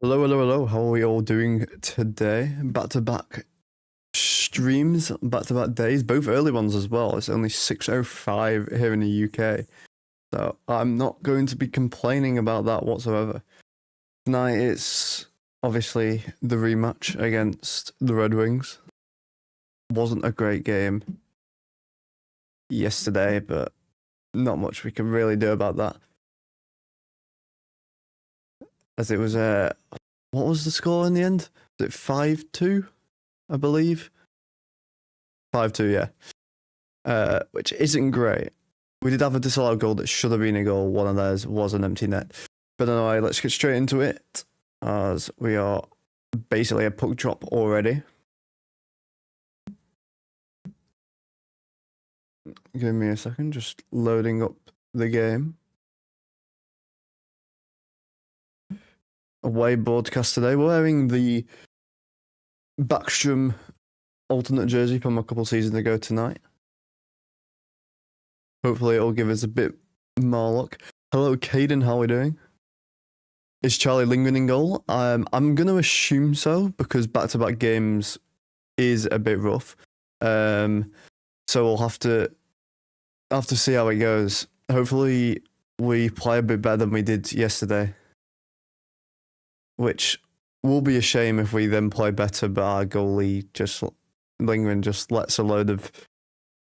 Hello, hello, hello. How are we all doing today? Back-to-back streams, back-to-back days, both early ones as well. It's only 6:05 here in the UK, so I'm not going to be complaining about that whatsoever. Tonight it's obviously the rematch against the Red Wings. Wasn't a great game yesterday, but not much we can really do about that. As it was what was the score in the end? Was it 5-2, I believe? 5-2, yeah. Which isn't great. We did have a disallowed goal that should have been a goal. One of theirs was an empty net. But anyway, let's get straight into it, as we are basically a puck drop already. Give me a second, just loading up the game. Away broadcast today. We're wearing the Backstrom alternate jersey from a couple seasons ago tonight. Hopefully it'll give us a bit more luck. Hello, Caden, how are we doing? Is Charlie Lindgren in goal? I'm going to assume so, because back-to-back games is a bit rough. So we'll have to see how it goes. Hopefully we play a bit better than we did yesterday, which will be a shame if we then play better, but our goalie, Lindgren, just lets a load of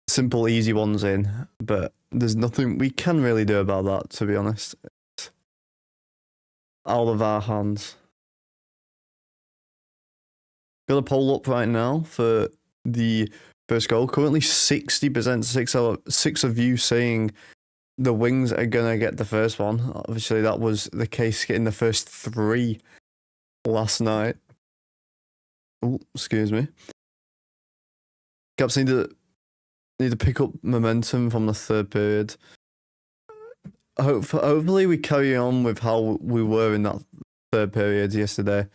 simple, easy ones in. But there's nothing we can really do about that, to be honest. It's out of our hands. Got a poll up right now for the first goal. Currently 60%, six of you saying the Wings are going to get the first one. Obviously, that was the case getting the first three last night. Oh, excuse me. Caps need to pick up momentum from the third period. Hopefully we carry on with how we were in that third period yesterday.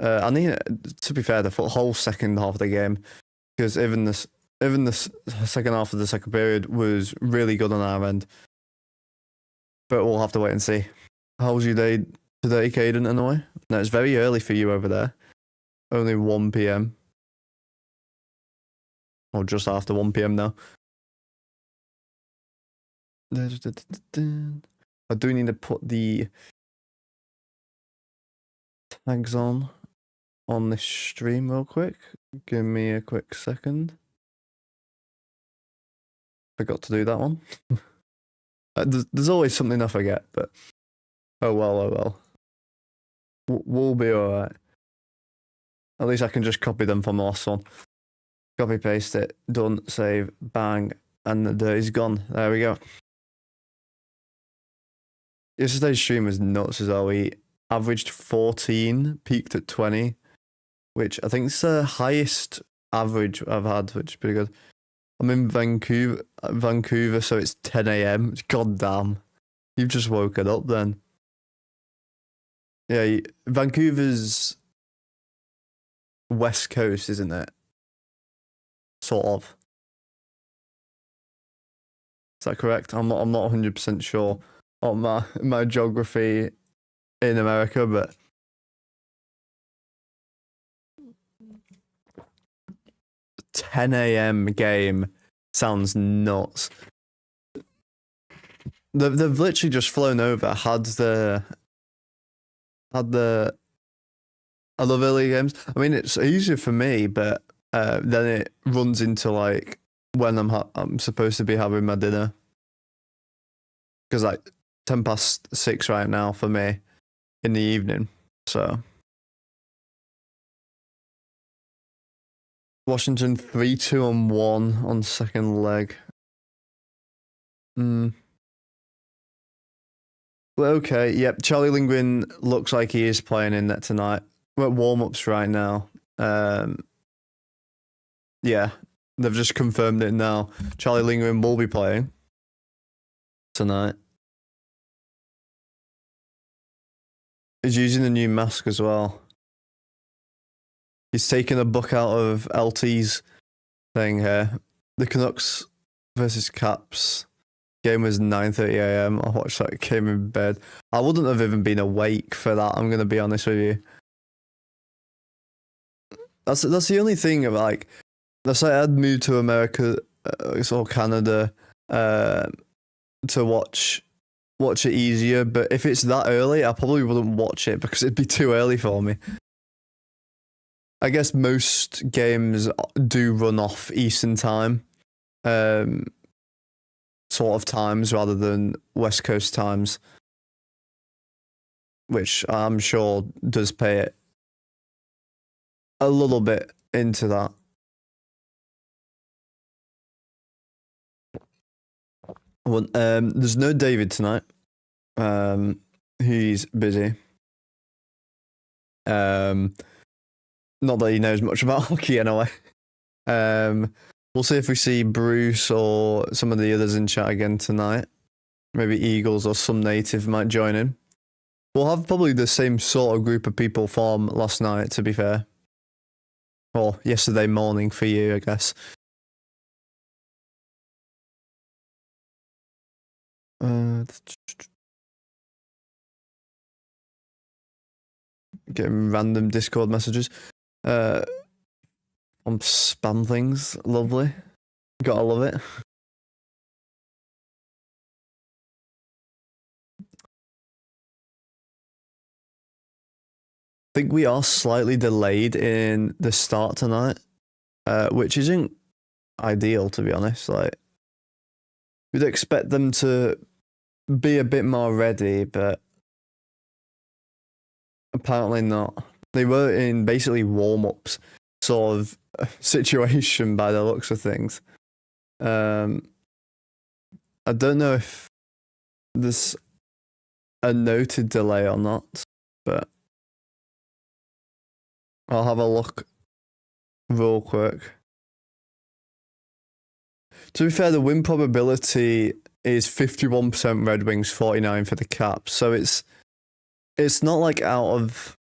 I need, to be fair, the whole second half of the game, because even the second half of the second period was really good on our end. But we'll have to wait and see. How was your day today, Caden, anyway? No, it's very early for you over there. Only 1 PM. Or just after 1 PM now. I do need to put the tags on this stream real quick. Give me a quick second. Forgot to do that one. There's always something I forget, but oh well. We'll be alright. At least I can just copy them from the last one. Copy, paste it, done, save, bang, and the day is gone. There we go. Yesterday's stream was nuts as well. We averaged 14, peaked at 20, which I think is the highest average I've had, which is pretty good. I'm in Vancouver, so it's 10 AM. God damn. You've just woken up then. Yeah, Vancouver's west coast, isn't it? Sort of. Is that correct? I'm not 100% sure on my geography in America, but 10 AM game sounds nuts. They've literally just flown over. I love early games. I mean, it's easier for me, but then it runs into like when I'm supposed to be having my dinner, because like 6:10 right now for me in the evening. So Washington 3-2-1 on second leg. Well, okay, yep. Charlie Lindgren looks like he is playing in that tonight. We're at warm-ups right now. Yeah, they've just confirmed it now. Charlie Lindgren will be playing tonight. He's using the new mask as well. He's taking a book out of LT's thing here. The Canucks versus Caps game was 9:30 AM. I watched that game in bed. I wouldn't have even been awake for that, I'm going to be honest with you. That's the only thing of like, let's say I'd move to America or Canada to watch it easier. But if it's that early, I probably wouldn't watch it because it'd be too early for me. I guess most games do run off Eastern time, sort of times rather than West Coast times, which I'm sure does pay it a little bit into that. Well, there's no David tonight. He's busy. Not that he knows much about hockey anyway. We'll see if we see Bruce or some of the others in chat again tonight. Maybe Eagles or some native might join in. We'll have probably the same sort of group of people from last night, to be fair. Or yesterday morning for you, I guess. Getting random Discord messages. On spam things. Lovely. Gotta love it. I think we are slightly delayed in the start tonight, which isn't ideal, to be honest. Like, we'd expect them to be a bit more ready, but apparently not. They were in basically warm-ups sort of situation by the looks of things. I don't know if there's a noted delay or not, but I'll have a look real quick. To be fair, the win probability is 51% Red Wings, 49 for the Caps. So it's not like out of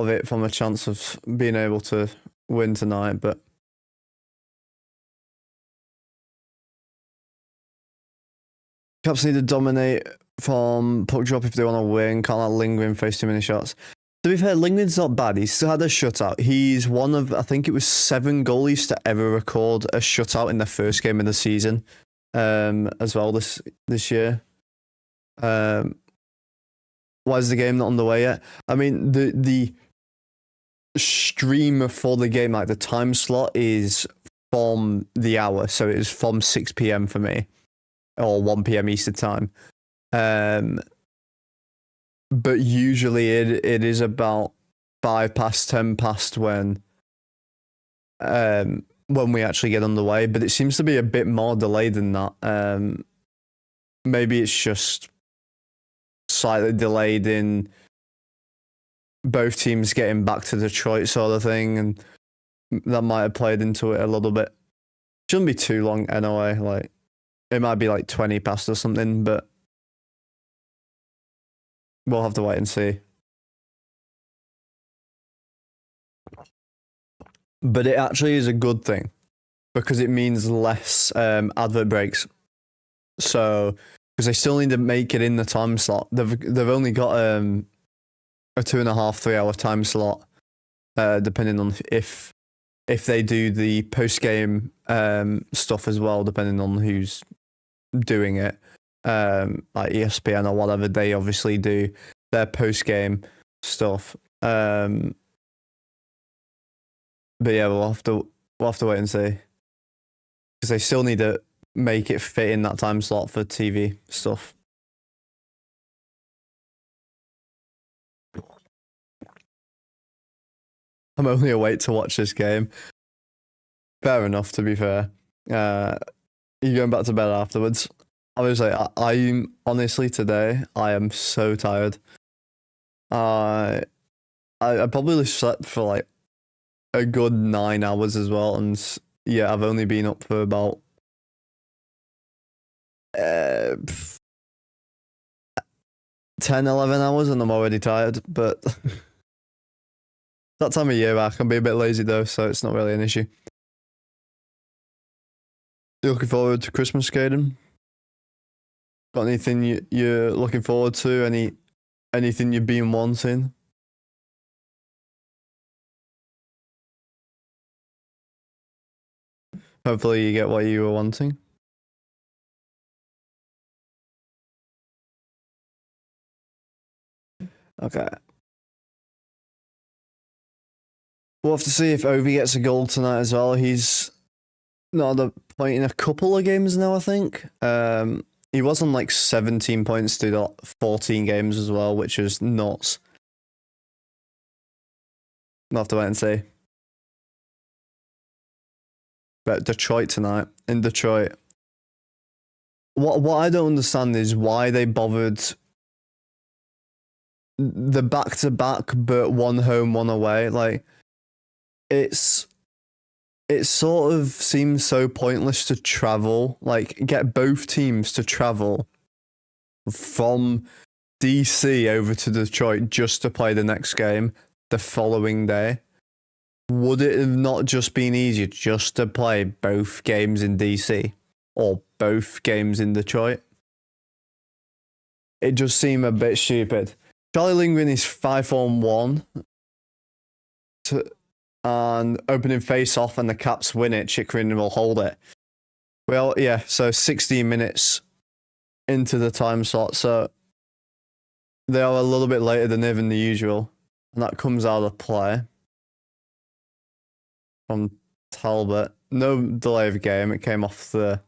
it from a chance of being able to win tonight, but Caps need to dominate from puck drop if they want to win. Can't let Lindgren face too many shots. To be fair, Lindgren's not bad. He's still had a shutout. He's one of, I think it was 7 goalies to ever record a shutout in the first game of the season, as well this year. Why is the game not underway yet? I mean, the stream for the game, like the time slot, is from the hour, so it is from 6 p.m. for me, or 1 p.m. Eastern time. But usually it is about 5 past, 10 past when we actually get underway. But it seems to be a bit more delayed than that. Maybe it's just slightly delayed in both teams getting back to Detroit sort of thing, and that might have played into it a little bit. Shouldn't be too long anyway. Like, it might be like 20 past or something, but we'll have to wait and see. But it actually is a good thing because it means less advert breaks. So, because they still need to make it in the time slot. They've only got a 2.5, 3 hour time slot, depending on if they do the post game stuff as well, depending on who's doing it. Like ESPN or whatever, they obviously do their post game stuff. But yeah, we'll have to wait and see, because they still need to make it fit in that time slot for TV stuff. I'm only awake to watch this game. Fair enough, to be fair. You going back to bed afterwards? Obviously, I'm honestly today, I am so tired. I probably slept for like a good 9 hours as well, and yeah, I've only been up for about 10, 11 hours, and I'm already tired. But that time of year, I can be a bit lazy though, so it's not really an issue. You looking forward to Christmas skating? Got anything you're looking forward to? Anything you've been wanting? Hopefully you get what you were wanting. Okay. We'll have to see if Obi gets a goal tonight as well. He's not at a point in a couple of games now, I think. He was on like 17 points through 14 games as well, which is nuts. We'll have to wait and see. But Detroit tonight, in Detroit. What I don't understand is why they bothered the back-to-back, but one home, one away. Like, it sort of seems so pointless to travel, like get both teams to travel from DC over to Detroit just to play the next game the following day. Would it have not just been easier just to play both games in DC or both games in Detroit? It just seemed a bit stupid. Charlie Lindgren is 5-on-1 and opening face off, and the Caps win it. Chychrun will hold it. Well, yeah, so 16 minutes into the time slot, so they are a little bit later than even the usual, and that comes out of play from Talbot. No delay of game, it came off the...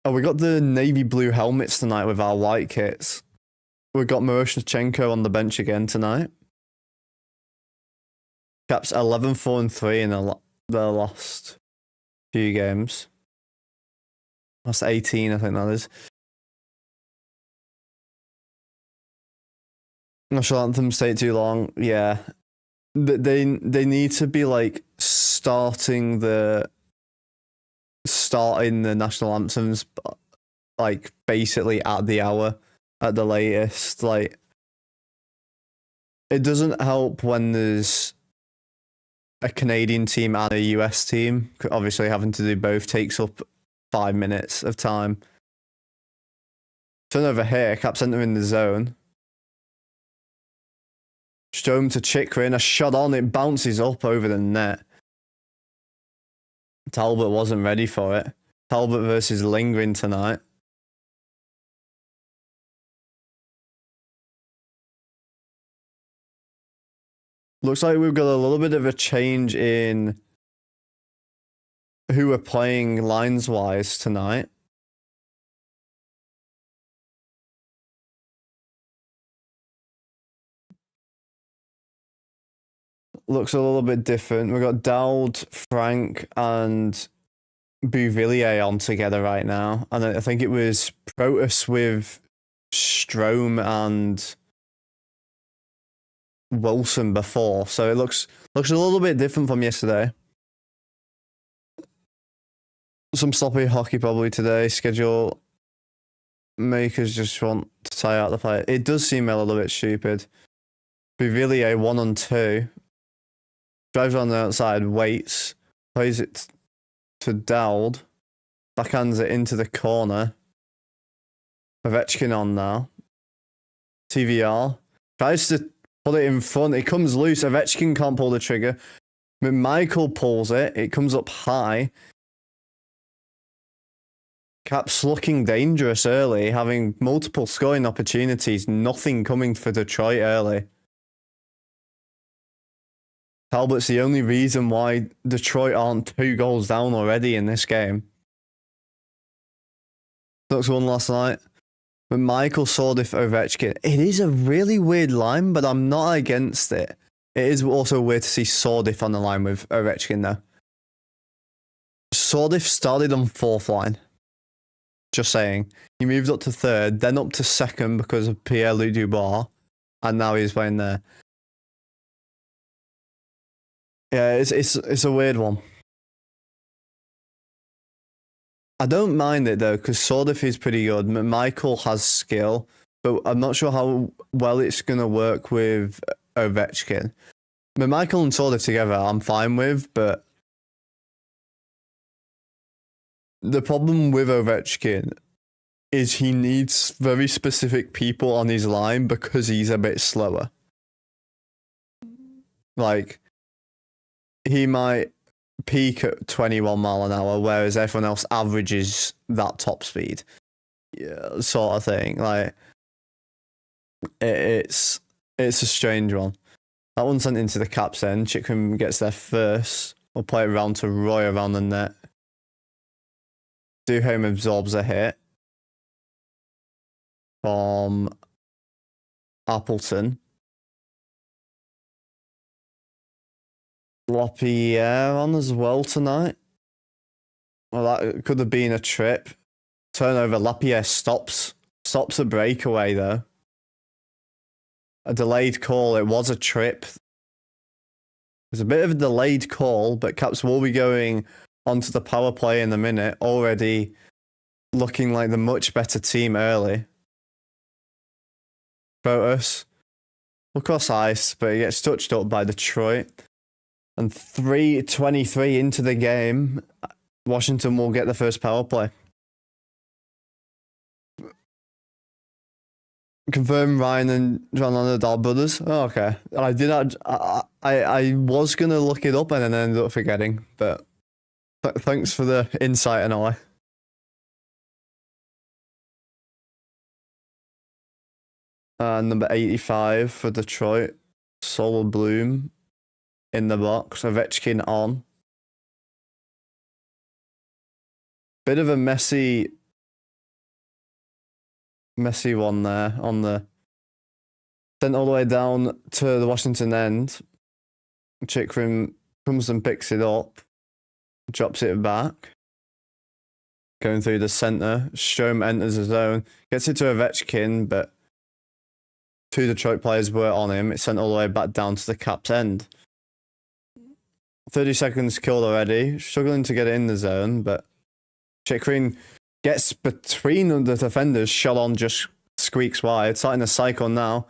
Oh, we got the navy blue helmets tonight with our white kits. We got Miroshnichenko on the bench again tonight. Caps 11-4-3 in their last few games. That's 18, I think that is. National anthems take too long. Yeah, they need to be like starting the national anthems like basically at the hour at the latest. Like, it doesn't help when there's a Canadian team and a US team. Obviously, having to do both takes up 5 minutes of time. Turn over here, Caps enter in the zone. Strome to Chychrun, a shot on, it bounces up over the net. Talbot wasn't ready for it. Talbot versus Lindgren tonight. Looks like we've got a little bit of a change in who we're playing lines-wise tonight. Looks a little bit different. We've got Dowd, Frank, and Bouvillier on together right now. And I think it was Protas with Strome and Wilson before. So it looks a little bit different from yesterday. Some sloppy hockey probably today. Schedule makers just want to tie out the play. It does seem a little bit stupid. Bouvillier 1-on-2. Drives on the outside, waits, plays it to Dowd, backhands it into the corner. Ovechkin on now. TVR. Tries to put it in front. It comes loose. Ovechkin can't pull the trigger. McMichael pulls it. It comes up high. Caps looking dangerous early, having multiple scoring opportunities. Nothing coming for Detroit early. Talbot's the only reason why Detroit aren't 2 goals down already in this game. Ducks won last night. But Michael Sordif Ovechkin. It is a really weird line, but I'm not against it. It is also weird to see Sordif on the line with Ovechkin though. Sordif started on 4th line. Just saying. He moved up to 3rd, then up to 2nd because of Pierre-Luc Dubois, and now he's playing there. Yeah, it's a weird one. I don't mind it though, because Sordif is pretty good. Michael has skill, but I'm not sure how well it's going to work with Ovechkin. Michael and Sordif together, I'm fine with, but the problem with Ovechkin is he needs very specific people on his line because he's a bit slower. Like, he might peak at 21 mile an hour, whereas everyone else averages that top speed. Yeah, sort of thing. Like it's a strange one. That one sent into the Caps end. Chychrun gets there first. We'll play it around to Roy around the net. Duhaime absorbs a hit from Appleton. Lapierre on as well tonight. Well, that could have been a trip. Turnover. Lapierre stops a breakaway though. A delayed call. It was a trip. It was a bit of a delayed call, but Caps will be going onto the power play in a minute. Already looking like the much better team early. Protus will cross ice, but he gets touched up by Detroit. And 3:23 into the game, Washington will get the first power play. Confirm Ryan and John Leonard are brothers. Oh, okay. I did not. I was gonna look it up and then ended up forgetting. But thanks for the insight and all. Number 85 for Detroit, Solo Bloom in the box. Ovechkin on. Bit of a messy one there on the sent all the way down to the Washington end. Chychrun comes and picks it up, drops it back. Going through the center, Strome enters the zone, gets it to Ovechkin, but two Detroit players were on him. It sent all the way back down to the Caps end. 30 seconds killed already, struggling to get it in the zone, but Chychrun gets between the defenders, shot on just squeaks wide. Starting a cycle now.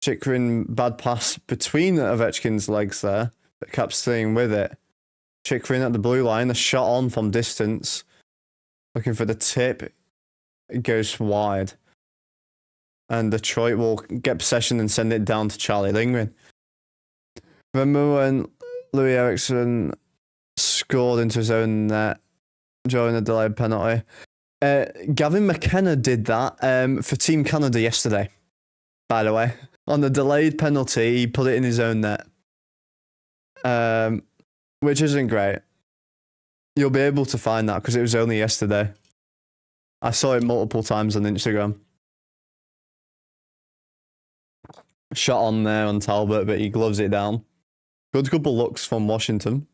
Chychrun, bad pass between Ovechkin's legs there, but Caps staying with it. Chychrun at the blue line, a shot on from distance. Looking for the tip. It goes wide. And Detroit will get possession and send it down to Charlie Lindgren. Remember when Louis Eriksson scored into his own net during a delayed penalty? Gavin McKenna did that for Team Canada yesterday, by the way. On the delayed penalty, he put it in his own net, which isn't great. You'll be able to find that because it was only yesterday. I saw it multiple times on Instagram. Shot on there on Talbot, but he gloves it down. Good couple looks from Washington.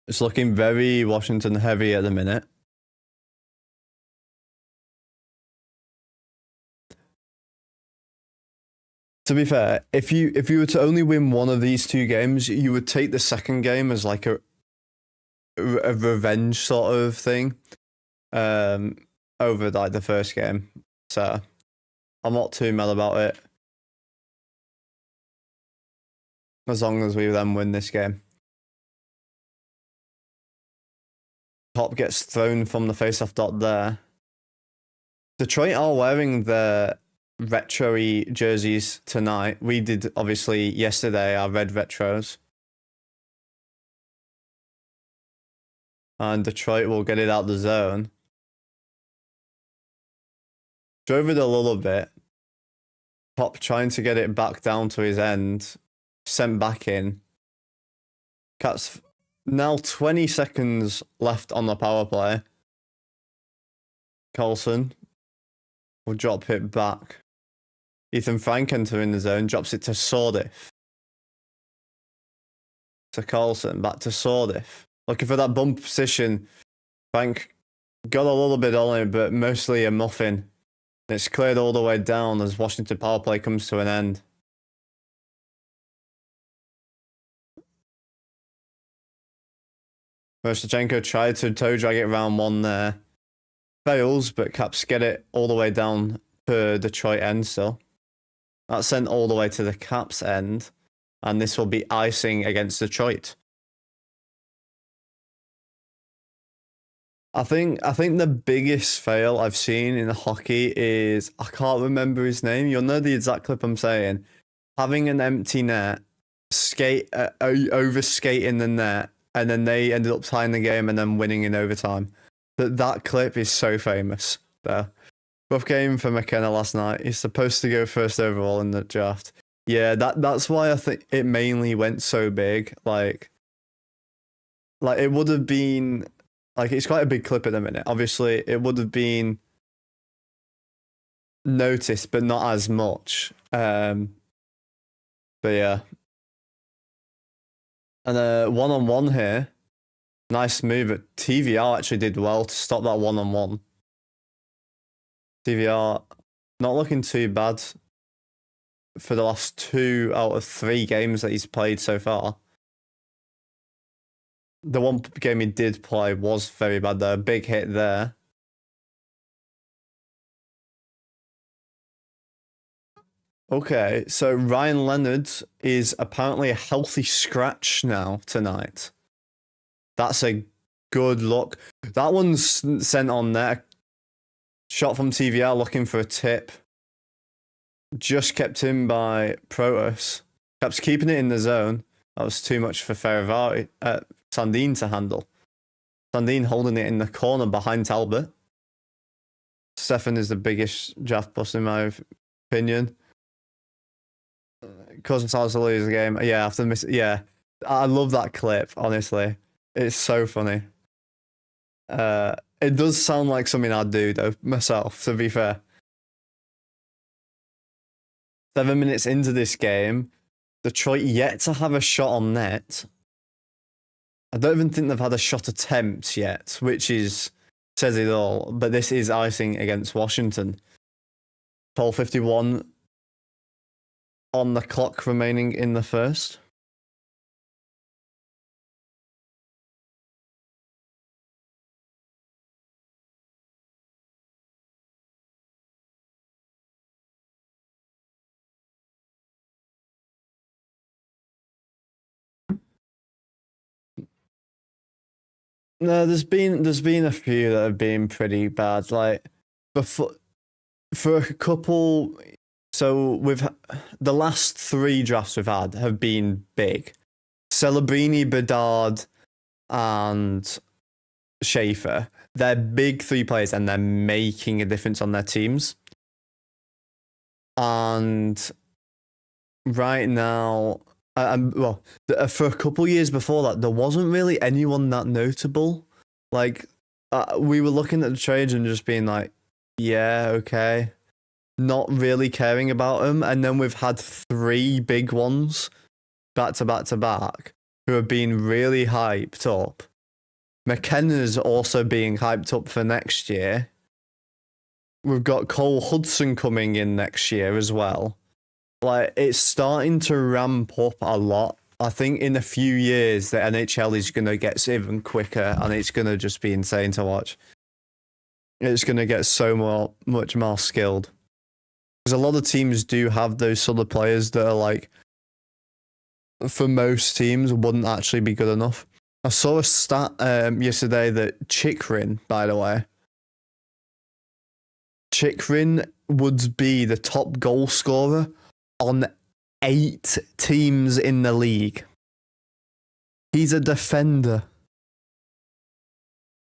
It's looking very Washington heavy at the minute. To be fair, if you were to only win one of these two games, you would take the second game as like a revenge sort of thing over like the first game. So I'm not too mad about it. As long as we then win this game. Top gets thrown from the face-off dot there. Detroit are wearing the retro-y jerseys tonight. We did, obviously, yesterday, our red retros. And Detroit will get it out the zone. Drove it a little bit. Pop trying to get it back down to his end. Sent back in. Caps now 20 seconds left on the power play. Carlson will drop it back. Ethan Frank entering the zone, drops it to Sordif. To Carlson, back to Sordif. Looking for that bump position. Frank got a little bit on it, but mostly a muffin. It's cleared all the way down as Washington power play comes to an end. Vershchenko tried to toe drag it around one there. Fails, but Caps get it all the way down to Detroit end still. That's sent all the way to the Caps end. And this will be icing against Detroit. I think the biggest fail I've seen in hockey is, I can't remember his name. You'll know the exact clip I'm saying. Having an empty net over skating the net, and then they ended up tying the game and then winning in overtime. That clip is so famous. There, rough game for McKenna last night. He's supposed to go first overall in the draft. Yeah, that's why I think it mainly went so big. Like it would have been like it's quite a big clip at the minute. Obviously, it would have been noticed, but not as much. But yeah. And one-on-one here. Nice move, but TVR actually did well to stop that one-on-one. TVR not looking too bad for the last 2 out of 3 games that he's played so far. The one game he did play was very bad though. Big hit there. Okay, so Ryan Leonard is apparently a healthy scratch now tonight. That's a good look. That one's sent on there. Shot from TVR looking for a tip. Just kept in by Protos. Kept keeping it in the zone. That was too much for Sandin to handle. Sandin holding it in the corner behind Talbot. Stefan is the biggest draft bust in my opinion. Causing Salas to lose the game. Yeah, after miss. Yeah, I love that clip. Honestly, it's so funny. It does sound like something I'd do though myself. To be fair, 7 minutes into this game, Detroit yet to have a shot on net. I don't even think they've had a shot attempt yet, which says it all. But this is icing against Washington. 12:51 on the clock remaining in the first. No, there's been a few that have been pretty bad. Like before, for a couple. So the last 3 drafts we've had have been big. Celebrini, Bedard, and Schaefer. They're big 3 players and they're making a difference on their teams. And right now, for a couple years before that, there wasn't really anyone that notable. Like, we were looking at the trades and just being like, yeah, okay. Not really caring about them. And then we've had 3 big ones back to back to back who have been really hyped up. McKenna's also being hyped up for next year. We've got Cole Hudson coming in next year as well. Like, it's starting to ramp up a lot. I think in a few years, the NHL is going to get even quicker and it's going to just be insane to watch. It's going to get much more skilled. Because a lot of teams do have those sort of players that are like, for most teams, wouldn't actually be good enough. I saw a stat yesterday that Chikrin, by the way, Chikrin would be the top goal scorer on 8 teams in the league. He's a defender.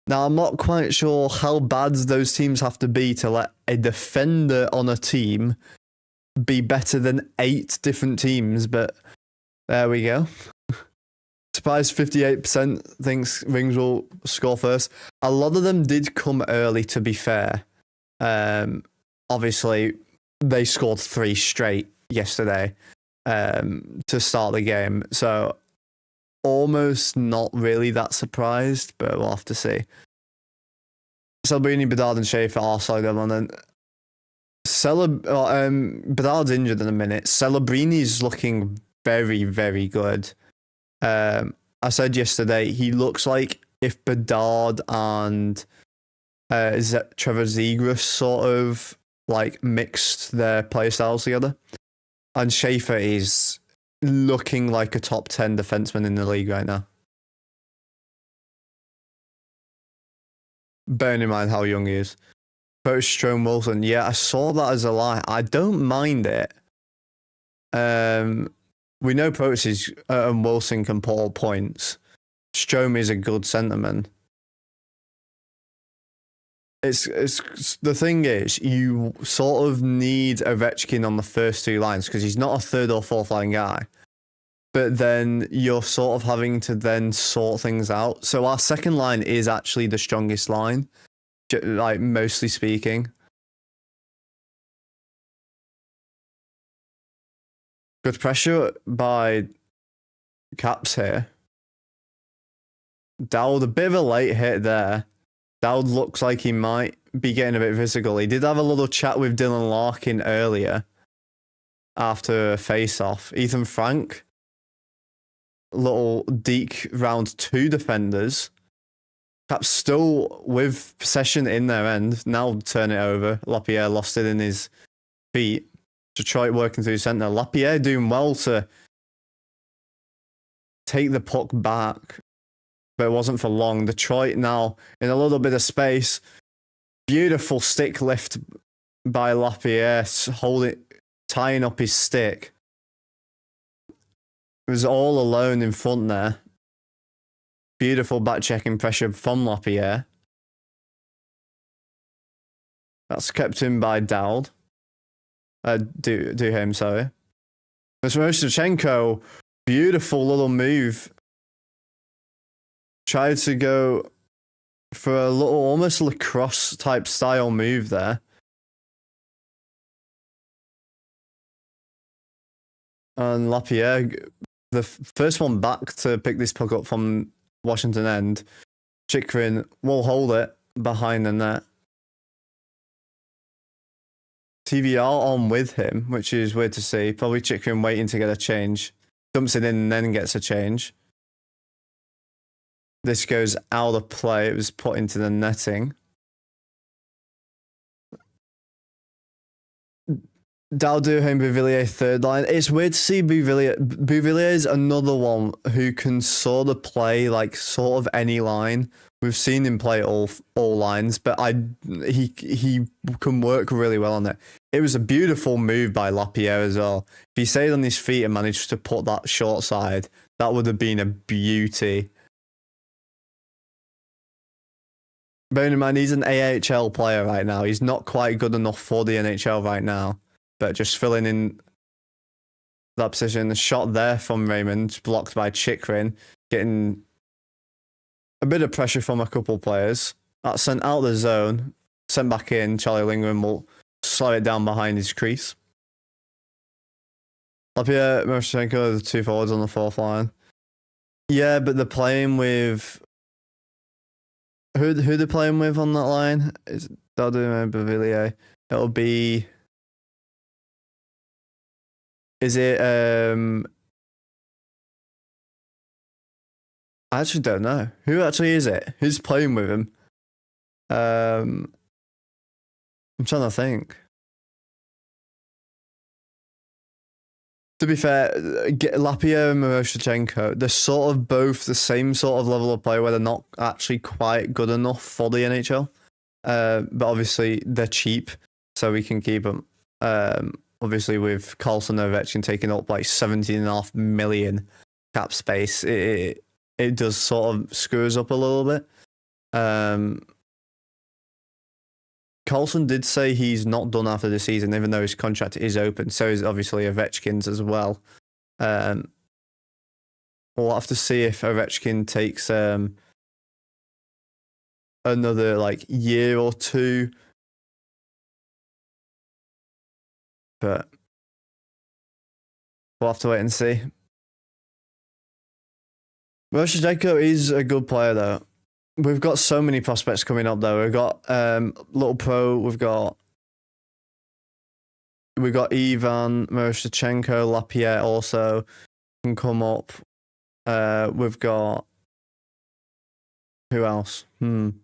Now, I'm not quite sure how bad those teams have to be to let a defender on a team be better than 8 different teams, but there we go. Surprised 58% thinks Rings will score first. A lot of them did come early, to be fair. Obviously, they scored 3 straight yesterday to start the game, so almost not really that surprised, but we'll have to see. Celebrini, Bedard, and Schaefer are solid on, and Bedard's injured in a minute. Celebrini's looking very, very good. I said yesterday he looks like if Bedard and Trevor Zegras sort of like mixed their play styles together, and Schaefer is looking like a top 10 defenseman in the league right now. Bearing in mind how young he is. Coach Strome Wilson, yeah, I saw that as a lie. I don't mind it. we know Protis and Wilson can put all points. Strome is a good centreman. It's the thing is, you sort of need Ovechkin on the first two lines because he's not a third or fourth line guy. But then you're sort of having to then sort things out. So our second line is actually the strongest line, like mostly speaking. Good pressure by Caps here. Dowd, a bit of a late hit there. Dowd looks like he might be getting a bit physical. He did have a little chat with Dylan Larkin earlier after a face-off. Ethan Frank, little deke round two defenders. Caps still with possession in their end. Now turn it over. Lapierre lost it in his feet. Detroit working through center. Lapierre doing well to take the puck back, but it wasn't for long. Detroit now in a little bit of space. Beautiful stick lift by Lapierre, tying up his stick. It was all alone in front there. Beautiful back checking pressure from Lapierre. That's kept in by Dowd. Duhaime, sorry. Miroshnichenko, beautiful little move. Tried to go for a little, almost lacrosse type style move there. And Lapierre, the first one back to pick this puck up from Washington end. Chychrun will hold it behind the net. TVR on with him, which is weird to see. Probably Chychrun waiting to get a change. Dumps it in and then gets a change. This goes out of play. It was put into the netting. Dowd, Duhaime, Beauvillier, third line. It's weird to see Beauvillier. Beauvillier is another one who can sort of play like sort of any line. We've seen him play all lines, but he can work really well on it. It was a beautiful move by Lapierre as well. If he stayed on his feet and managed to put that short side, that would have been a beauty. Bearing in mind, he's an AHL player right now. He's not quite good enough for the NHL right now, but just filling in that position. The shot there from Raymond, blocked by Chychrun, getting a bit of pressure from a couple players. That's sent out the zone, sent back in. Charlie Lindgren will slow it down behind his crease. Lapierre, Miroshnichenko, the two forwards on the fourth line. Yeah, but they're playing with... Who they're playing with on that line? Is Duhaime, Beauvillier. It'll be... Is it... I actually don't know. Who actually is it? Who's playing with him? I'm trying to think. To be fair, Lapierre and Miroshnichenko, they're sort of both the same sort of level of player where they're not actually quite good enough for the NHL. But obviously, they're cheap, so we can keep them. Obviously, with Carlson and Ovechkin taking up like 17.5 million cap space, it does sort of screw us up a little bit. Carlson did say he's not done after the season, even though his contract is open. So is obviously Ovechkin's as well. We'll have to see if Ovechkin takes another like year or two. But we'll have to wait and see. Miroshnichenko is a good player, though. We've got so many prospects coming up, though. We've got Little Pro. We've got Ivan, Miroshnichenko, Lapierre also can come up. We've got who else? I'm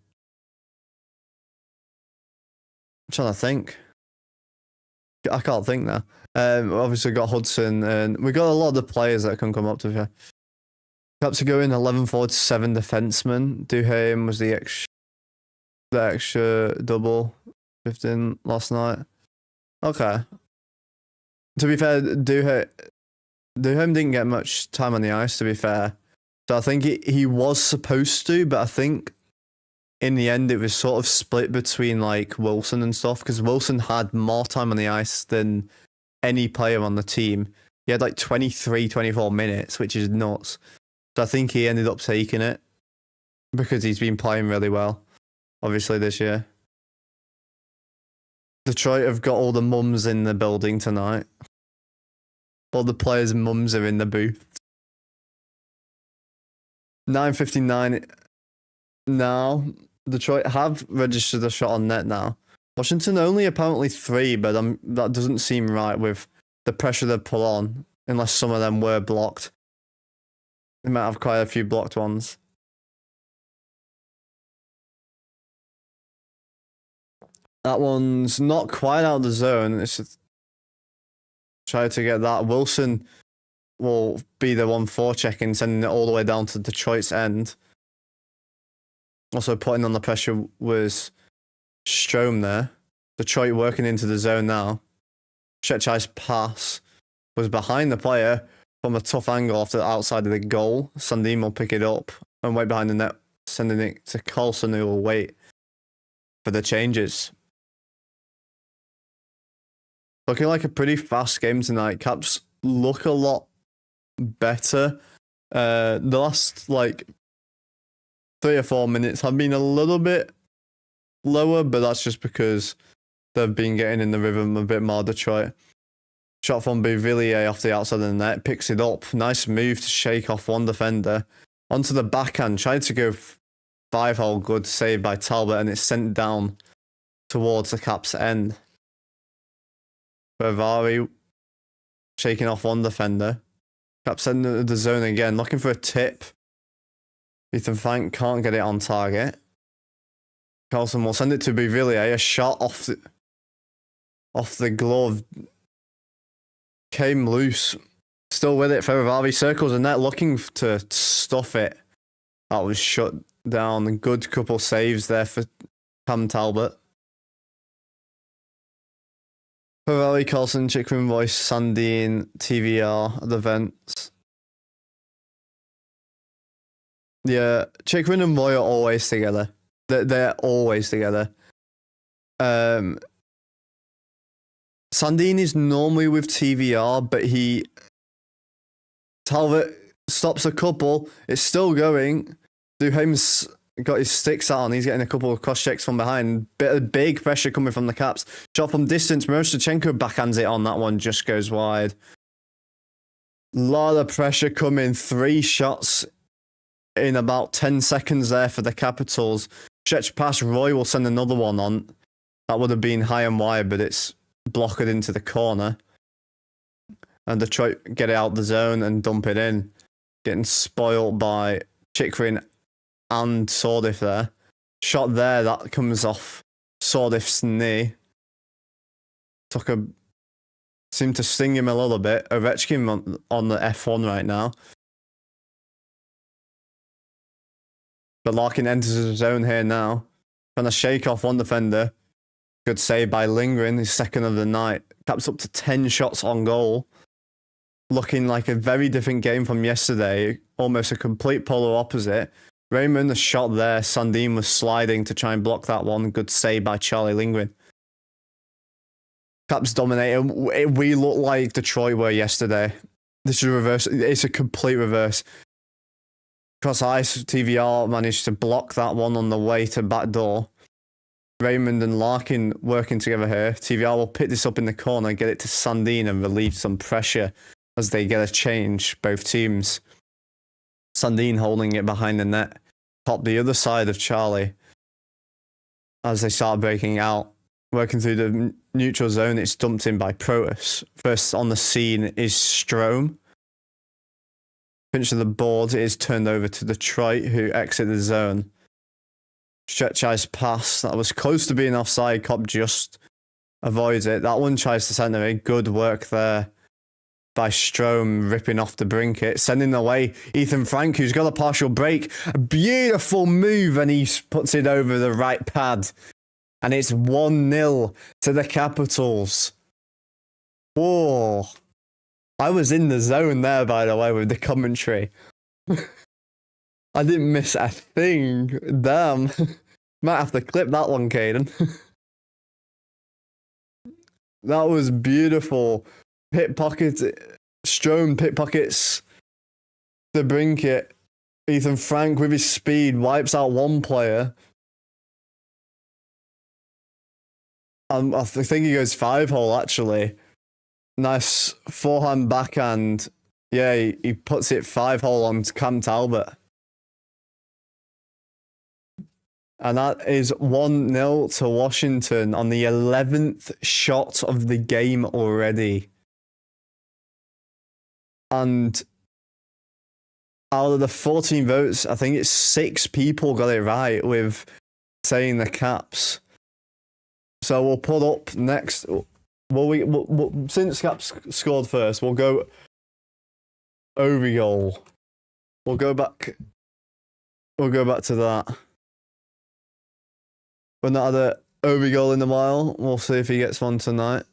trying to think. I can't think now. Obviously got Hudson, and we've got a lot of the players that can come up to here. Perhaps to go in 11 forward, 7 defensemen. Duhaime was the extra double 15 last night. Okay. To be fair, Duhaime Duhem didn't get much time on the ice, to be fair. So I think he was supposed to, but I think in the end it was sort of split between like Wilson and stuff, because Wilson had more time on the ice than any player on the team. He had like 23, 24 minutes, which is nuts. So I think he ended up taking it because he's been playing really well, obviously, this year. Detroit have got all the mums in the building tonight. All the players' mums are in the booth. 9:59 now. Detroit have registered a shot on net now. Washington only apparently 3, but that doesn't seem right with the pressure they put on, unless some of them were blocked. They might have quite a few blocked ones. That one's not quite out of the zone. It's just try to get that. Wilson will be the one forechecking, sending it all the way down to Detroit's end. Also putting on the pressure was Strome there. Detroit working into the zone now. Stretchai's pass was behind the player from a tough angle off the outside of the goal. Sandin will pick it up and wait behind the net, sending it to Carlson, who will wait for the changes. Looking like a pretty fast game tonight. Caps look a lot better. The last 3 or 4 minutes have been a little bit lower, but that's just because they've been getting in the rhythm a bit more, Detroit. Shot from Beauvillier off the outside of the net, picks it up. Nice move to shake off one defender. Onto the backhand, tried to go 5-hole, good save by Talbot, and it's sent down towards the Caps' end. Ferrari shaking off one defender. Caps into the zone again, looking for a tip. Ethan Frank can't get it on target. Carlson will send it to Beauvillier. A shot off the glove. Came loose. Still with it. Ferrari circles the net, looking to stuff it. That was shut down. Good couple saves there for Cam Talbot. Ferrari, Carlson, Chychrun, Royce, Sandin, TVR at the vents. Yeah, Chychrun and Roy are always together. They're always together. Sandin is normally with TVR, but Talbot stops a couple. It's still going. Duhaim's got his sticks out on. He's getting a couple of cross checks from behind. Bit of big pressure coming from the Caps. Shot from distance. Miroshnichenko backhands it on. That one just goes wide. Lot of pressure coming. 3 shots in about 10 seconds there for the Capitals. Stretch pass. Roy will send another one on. That would have been high and wide, but it's blocked into the corner. And Detroit get it out the zone and dump it in. Getting spoiled by Chychrun and Sordif there. Shot there, that comes off Sordif's knee. Seemed to sting him a little bit. Ovechkin on the F1 right now. But Larkin enters the zone here now. Trying to shake off one defender. Good save by Lindgren, his second of the night. Caps up to 10 shots on goal. Looking like a very different game from yesterday. Almost a complete polar opposite. Raymond, a shot there. Sandin was sliding to try and block that one. Good save by Charlie Lindgren. Caps dominated. We look like Detroit were yesterday. This is a reverse. It's a complete reverse. Cross ice, TVR managed to block that one on the way to back door. Raymond and Larkin working together here. TVR will pick this up in the corner, get it to Sandin and relieve some pressure as they get a change, both teams. Sandin holding it behind the net. Top the other side of Charlie as they start breaking out. Working through the neutral zone, it's dumped in by Protas. First on the scene is Strome. Pinch of the board is turned over to Detroit, who exit the zone. Stretchai's pass, that was close to being offside. Cop just avoids it. That one tries to center it. Good work there by Strome, ripping off the brinket, sending away Ethan Frank, who's got a partial break. A beautiful move, and he puts it over the right pad. And it's 1-0 to the Capitals. Whoa. I was in the zone there, by the way, with the commentary. I didn't miss a thing. Damn. Might have to clip that one, Caden. That was beautiful. Pickpockets, Strome pickpockets the Brinket. Ethan Frank with his speed wipes out one player. I think he goes 5-hole actually. Nice forehand backhand. Yeah, he puts it 5-hole on Cam Talbot. And that is 1-0 to Washington on the 11th shot of the game already. And out of the 14 votes, I think it's 6 people got it right with saying the Caps. So we'll put up next. Since Caps scored first, we'll go Oviol. We'll go back to that. We've not had an Oviol in a while. We'll see if he gets one tonight.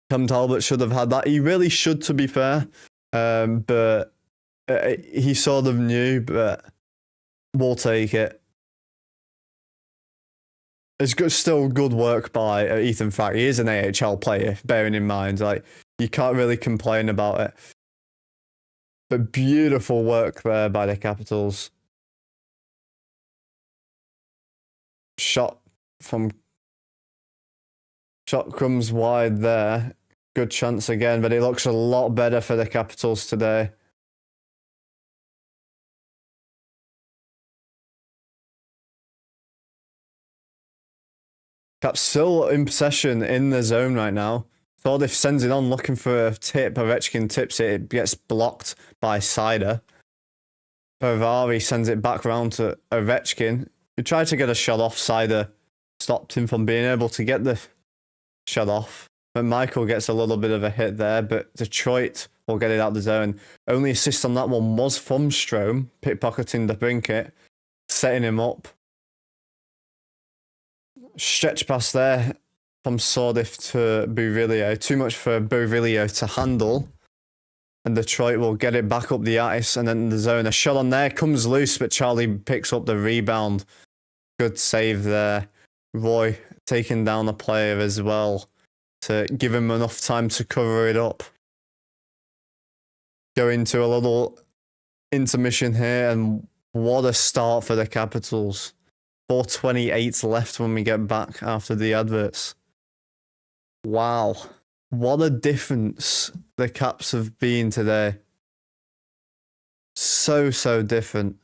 Cam Talbot should have had that. He really should, to be fair. But he sort of knew, but we'll take it. It's still good work by Ethan Frank. He is an AHL player, bearing in mind. Like, you can't really complain about it. But beautiful work there by the Capitals. Shot comes wide there. Good chance again, but it looks a lot better for the Capitals today. Caps still in possession in the zone right now. Thordif sends it on looking for a tip. Ovechkin tips it. It gets blocked by Seider. Paravari sends it back round to Ovechkin. He tried to get a shot off. Seider stopped him from being able to get the shot off. But Michael gets a little bit of a hit there, but Detroit will get it out the zone. Only assist on that one was from Strome, pickpocketing the Brinket, setting him up. Stretch pass there from Sordif to Beauvillier. Too much for Beauvillier to handle. And Detroit will get it back up the ice and then the zone. A shot on there comes loose, but Charlie picks up the rebound. Good save there. Roy taking down a player as well to give him enough time to cover it up. Go into a little intermission here, and what a start for the Capitals. 4:28 left when we get back after the adverts. Wow. What a difference the Caps have been today. So different.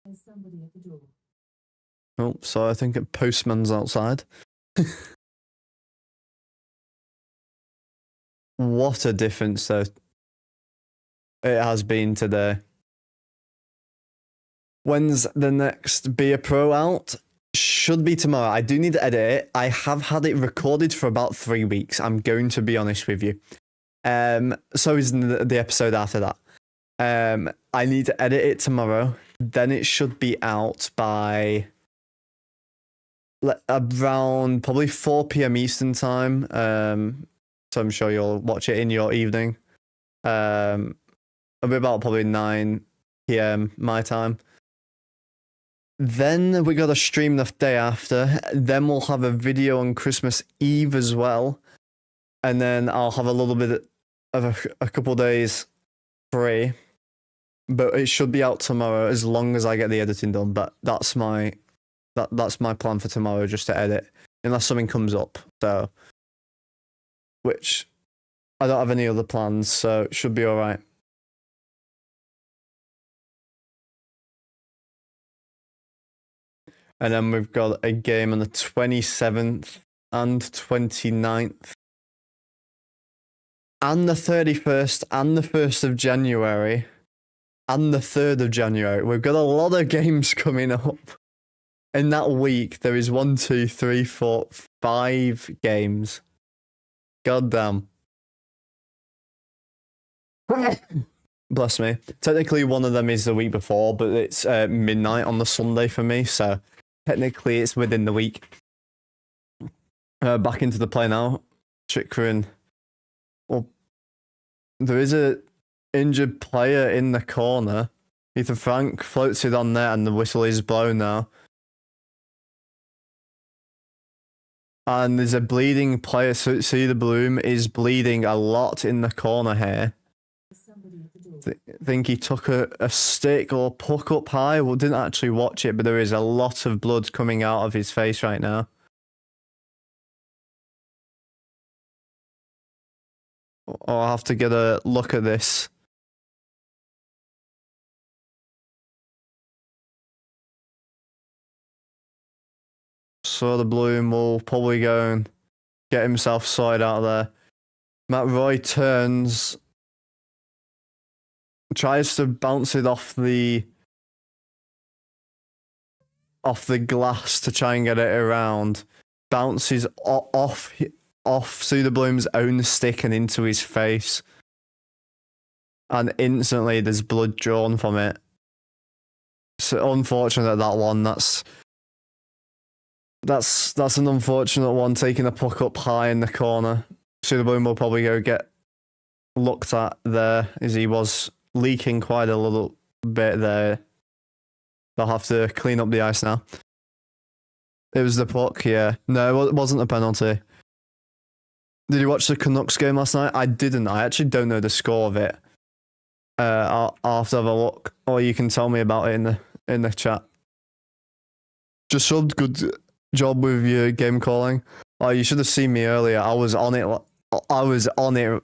There's somebody at the door. Oh, so I think a postman's outside. What a difference, though, it has been today. When's the next Be a Pro out? Should be tomorrow. I do need to edit it. I have had it recorded for about 3 weeks. I'm going to be honest with you. So is the episode after that. I need to edit it tomorrow. Then it should be out by around probably 4 p.m. Eastern time. So I'm sure you'll watch it in your evening. It'll be about probably 9 p.m. my time. Then we got a stream the day after. Then we'll have a video on Christmas Eve as well. And then I'll have a little bit of a couple days free. But it should be out tomorrow as long as I get the editing done. But that's my plan for tomorrow, just to edit. Unless something comes up. So, which I don't have any other plans, so it should be alright. And then we've got a game on the 27th and 29th. And the 31st and the 1st of January. And the 3rd of January. We've got a lot of games coming up. In that week, there is 1, 2, 3, 4, 5 games. God damn. Bless me. Technically, one of them is the week before, but it's midnight on the Sunday for me, so technically it's within the week. Back into the play now. Chikrin. Well, there is a injured player in the corner. Ethan Frank floats it on there, and the whistle is blown now. And there's a bleeding player. So see, the Bloom is bleeding a lot in the corner here. Somebody at the door. Think he took a stick or puck up high. Well, didn't actually watch it, but there is a lot of blood coming out of his face right now. I'll have to get a look at this. So the Bloom will probably go and get himself sorted out there. Matt Roy turns, tries to bounce it off the glass to try and get it around. Bounces off Suda Bloom's own stick and into his face. And instantly there's blood drawn from it. So unfortunate that one. That's an unfortunate one, taking a puck up high in the corner. Suda Bloom will probably go get looked at there, as he was leaking quite a little bit there. They'll have to clean up the ice now. It was the puck, yeah. No, it wasn't a penalty. Did you watch the Canucks game last night? I didn't. I actually don't know the score of it. I'll have to have a look, or you can tell me about it in the chat. Just subbed. Good job with your game calling. Oh, you should have seen me earlier. I was on it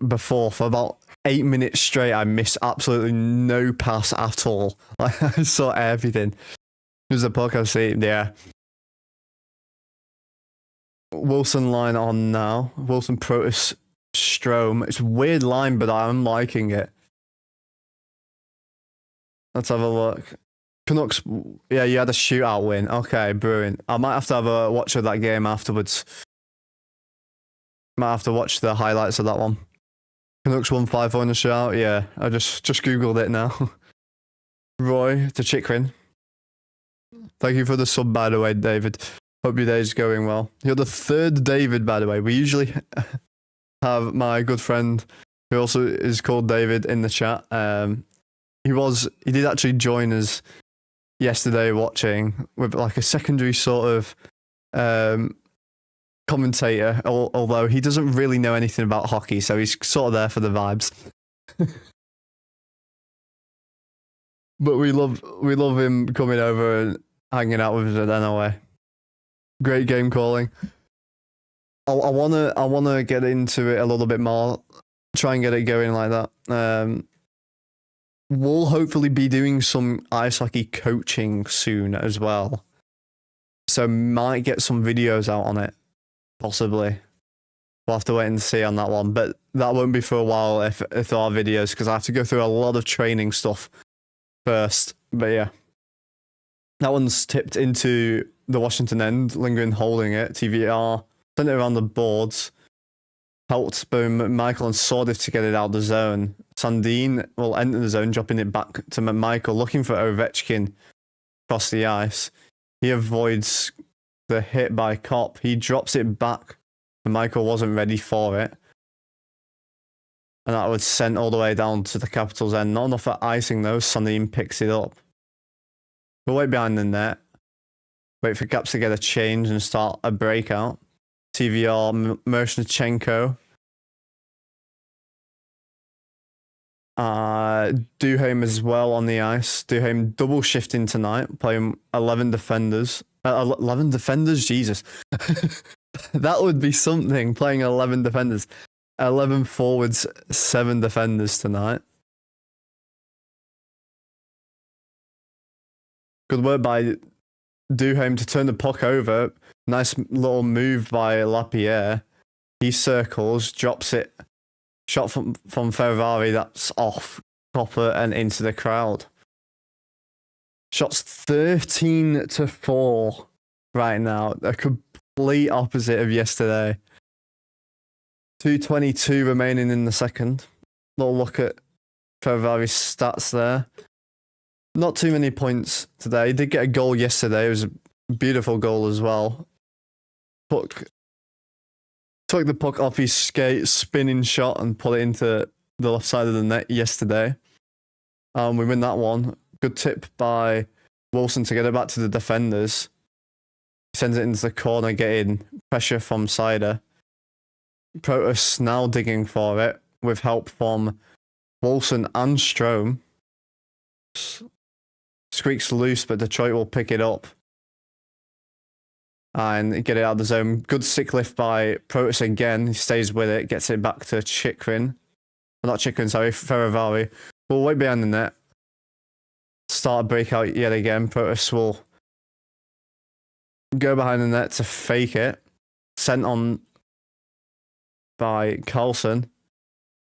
before for about 8 minutes straight. I missed absolutely no pass at all. I saw everything. It was a puck I see. Yeah. Wilson line on now. Wilson, Protus, Strome. It's a weird line, but I'm liking it. Let's have a look. Canucks, yeah, you had a shootout win. Okay, brilliant. I might have to have a watch of that game afterwards. Might have to watch the highlights of that one. Canucks won 5-4 in the shootout. Yeah, I just googled it now. Roy to Chikrin. Thank you for the sub, by the way, David. Hope your day's going well. You're the third David, by the way. We usually have my good friend, who also is called David, in the chat. He did actually join us yesterday watching with like a secondary sort of commentator, although he doesn't really know anything about hockey, so he's sort of there for the vibes. But we love him coming over and hanging out with us at NOA. Great game calling. I wanna get into it a little bit more. Try and get it going like that. We'll hopefully be doing some ice hockey coaching soon as well. So might get some videos out on it, possibly. We'll have to wait and see on that one, but that won't be for a while if there are videos, because I have to go through a lot of training stuff first. But yeah, that one's tipped into the Washington end. Lindgren holding it. TVR sent it around the boards. Helped Boom, Michael and Sordif to get it out of the zone. Sandin will enter the zone, dropping it back to Michael, looking for Ovechkin across the ice. He avoids the hit by Kopp. He drops it back, and Michael wasn't ready for it. And that was sent all the way down to the Capitals end. Not enough for icing though. Sandin picks it up. We'll wait behind the net. Wait for Caps to get a change and start a breakout. TVR, Mershnichenko. Duhaime as well on the ice. Duhaime double shifting tonight, playing 11 defenders. 11 defenders? Jesus. That would be something, playing 11 defenders. 11 forwards, 7 defenders tonight. Good work by Duhaime to turn the puck over. Nice little move by Lapierre. He circles, drops it. Shot from Ferrari, that's off Copper and into the crowd. Shots 13-4 right now. A complete opposite of yesterday. 2:22 remaining in the second. Little look at Ferrari's stats there. Not too many points today. He did get a goal yesterday. It was a beautiful goal as well. Puck took the puck off his skate, spinning shot, and put it into the left side of the net yesterday. We win that one. Good tip by Wilson to get it back to the defenders. He sends it into the corner, getting pressure from Cider. Protus now digging for it with help from Wilson and Strome. Squeaks loose, but Detroit will pick it up and get it out of the zone. Good stick lift by Protus again. He stays with it, gets it back to Chikrin. Not Chikrin, sorry, Ferravari. We'll wait behind the net. Start a breakout yet again. Protus will go behind the net to fake it. Sent on by Carlson.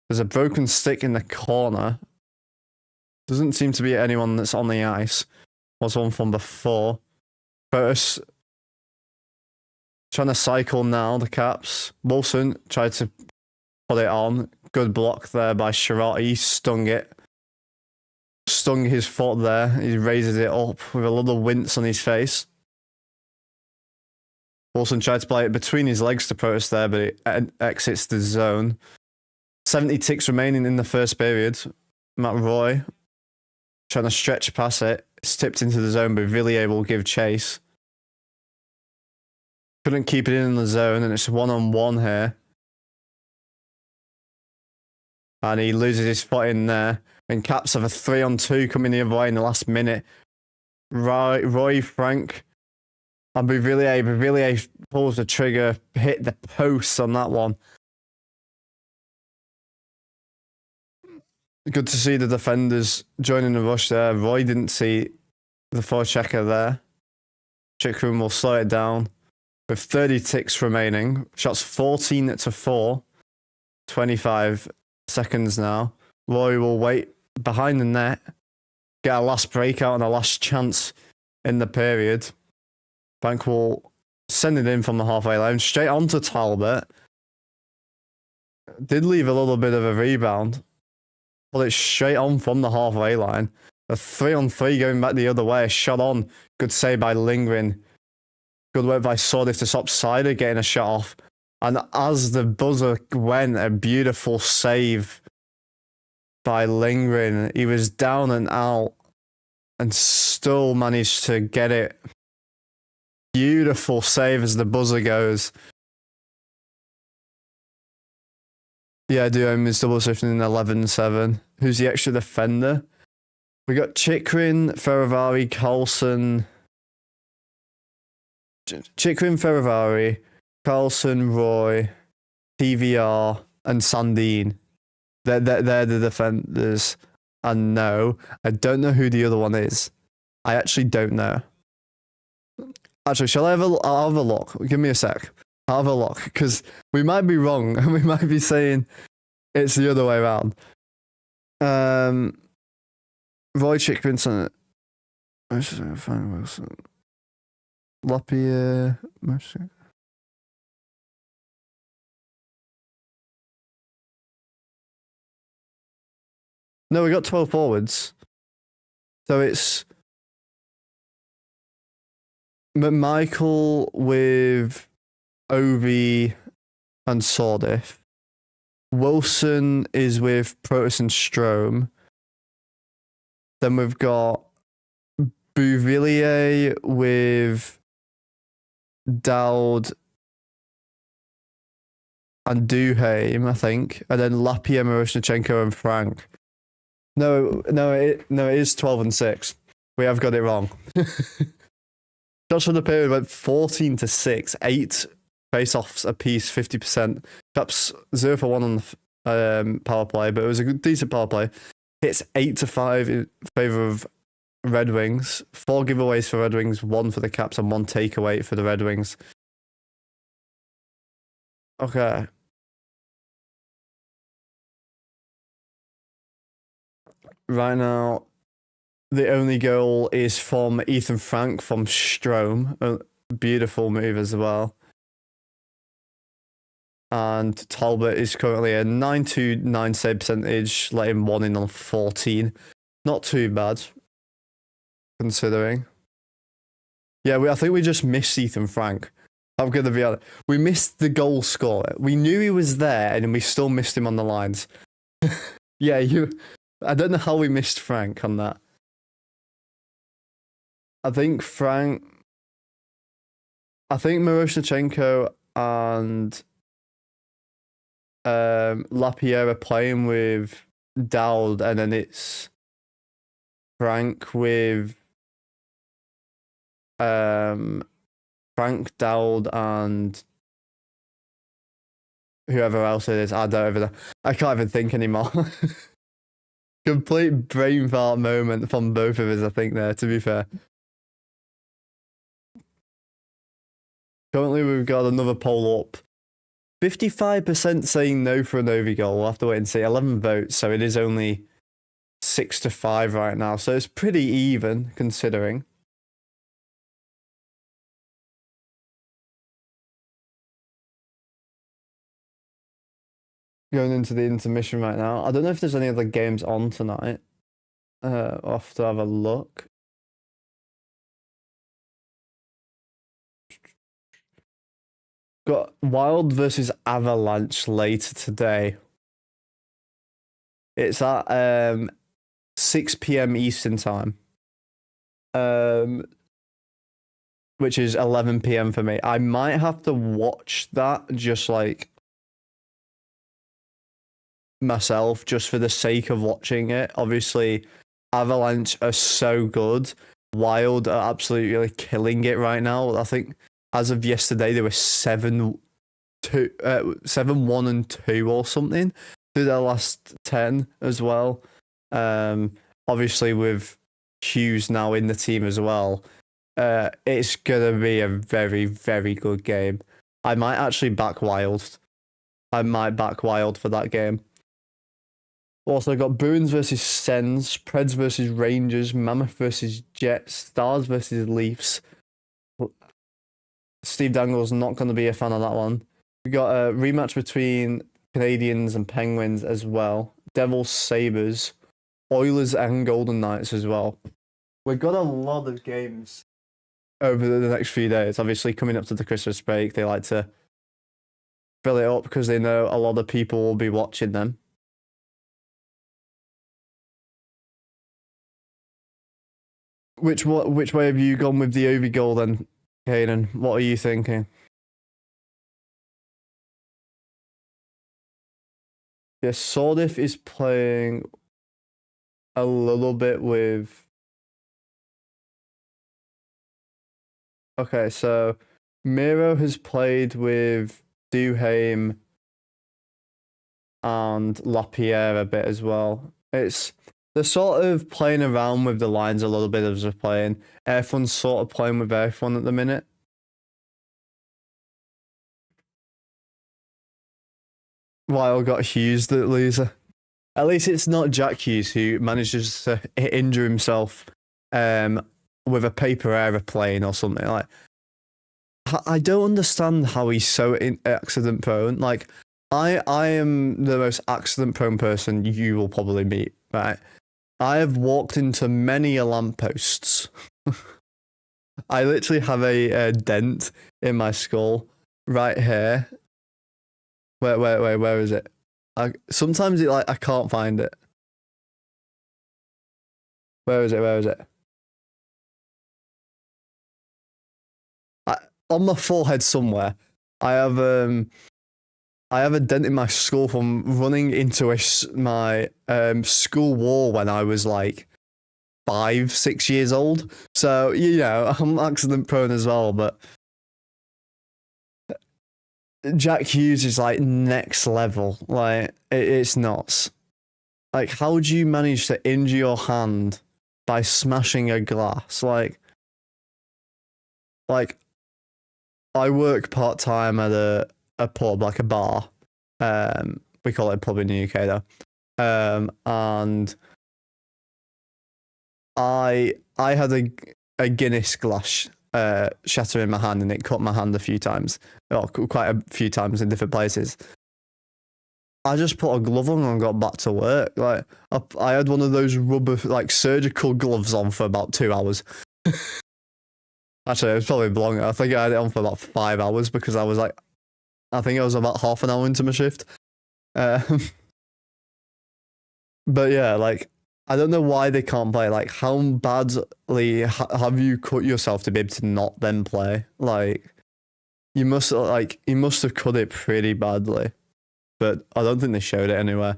There's a broken stick in the corner. Doesn't seem to be anyone that's on the ice. Was one from before. Protus trying to cycle now, the Caps. Wilson tried to put it on. Good block there by Sherratt. He stung it. Stung his foot there. He raises it up with a little wince on his face. Wilson tried to play it between his legs to Protus there, but it exits the zone. 70 ticks remaining in the first period. Matt Roy trying to stretch past it. It's tipped into the zone, but Villiers will give chase. Couldn't keep it in the zone, and it's 1-on-1 here. And he loses his foot in there. And Caps have a 3-on-2 coming the other way in the last minute. Roy Frank and Villiers pulls the trigger, hit the post on that one. Good to see the defenders joining the rush there. Roy didn't see the forechecker there. Chikrin will slow it down with 30 ticks remaining. Shots 14-4. 25 seconds now. Roy will wait behind the net, get a last breakout and a last chance in the period. Bank will send it in from the halfway line, straight onto Talbot. Did leave a little bit of a rebound, but it's straight on from the halfway line. A 3-on-3 going back the other way, shot on. Good save by Lindgren. Good work by Sordif to stop Cider getting a shot off. And as the buzzer went, a beautiful save by Lindgren. He was down and out and still managed to get it. Beautiful save as the buzzer goes. Yeah, Duome is double shifting in 11-7. Who's the extra defender? We got Chikrin, Ferravari, Carlson. Chikrin, Ferravari, Carlson, Roy, TVR, and Sandin. They're the defenders. And no, I don't know who the other one is. I actually don't know. Actually, I'll have a look. Give me a sec. I'll have a look, because we might be wrong, and we might be saying it's the other way around. Roy Chikrin, Wilson, Lapierre, no, we got 12 forwards. So it's McMichael with Ovi and Sordif. Wilson is with Protus and Strome. Then we've got Bouvillier with Dowd and Duhaime, I think. And then Lapierre, Miroshnichenko, and Frank. No, it is 12-6. We have got it wrong. Shots for the period went 14-6, 8 face-offs apiece, 50%. Perhaps 0 for 1 on the power play, but it was a good, decent power play. Hits 8-5 in favour of Red Wings. 4 giveaways for Red Wings, 1 for the Caps, and 1 takeaway for the Red Wings. Okay. Right now, the only goal is from Ethan Frank from Strome. A beautiful move as well. And Talbot is currently a 9-9 save percentage, letting 1 in on 14. Not too bad, considering. Yeah, I think we just missed Ethan Frank. I'm gonna be honest. We missed the goal scorer. We knew he was there, and we still missed him on the lines. Yeah, I don't know how we missed Frank on that. I think Miroshnichenko and Lapierre are playing with Dowd, and then it's Frank with Frank, Dowd, and whoever else it is. I don't even know. I can't even think anymore. Complete brain fart moment from both of us, I think, there, to be fair. Currently, we've got another poll up. 55% saying no for an Ovi goal. We'll have to wait and see. 11 votes, so it is only 6-5 right now. So it's pretty even, considering. Going into the intermission right now. I don't know if there's any other games on tonight. I'll have to have a look. Got Wild versus Avalanche later today. It's at 6 p.m. Eastern time. Which is 11 p.m. for me. I might have to watch that just like myself, just for the sake of watching it. Obviously, Avalanche are so good. Wild are absolutely killing it right now. I think as of yesterday, they were 7-1 and 2 or something through their last 10 as well. Obviously, with Hughes now in the team as well, it's gonna be a very, very good game. I might actually back Wild. I might back Wild for that game. Also got Bruins versus Sens, Preds versus Rangers, Mammoth versus Jets, Stars versus Leafs. Steve Dangle's not going to be a fan of that one. We got a rematch between Canadians and Penguins as well. Devils, Sabres, Oilers and Golden Knights as well. We've got a lot of games over the next few days. Obviously, coming up to the Christmas break, they like to fill it up because they know a lot of people will be watching them. Which way have you gone with the Ovi goal then, Kaden? What are you thinking? Yes, Sordif is playing a little bit with... Okay, so Miro has played with Duhaime and Lapierre a bit as well. They're sort of playing around with the lines a little bit as they're playing. F1's sort of playing with F1 at the minute. Wild got Hughes, the loser. At least it's not Jack Hughes who manages to injure himself with a paper aeroplane or something. Like, I don't understand how he's so accident prone. Like, I am the most accident prone person you will probably meet, right? I have walked into many lampposts. I literally have a dent in my skull right here. Where is it? Sometimes I can't find it. Where is it? On my forehead somewhere. I have a dent in my skull from running into my school wall when I was like 5-6 years old. So, you know, I'm accident prone as well, but Jack Hughes is like next level. Like, it's nuts. Like, how do you manage to injure your hand by smashing a glass? Like I work part-time at a pub, like a bar. We call it a pub in the UK though. And I had a Guinness glass shatter in my hand, and it cut my hand a few times. Well, quite a few times in different places. I just put a glove on and got back to work. Like, I had one of those rubber, like, surgical gloves on for about 2 hours. Actually, it was probably longer. I think I had it on for about 5 hours because I was like, I think I was about half an hour into my shift. Um, but yeah, like, I don't know why they can't play. Like, how badly have you cut yourself to be able to not then play? Like, you must have cut it pretty badly. But I don't think they showed it anywhere.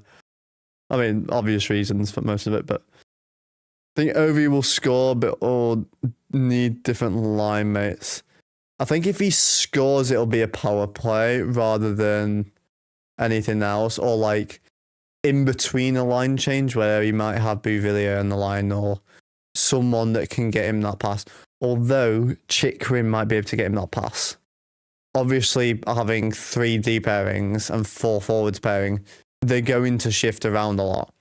I mean, obvious reasons for most of it, but I think Ovi will score, but will need different line mates. I think if he scores, it'll be a power play rather than anything else, or like in between a line change where he might have Bouvillier on the line or someone that can get him that pass. Although Chikrin might be able to get him that pass. Obviously, having 3 D pairings and 4 forwards pairing, they're going to shift around a lot.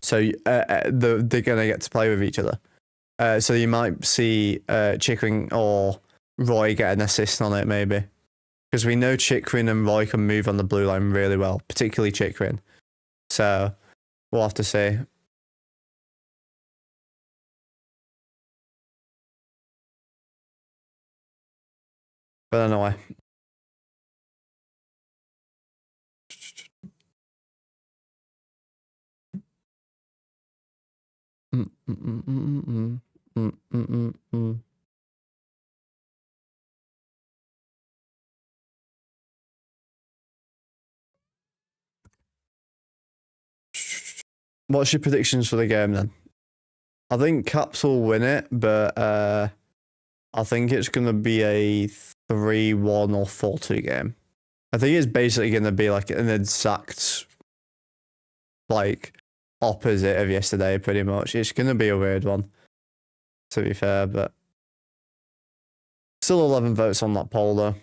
So they're going to get to play with each other. So you might see Chikrin or Roy get an assist on it, maybe. Because we know Chikrin and Roy can move on the blue line really well, particularly Chikrin. So we'll have to see. But anyway. What's your predictions for the game then? I think Caps will win it, but I think it's going to be a 3-1 or 4-2 game. I think it's basically going to be like an exact like opposite of yesterday, pretty much. It's going to be a weird one, to be fair, but still 11 votes on that poll though.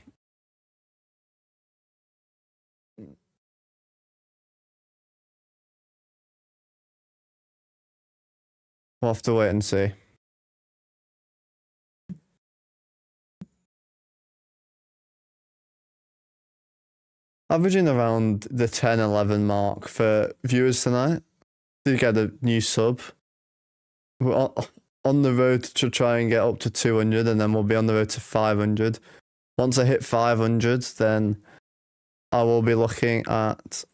We'll have to wait and see. Averaging around the 10-11 mark for viewers tonight. Did get a new sub. We're on the road to try and get up to 200, and then we'll be on the road to 500. Once I hit 500, then I will be looking at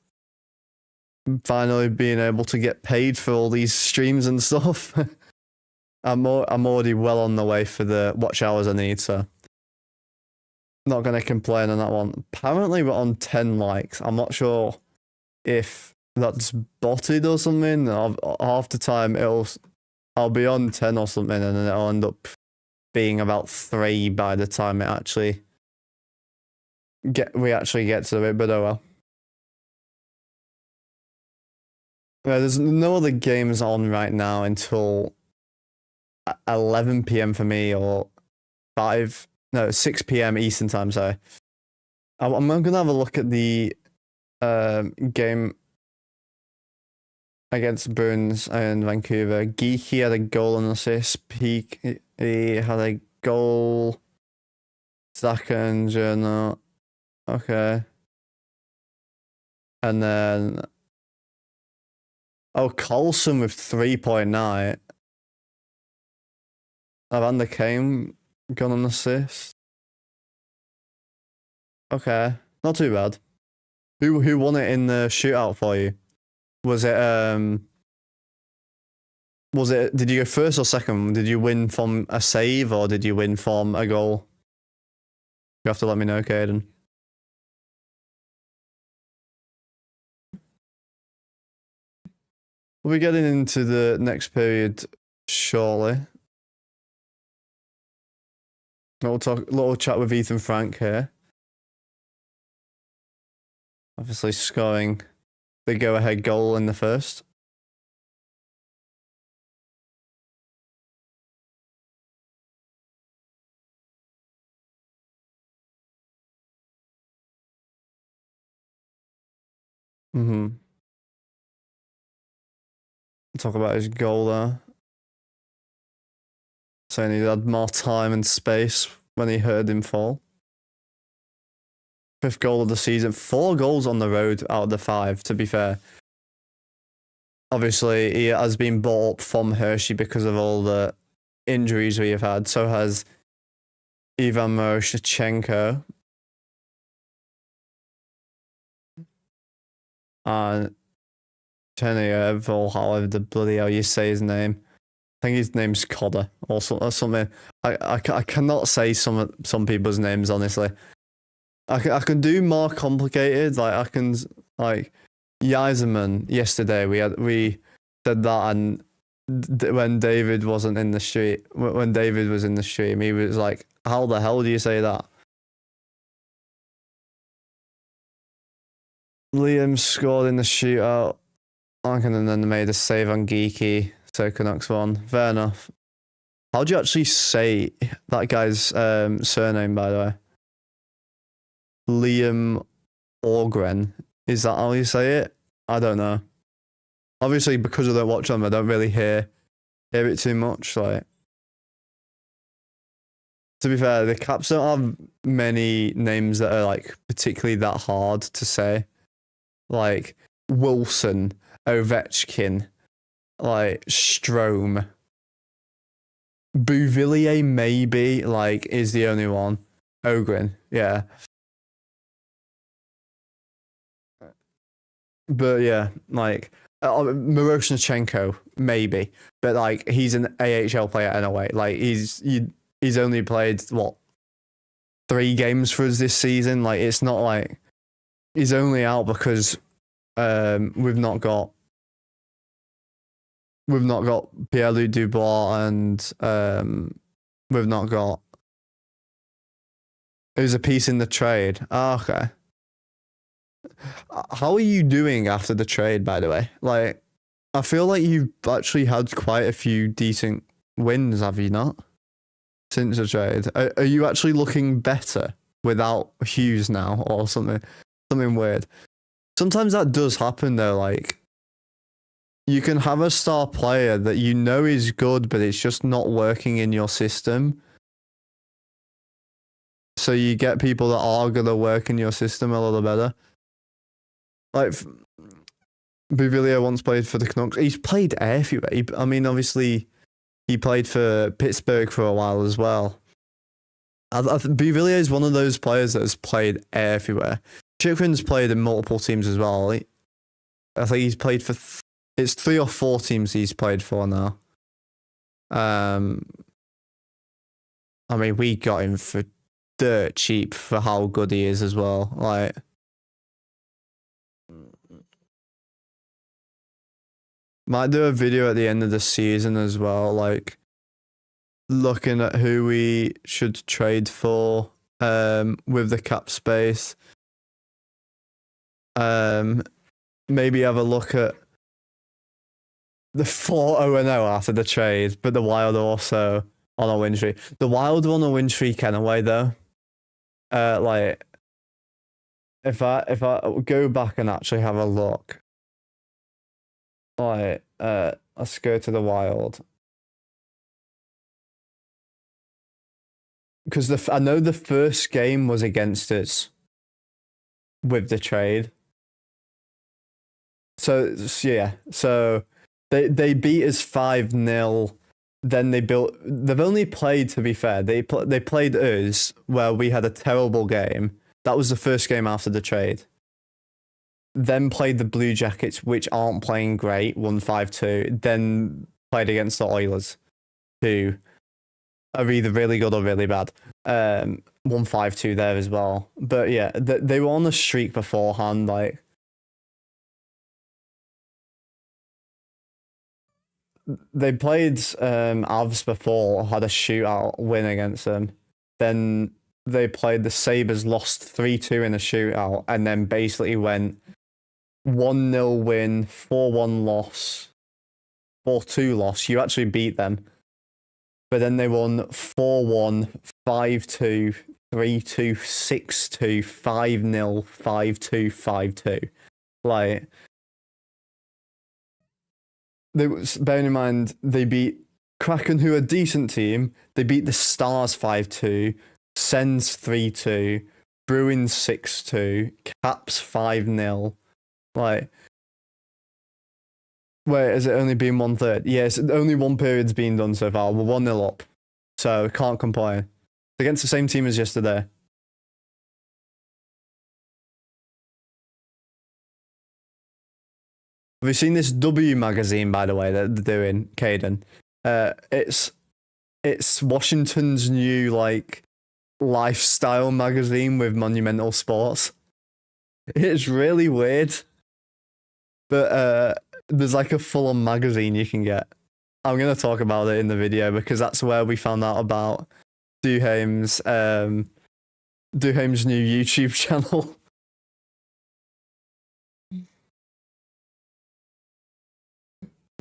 finally being able to get paid for all these streams and stuff. I'm already well on the way for the watch hours I need, so not going to complain on that one. Apparently we're on 10 likes. I'm not sure if that's botted or something. Half the time I'll be on 10 or something, and then it'll end up being about 3 by the time it actually we actually get to it, but oh well. There's no other games on right now until 11 p.m. for me, or 6 p.m. Eastern time, sorry. I'm going to have a look at the game against Bruins and Vancouver. Geeky had a goal and assist. Peak, he had a goal. Zaka and Jono. Okay. And then Coulson with 3.9. Evander Kane got an assist. Okay, not too bad. Who won it in the shootout for you? Was it did you go first or second? Did you win from a save or did you win from a goal? You have to let me know, Caden. We'll be getting into the next period shortly. Little chat with Ethan Frank here. Obviously scoring the go-ahead goal in the first. Talk about his goal there. Saying he had more time and space when he heard him fall. 5th goal of the season. 4 goals on the road out of the 5, to be fair. Obviously, he has been bought up from Hershey because of all the injuries we have had. So has Ivan Miroshnichenko, and Cherniev, or however the bloody hell you say his name. I think his name's Codder or something. I cannot say some people's names, honestly. I can do more complicated. Like I can like Yzerman yesterday. We said that, and when David wasn't in the street, when David was in the stream, he was like, "How the hell do you say that?" Liam scored in the shootout. And then made a save on Geeky, so Canucks won. Fair enough. How do you actually say that guy's surname, by the way? Liam Orgren. Is that how you say it? I don't know. Obviously, because I don't watch them, I don't really hear it too much. Like, to be fair, the Caps don't have many names that are like particularly that hard to say. Like Wilson, Ovechkin, like Strome, Bouvillier maybe like is the only one. Ogren, yeah. But yeah, like Miroshnichenko maybe, but like he's an AHL player anyway. Like he's only played what 3 games for us this season. Like it's not like he's only out because we've not got Pierre-Luc Dubois, and we've not got. It was a piece in the trade. Oh, okay. How are you doing after the trade, by the way? Like, I feel like you've actually had quite a few decent wins, have you not? Since the trade, are you actually looking better without Hughes now, or something weird? Sometimes that does happen though. Like, you can have a star player that you know is good, but it's just not working in your system. So you get people that are gonna work in your system a little better. Like Bouvillier once played for the Canucks. He's played everywhere. I mean, obviously, he played for Pittsburgh for a while as well. Bouvillier is one of those players that has played everywhere. Chychrun's played in multiple teams as well. I think he's played for it's 3 or 4 teams he's played for now. I mean, we got him for dirt cheap for how good he is as well. Like, might do a video at the end of the season as well, like looking at who we should trade for with the cap space. Maybe have a look at the 4-0-0 after the trade, but the Wild also on a win streak. The Wild won a win streak anyway, though. Like, if I go back and actually have a look, like, let's go to the Wild, because I know the first game was against us with the trade. So yeah, so they beat us 5-0. Then they've only played, to be fair, they played us where we had a terrible game. That was the first game after the trade. Then played the Blue Jackets, which aren't playing great, won 5-2. Then played against the Oilers, who are either really good or really bad. Won 5-2 there as well. But yeah, they were on a streak beforehand, like. They played Avs before, had a shootout win against them. Then they played the Sabres, lost 3-2 in a shootout, and then basically went 1-0 win, 4-1 loss, 4-2 loss. You actually beat them. But then they won 4-1, 5-2, 3-2, 6-2, 5-0, 5-2, 5-2. Like, bearing in mind, they beat Kraken, who are a decent team. They beat the Stars 5-2, Sens 3-2, Bruins 6-2, Caps 5-0. Like, wait, has it only been 1/3? Yes, only one period's been done so far. We're 1-0 up, so can't complain. against the same team as yesterday. Have you seen this W magazine, by the way, that they're doing, Caden? It's Washington's new like lifestyle magazine with Monumental Sports. It's really weird, but there's like a full-on magazine you can get. I'm gonna talk about it in the video because that's where we found out about Duhaim's new YouTube channel.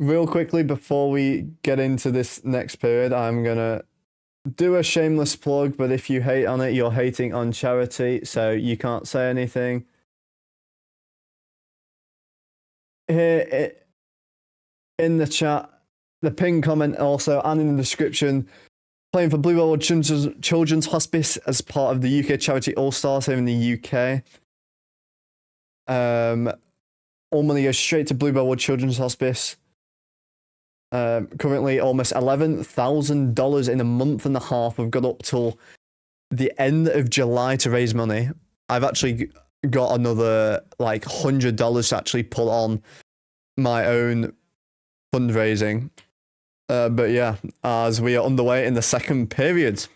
Real quickly before we get into this next period, I'm gonna do a shameless plug, but if you hate on it, you're hating on charity, so you can't say anything. Here in the chat, the pinned comment also, and in the description, playing for Blue World Children's Hospice as part of the UK Charity All-Stars here in the UK. All money goes straight to Blue World Children's Hospice. Currently almost $11,000 in a month and a half. We've got up till the end of July to raise money. I've actually got another like $100 to actually put on my own fundraising. But yeah, as we are underway in the second period.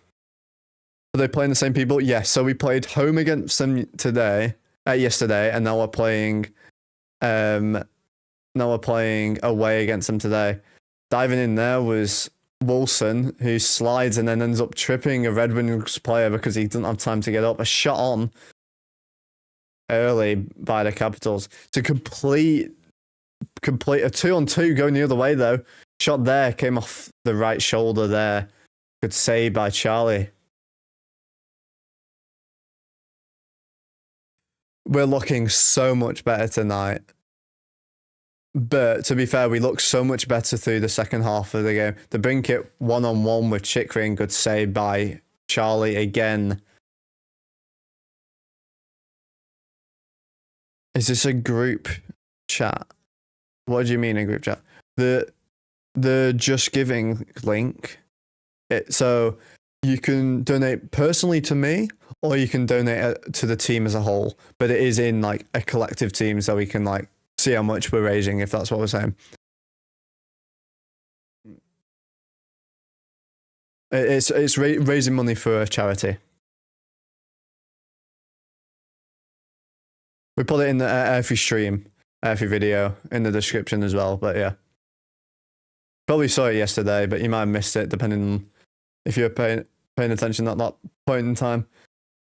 Are they playing the same people? Yes. So we played home against them yesterday, and now we're playing away against them today. Diving in there was Wilson, who slides and then ends up tripping a Red Wings player because he doesn't have time to get up. A shot on early by the Capitals to complete a 2-on-2 going the other way though. Shot there came off the right shoulder there. Good save by Charlie. We're looking so much better tonight. But to be fair, we looked so much better through the second half of the game. The brink it 1-on-1 with Chikrin, good save by Charlie again. Is this a group chat? What do you mean a group chat? The Just Giving link. So you can donate personally to me, or you can donate to the team as a whole. But it is in like a collective team, so we can like see how much we're raising, if that's what we're saying. It's raising money for a charity. We put it in the every stream, every video in the description as well. But yeah, probably saw it yesterday, but you might have missed it depending on if you're paying attention at that point in time.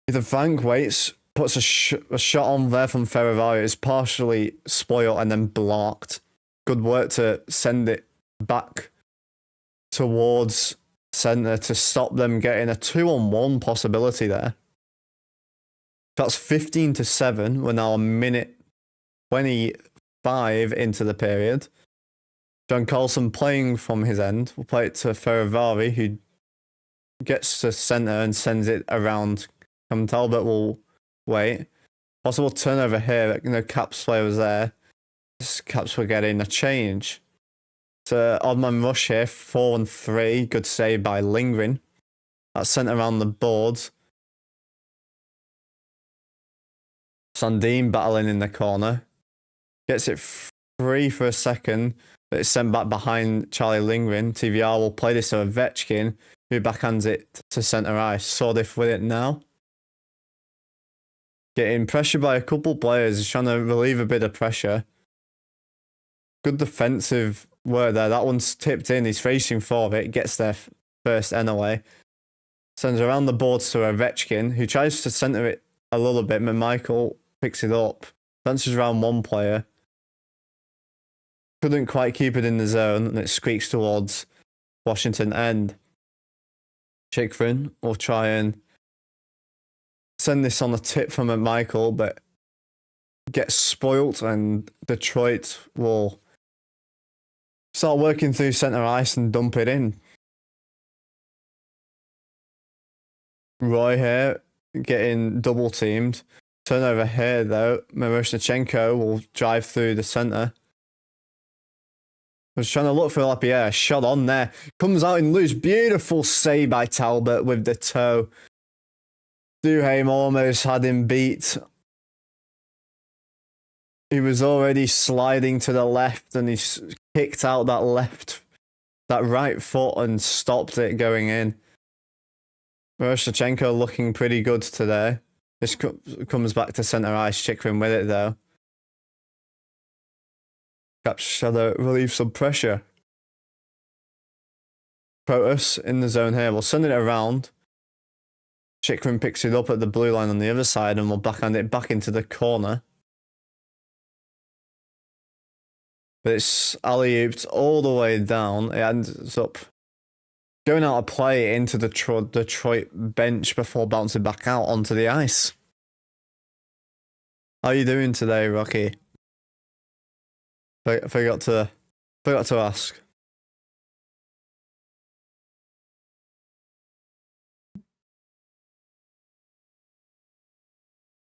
Either Vank waits, puts a shot on there from Ferravari. It's partially spoiled and then blocked. Good work to send it back towards center to stop them getting a 2-on-1 possibility there. That's 15-7. We're now a minute 25 into the period. John Carlson playing from his end. We'll play it to Ferravari, who gets to center and sends it around. Talbot will wait. Possible turnover here. Caps player was there. Caps were getting a change. So oddman rush here. 4-on-3. Good save by Lingrin. That's sent around the board. Sandin battling in the corner. Gets it free for a second. But it's sent back behind Charlie Lingrin. TVR will play this to Ovechkin, who backhands it to centre ice. Sordif with it now. Getting pressured by a couple players. He's trying to relieve a bit of pressure. Good defensive work there. That one's tipped in. He's racing for it. Gets there first anyway. Sends around the boards to Ovechkin, who tries to centre it a little bit, but Michael picks it up. Bounces around one player. Couldn't quite keep it in the zone, and it squeaks towards Washington end. Chikrin will try and send this on a tip from Michael, but gets spoilt, and Detroit will start working through center ice and dump it in. Roy here getting double teamed. Turnover here though. Miroshnichenko will drive through the center. Was trying to look for Lapierre. Shot on there. Comes out in loose. Beautiful save by Talbot with the toe. Duhaime almost had him beat. He was already sliding to the left and he kicked out that right foot and stopped it going in. Miroshnichenko looking pretty good today. This comes back to centre ice. Chychrun with it though. Perhaps Shadow relieve some pressure. Protus in the zone here. We'll send it around. Chychrun picks it up at the blue line on the other side and we'll backhand it back into the corner. But it's alley-ooped all the way down. It ends up going out of play into the Detroit bench before bouncing back out onto the ice. How are you doing today, Rocky? Forgot to ask.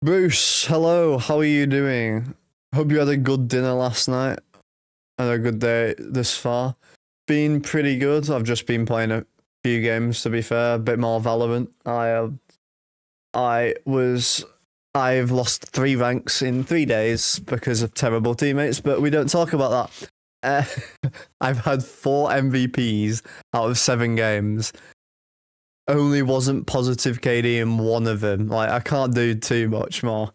Bruce, hello. How are you doing? Hope you had a good dinner last night and a good day this far. Been pretty good. I've just been playing a few games, to be fair, a bit more Valorant. I've lost 3 ranks in 3 days because of terrible teammates, but we don't talk about that. I've had 4 MVPs out of 7 games. Only wasn't positive KD in 1 of them. Like, I can't do too much more.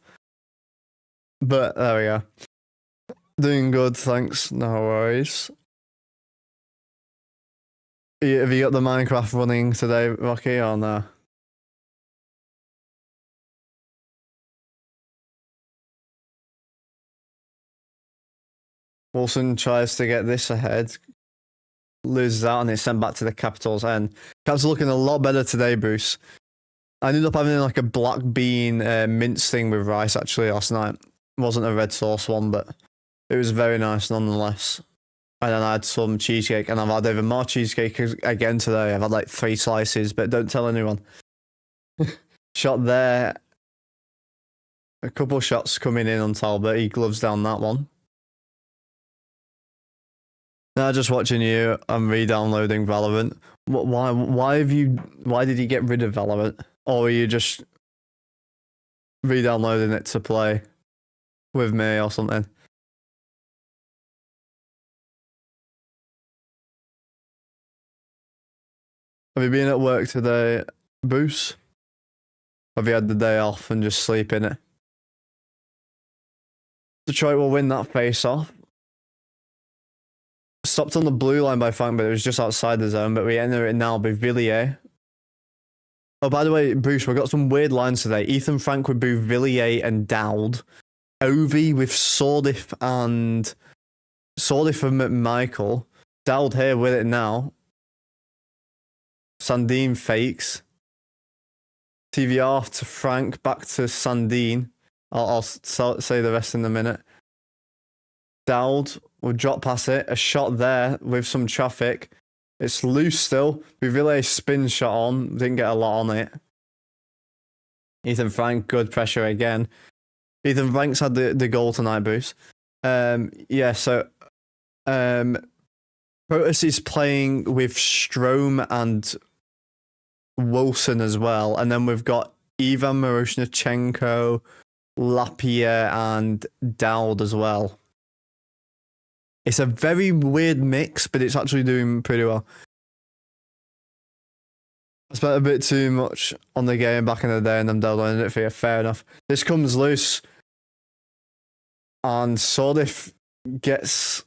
But there we go. Doing good, thanks. No worries. Have you got the Minecraft running today, Rocky, or no? Wilson tries to get this ahead. Loses out and it's sent back to the Capitals end. Caps are looking a lot better today, Bruce. I ended up having like a black bean mince thing with rice actually last night. It wasn't a red sauce one, but it was very nice nonetheless. And then I had some cheesecake and I've had even more cheesecake again today. I've had like 3 slices, but don't tell anyone. Shot there. A couple shots coming in on Talbot. He gloves down that one. Now just watching you, I'm re-downloading Valorant. Why did you get rid of Valorant? Or were you just re-downloading it to play with me or something? Have you been at work today, Bruce? Have you had the day off and just sleep in it? Detroit will win that face-off. Stopped on the blue line by Frank, but it was just outside the zone. But we enter it now with Villiers. Oh, by the way, Bruce, we've got some weird lines today. Ethan Frank with Villiers and Dowd. Ovi with Sordif and McMichael. Dowd here with it now. Sandin fakes. TVR to Frank, back to Sandin. I'll say the rest in a minute. Dowd will drop past it. A shot there with some traffic. It's loose still. Villiers spin shot on. Didn't get a lot on it. Ethan Frank, good pressure again. Ethan Frank's had the goal tonight, Bruce. Yeah, so Protus is playing with Strome and Wilson as well. And then we've got Ivan Miroshnichenko, Lapierre, and Dowd as well. It's a very weird mix, but it's actually doing pretty well. I spent a bit too much on the game back in the day and I'm downloading it for you. Fair enough. This comes loose. And Sordif gets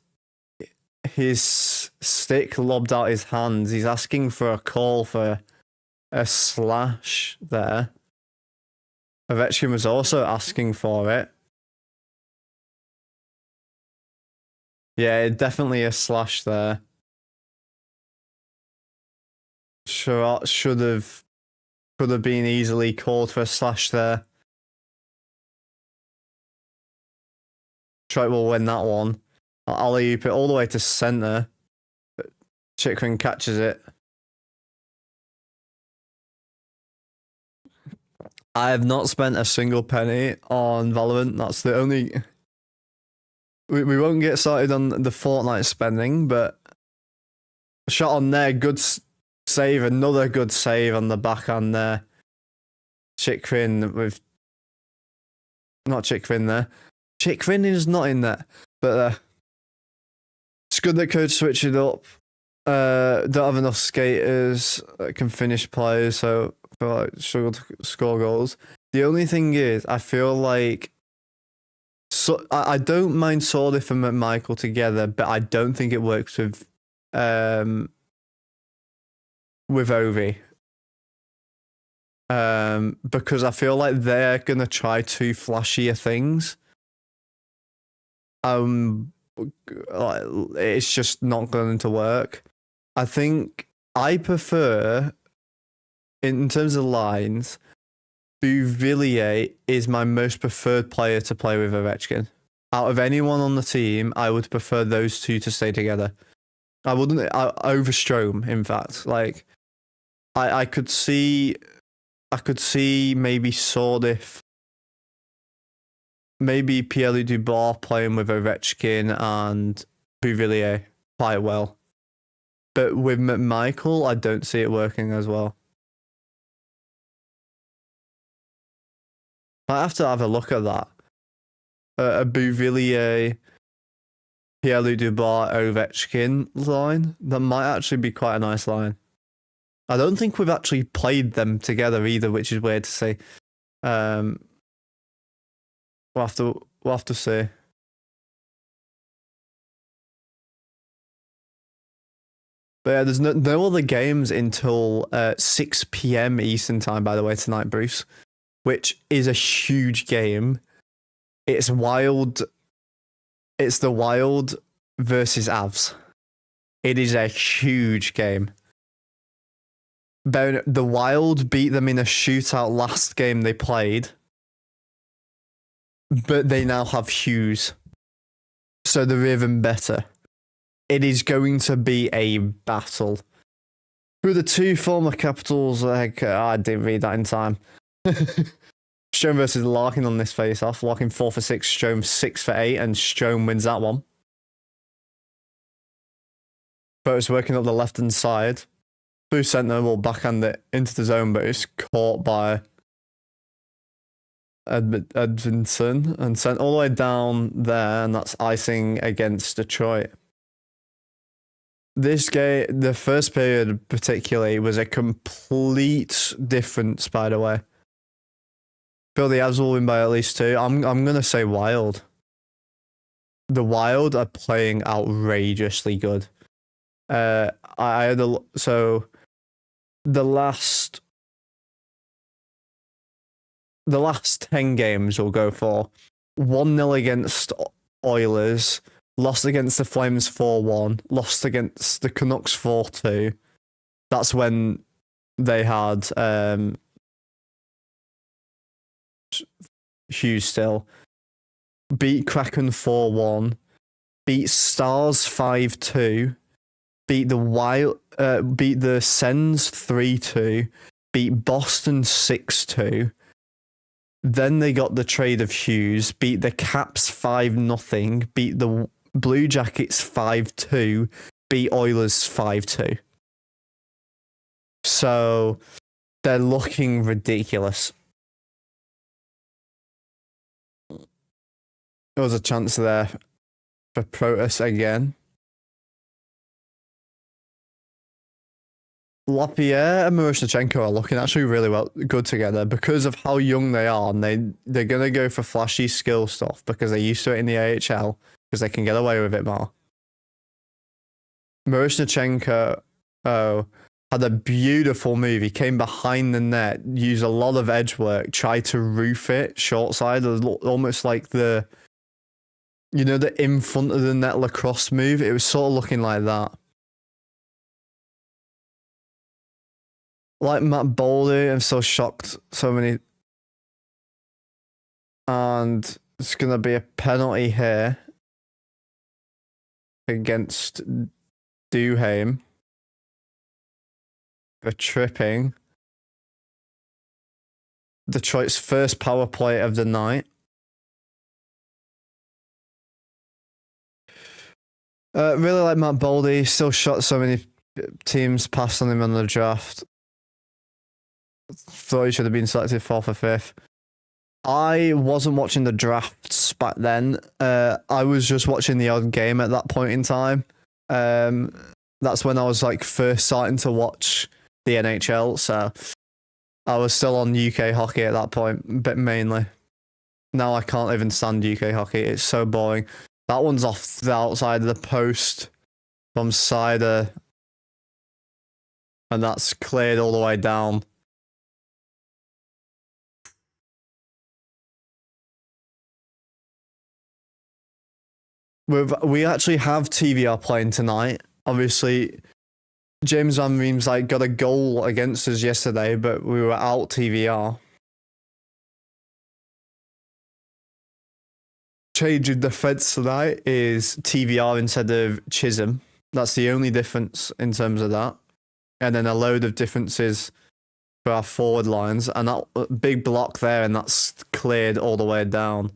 his stick lobbed out his hands. He's asking for a call for a slash there. Ovechkin was also asking for it. Yeah, definitely a slash there. Sherratt could have been easily called for a slash there. Detroit will win that one. I'll alley-oop it all the way to center. Chychrun catches it. I have not spent a single penny on Valorant. That's the only we won't get started on the Fortnite spending, but shot on there, good save, another good save on the backhand there. Chikrin with not Chikrin there. Chikrin is not in there, but it's good that coach switched it up. Don't have enough skaters that can finish plays, so I feel like struggle to score goals. The only thing is, I feel like I don't mind Sordif and McMichael together, but I don't think it works with Ovi. Because I feel like they're gonna try too flashier things. It's just not going to work. I think I prefer, in terms of lines, Bouvillier is my most preferred player to play with Ovechkin. Out of anyone on the team, I would prefer those two to stay together. I wouldn't over Strome, in fact. Like, I could see maybe Sordif, maybe Pierre-Luc Dubois playing with Ovechkin and Bouvillier quite well. But with McMichael, I don't see it working as well. I have to have a look at that. A Bouvillier, Pierre-Luc Dubois, Ovechkin line. That might actually be quite a nice line. I don't think we've actually played them together either, which is weird to see. We'll have to see. But yeah, there's no other games until 6 p.m. Eastern time, by the way, tonight, Bruce, which is a huge game. It's Wild. It's the Wild versus Avs. It is a huge game. The Wild beat them in a shootout last game they played, but they now have Hughes, so they're even better. It is going to be a battle. Who are the two former Capitals? I didn't read that in time. Strome versus Larkin on this face-off. Larkin 4 for 6, Strome 6 for 8, and Strome wins that one. Boats working up the left-hand side. Blue centre will backhand it into the zone, but it's caught by Edvinson and sent all the way down there, and that's icing against Detroit. This game, the first period particularly, was a complete difference, by the way. Feel the Avs will win by at least 2. I'm gonna say Wild. The Wild are playing outrageously good. I had so the last 10 games will go for 1-0 against Oilers, lost against the Flames 4-1, lost against the Canucks 4-2. That's when they had Hughes still. Beat Kraken 4-1, beat Stars 5-2, beat the Sens 3-2, beat Boston 6-2. Then they got the trade of Hughes, beat the Caps 5-0, beat the Blue Jackets 5-2, beat Oilers 5-2. So they're looking ridiculous. There was a chance there for Protas again. Lapierre and Miroshnichenko are looking actually really good together because of how young they are, and they're going to go for flashy skill stuff because they're used to it in the AHL because they can get away with it more. Miroshnichenko had a beautiful move. He came behind the net, used a lot of edge work, tried to roof it short side, almost like the in front of the net lacrosse move. It was sort of looking like that. Like Matt Boldy, I'm so shocked. So many. And it's going to be a penalty here against Duhaime for tripping. Detroit's first power play of the night. Really like Matt Boldy. Still shot so many teams past on him on the draft. Thought he should have been selected 4th or 5th. I wasn't watching the drafts back then. I was just watching the odd game at that point in time. That's when I was like first starting to watch the NHL. So I was still on UK hockey at that point, but mainly. Now I can't even stand UK hockey. It's so boring. That one's off the outside of the post from Cider. And that's cleared all the way down. We actually have TVR playing tonight. Obviously, James Van Riem's like got a goal against us yesterday, but we were out TVR. Change in defense tonight is TVR instead of Chisholm. That's the only difference in terms of that. And then a load of differences for our forward lines. And that big block there, and that's cleared all the way down.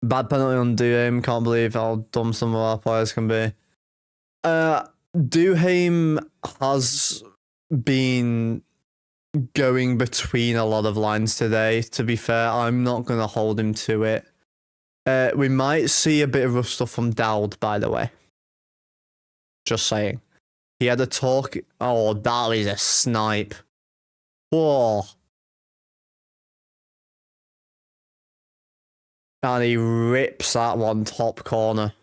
Bad penalty on Duhaime. Can't believe how dumb some of our players can be. Duhaime has been going between a lot of lines today. To be fair, I'm not going to hold him to it. We might see a bit of rough stuff from Dowd, by the way. Just saying. He had a talk. Oh, that is a snipe. Whoa. And he rips that one top corner.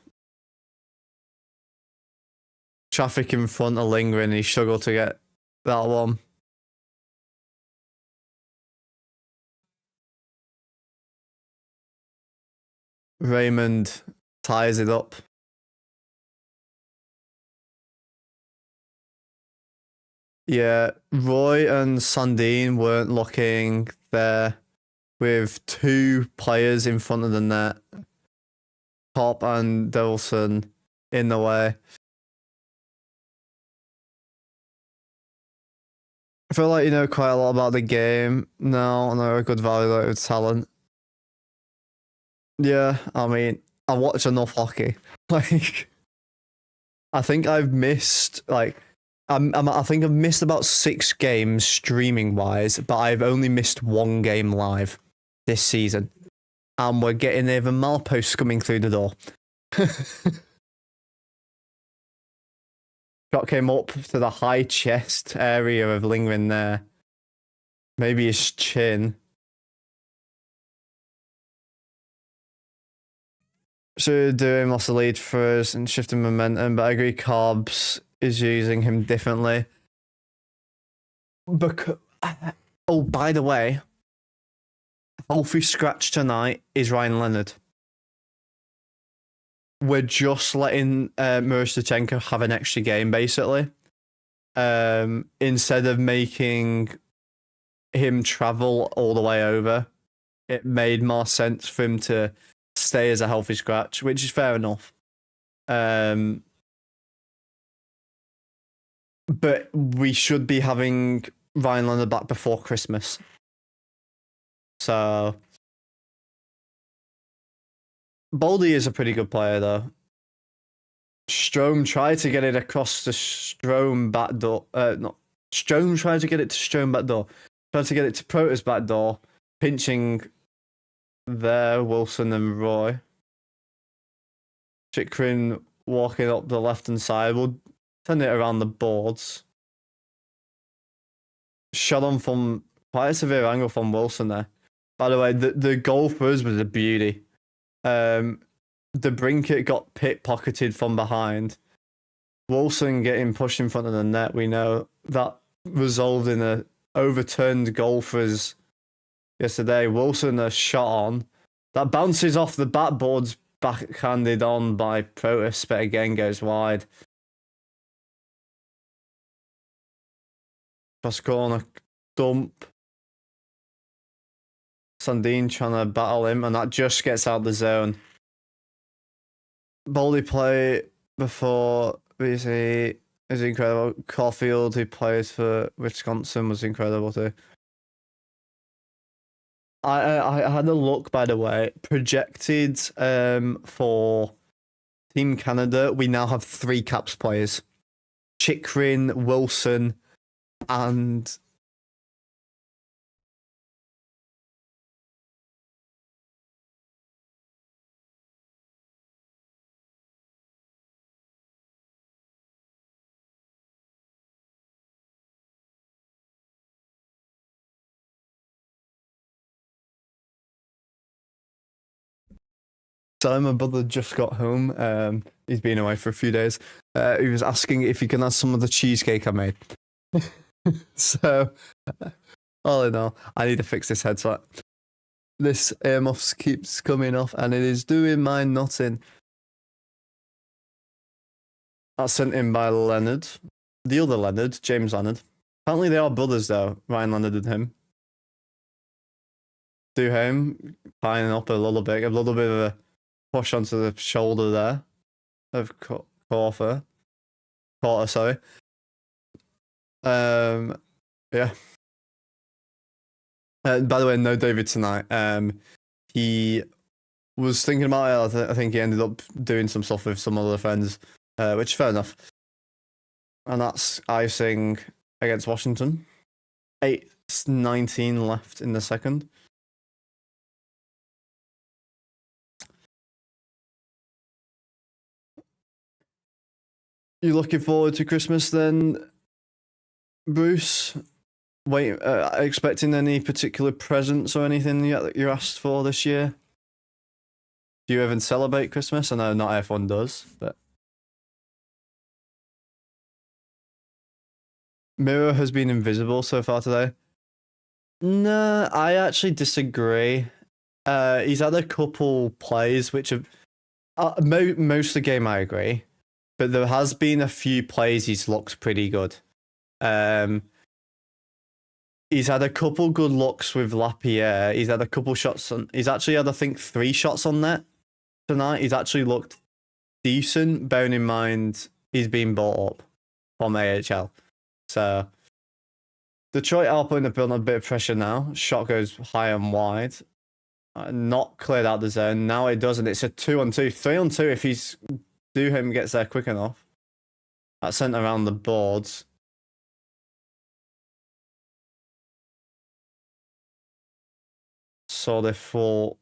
Traffic in front of lingering. He struggled to get that one. Raymond ties it up. Yeah, Roy and Sandine weren't looking there with 2 players in front of the net. Pop and Delson in the way. I feel like you know quite a lot about the game now, and are a good evaluator of talent. Yeah, I mean, I watch enough hockey. Like, I think I've missed I think I've missed about 6 games streaming wise, but I've only missed 1 game live this season, and we're getting even Malposts coming through the door. Shot came up to the high chest area of Lingren there. Maybe his chin. Should do him lost the lead for us and shifting momentum, but I agree Cobbs is using him differently. Oh, by the way, healthy scratch tonight is Ryan Leonard. We're just letting Miroshnichenko have an extra game, basically. Instead of making him travel all the way over, it made more sense for him to stay as a healthy scratch, which is fair enough. But we should be having Ryan Leonard back before Christmas. So Boldy is a pretty good player, though. Strome tried to get it across the Strome back door. Strome tried to get it to Strome back door. Tried to get it to Protas back door. Pinching there, Wilson and Roy. Chikrin walking up the left-hand side. We'll turn it around the boards. Shot on from quite a severe angle from Wilson there. By the way, the goal for us was a beauty. The Brinket got pocketed from behind. Wilson getting pushed in front of the net. We know that resolved in a overturned goal for us yesterday. Wilson a shot on that bounces off the backboards, backhanded on by Protas, but again goes wide. Cross corner dump. Sandine trying to battle him, and that just gets out the zone. Boldy play before BC is incredible. Caulfield, who plays for Wisconsin, was incredible too. I had a look, by the way, projected for Team Canada, we now have 3 Caps players. Chikrin, Wilson, and so my brother just got home. He's been away for a few days. He was asking if he can have some of the cheesecake I made. So, all in all, I need to fix this headset. This earmuffs keeps coming off, and it is doing my nutting. That's sent in by Leonard. The other Leonard, James Leonard. Apparently they are brothers though, Ryan Leonard and him. Duhaime tying up a little bit of a push onto the shoulder there of Porter, sorry. Yeah. By the way, no David tonight. He was thinking about it. I think he ended up doing some stuff with some other friends, which is fair enough. And that's icing against Washington. 8:19 left in the second. You looking forward to Christmas then, Bruce? Wait, expecting any particular presents or anything yet that you're asked for this year? Do you even celebrate Christmas? I know not everyone does, but Miro has been invisible so far today. No, I actually disagree. He's had a couple plays which have most of the game I agree, but there has been a few plays he's looked pretty good. He's had a couple good looks with Lapierre. He's had a couple shots on. He's actually had, I think, 3 shots on net tonight. He's actually looked decent, bearing in mind he's been bought up from AHL. So Detroit are putting a bit of pressure now. Shot goes high and wide. Not cleared out the zone. Now it doesn't. It's a 2-on-2, 3-on-2 if he's Duhaime gets there quick enough. That's sent around the boards. So they fall.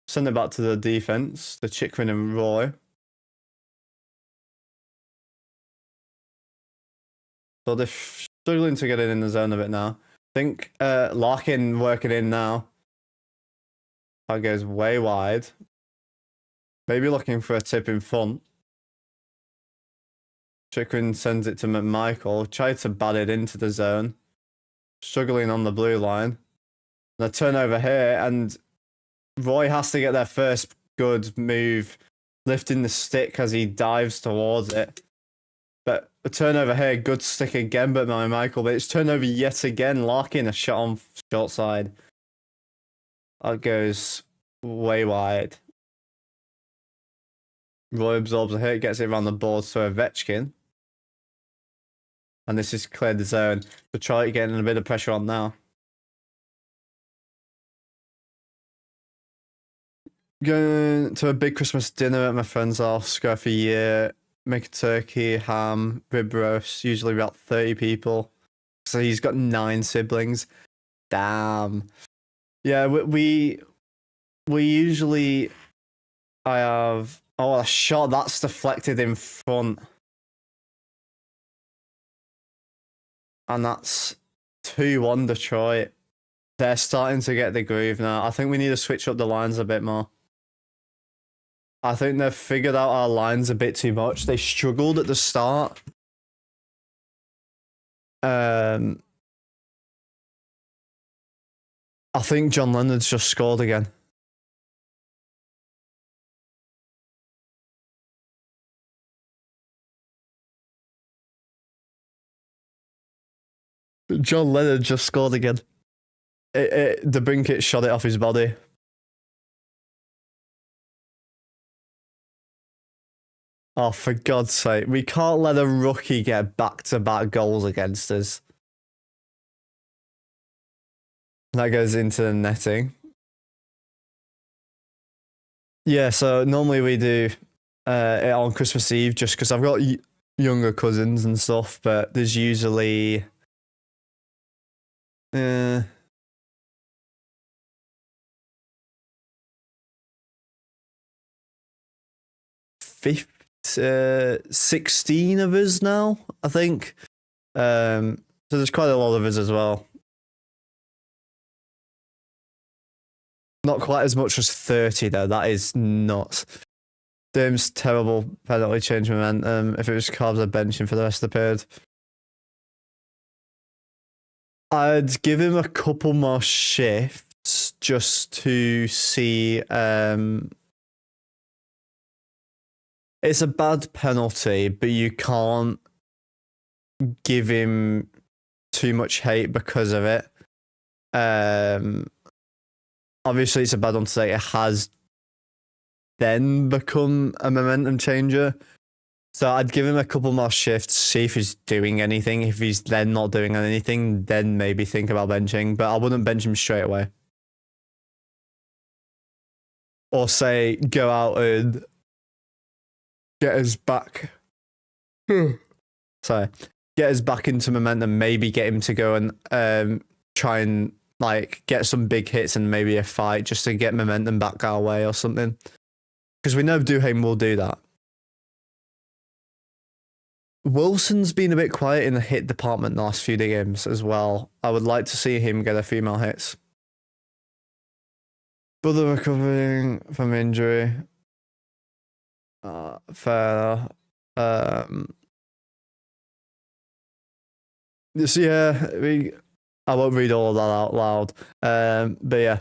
Send it back to the defense. The Chikrin and Roy. So they're struggling to get it in the zone a bit now. I think Larkin working in now. That goes way wide. Maybe looking for a tip in front. Chikrin sends it to McMichael. Tried to bat it into the zone. Struggling on the blue line. And a turnover here, and Roy has to get their first good move, lifting the stick as he dives towards it. But a turnover here, good stick again, but McMichael. But it's turnover yet again. Larkin a shot on short side. That goes way wide. Roy absorbs a hit, gets it around the boards to Ovechkin. And this is cleared the zone. Detroit getting a bit of pressure on now. Going to a big Christmas dinner at my friend's house, go for a year, make a turkey, ham, rib roast, usually about 30 people. So he's got 9 siblings. Damn. Yeah, we usually, I have, a shot that's deflected in front. And that's 2-1 Detroit. They're starting to get the groove now. I think we need to switch up the lines a bit more. I think they've figured out our lines a bit too much. They struggled at the start. I think John Leonard's just scored again. John Leonard just scored again. The Brinkett shot it off his body. Oh, for God's sake. We can't let a rookie get back-to-back goals against us. That goes into the netting. Yeah, so normally we do on Christmas Eve just because I've got younger cousins and stuff, but there's usually 16 of us now, I think. So there's quite a lot of us as well. Not quite as much as 30 though. That is nuts. Doom's terrible penalty change momentum. If it was Carbs, I'd bench him for the rest of the period. I'd give him a couple more shifts just to see. It's a bad penalty, but you can't give him too much hate because of it. Obviously, it's a bad one to say. It has then become a momentum changer. So I'd give him a couple more shifts, see if he's doing anything. If he's then not doing anything, then maybe think about benching. But I wouldn't bench him straight away. Or say, go out and get us back. Sorry. Get us back into momentum. Maybe get him to go and try and like get some big hits and maybe a fight just to get momentum back our way or something. Because we know Duhaime will do that. Wilson's been a bit quiet in the hit department the last few games as well. I would like to see him get a few more hits. Brother recovering from injury. Fair. Just, yeah, I won't read all that out loud. But yeah.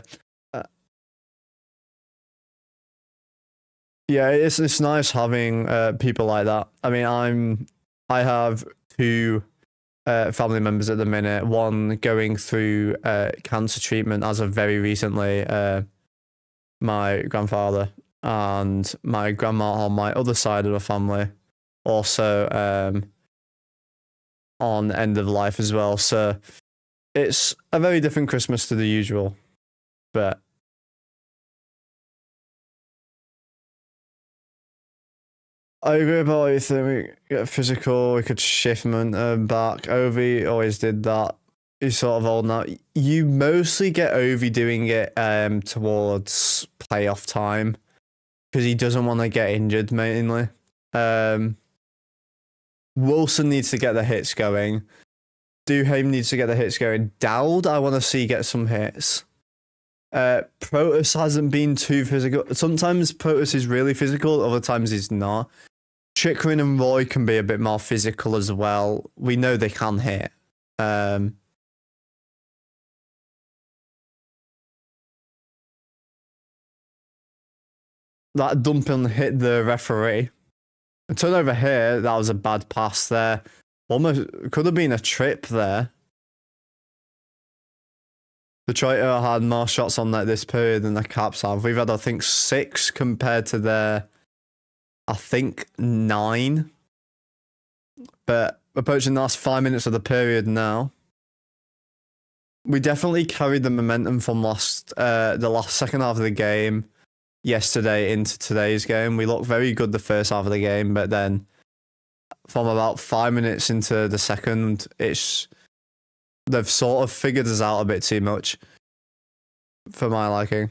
Yeah, it's nice having people like that. I mean, I have two family members at the minute. One going through cancer treatment as of very recently. My grandfather and my grandma on my other side of the family, also on end of life as well. So it's a very different Christmas to the usual, but. I agree about what you think. We get physical, we could shift momentum back. Ovi always did that. He's sort of old now. You mostly get Ovi doing it towards playoff time because he doesn't want to get injured mainly. Wilson needs to get the hits going. Duhaime needs to get the hits going. Dowd, I want to see get some hits. Protus hasn't been too physical. Sometimes Protus is really physical, other times he's not. Chikrin and Roy can be a bit more physical as well. We know they can hit. That dumping hit the referee. A turnover here, that was a bad pass there. Almost could have been a trip there. Detroit had more shots on that this period than the Caps have. We've had, I think, 6 compared to their, I think, 9. But approaching the last 5 minutes of the period now. We definitely carried the momentum from the last second half of the game yesterday into today's game. We looked very good the first half of the game, but then from about 5 minutes into the second, they've sort of figured us out a bit too much for my liking.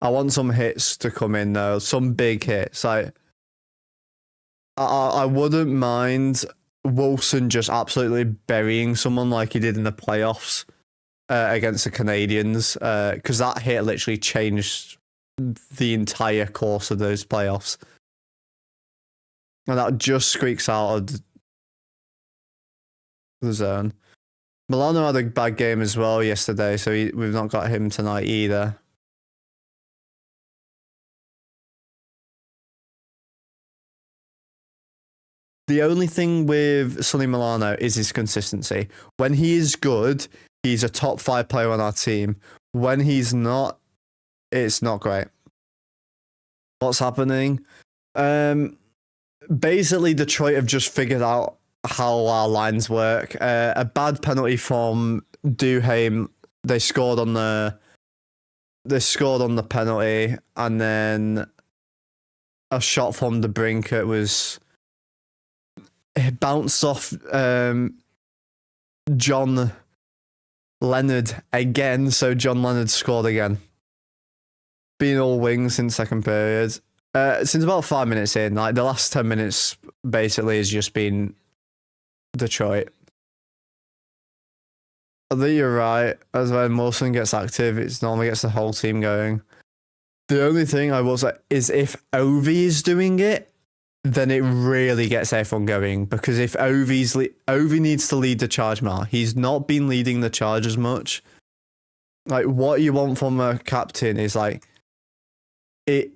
I want some hits to come in though, some big hits. Like I wouldn't mind Wilson just absolutely burying someone like he did in the playoffs against the Canadians, because that hit literally changed the entire course of those playoffs. And that just squeaks out of the zone. Milano had a bad game as well yesterday, so we've not got him tonight either. The only thing with Sonny Milano is his consistency. When he is good, he's a top 5 player on our team. When he's not, it's not great. What's happening? Basically, Detroit have just figured out how our lines work. A bad penalty from Duhaime. They scored on the penalty, and then a shot from the brink. It bounced off John Leonard again, so John Leonard scored again. Being all wings in second period. Since about 5 minutes in, like the last 10 minutes basically has just been Detroit. I think you're right. As when Wilson gets active, it normally gets the whole team going. The only thing I will say is if Ovi is doing it, then it really gets everyone going. Because if Ovi needs to lead the charge more, he's not been leading the charge as much. Like what you want from a captain is like a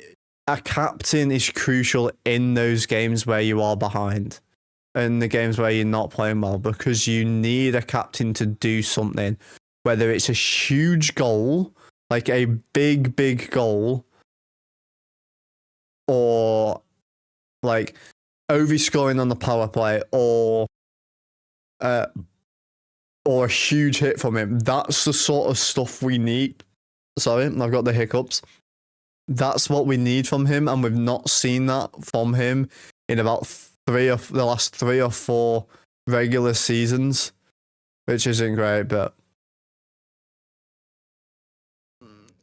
captain is crucial in those games where you are behind. In the games where you're not playing well, because you need a captain to do something, whether it's a huge goal, like a big goal, or like Ovi scoring on the power play, or a huge hit from him. That's the sort of stuff we need. Sorry, I've got the hiccups. That's what we need from him, and we've not seen that from him in about the last 3 or 4 regular seasons, which isn't great. But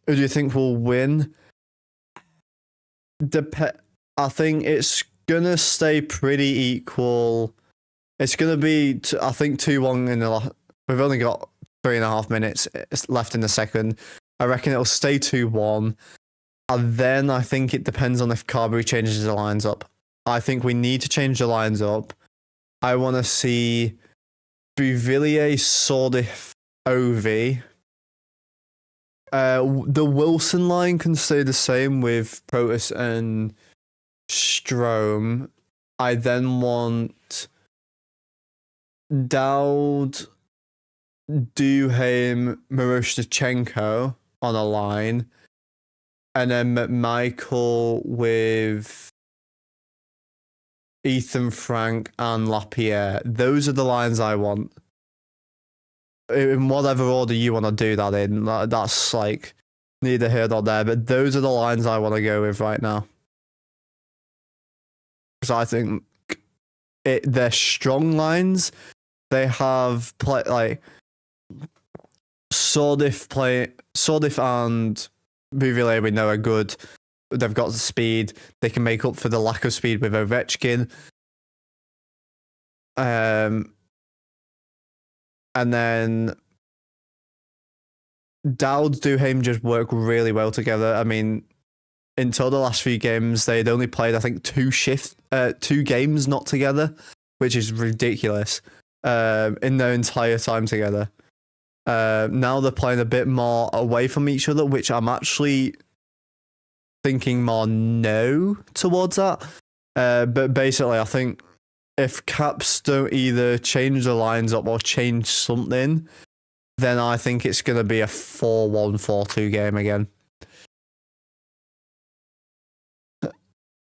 who do you think will win? I think it's gonna stay pretty equal. It's gonna be, I think, 2-1 in the. We've only got 3.5 minutes left in the second. I reckon it'll stay 2-1, and then I think it depends on if Carberry changes the lines up. I think we need to change the lines up. I want to see Bouvillier, Sordif, Ovi. The Wilson line can stay the same with Protas and Strome. I then want Dowd, Duhaime, Miroshnichenko on a line, and then McMichael with Ethan Frank and Lapierre. Those are the lines I want. In whatever order you want to do that in, that's like neither here nor there, but those are the lines I want to go with right now. Because I think they're strong lines. They have like Sordif and Bouvillier we know are good. They've got the speed. They can make up for the lack of speed with Ovechkin. And then Dowd, Duhaime just work really well together. I mean, until the last few games, they'd only played, I think, 2 games not together, which is ridiculous, in their entire time together. Now they're playing a bit more away from each other, which I'm actually thinking more no towards that. But basically, I think if Caps don't either change the lines up or change something, then I think it's going to be a 4-1, 4-2 game again.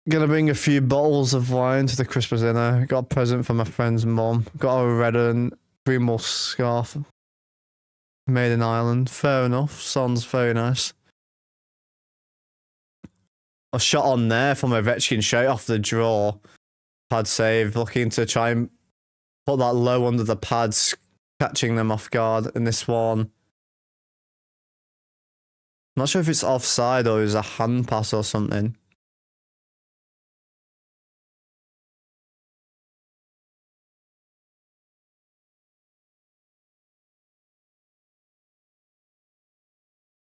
Gonna bring a few bottles of wine to the Christmas dinner. Got a present for my friend's mum. Got a red and green wool scarf. Made in Ireland. Fair enough. Sounds very nice. A shot on there from Ovechkin straight off the draw. Pad save. Looking to try and put that low under the pads. Catching them off guard in this one. I'm not sure if it's offside or it's a hand pass or something.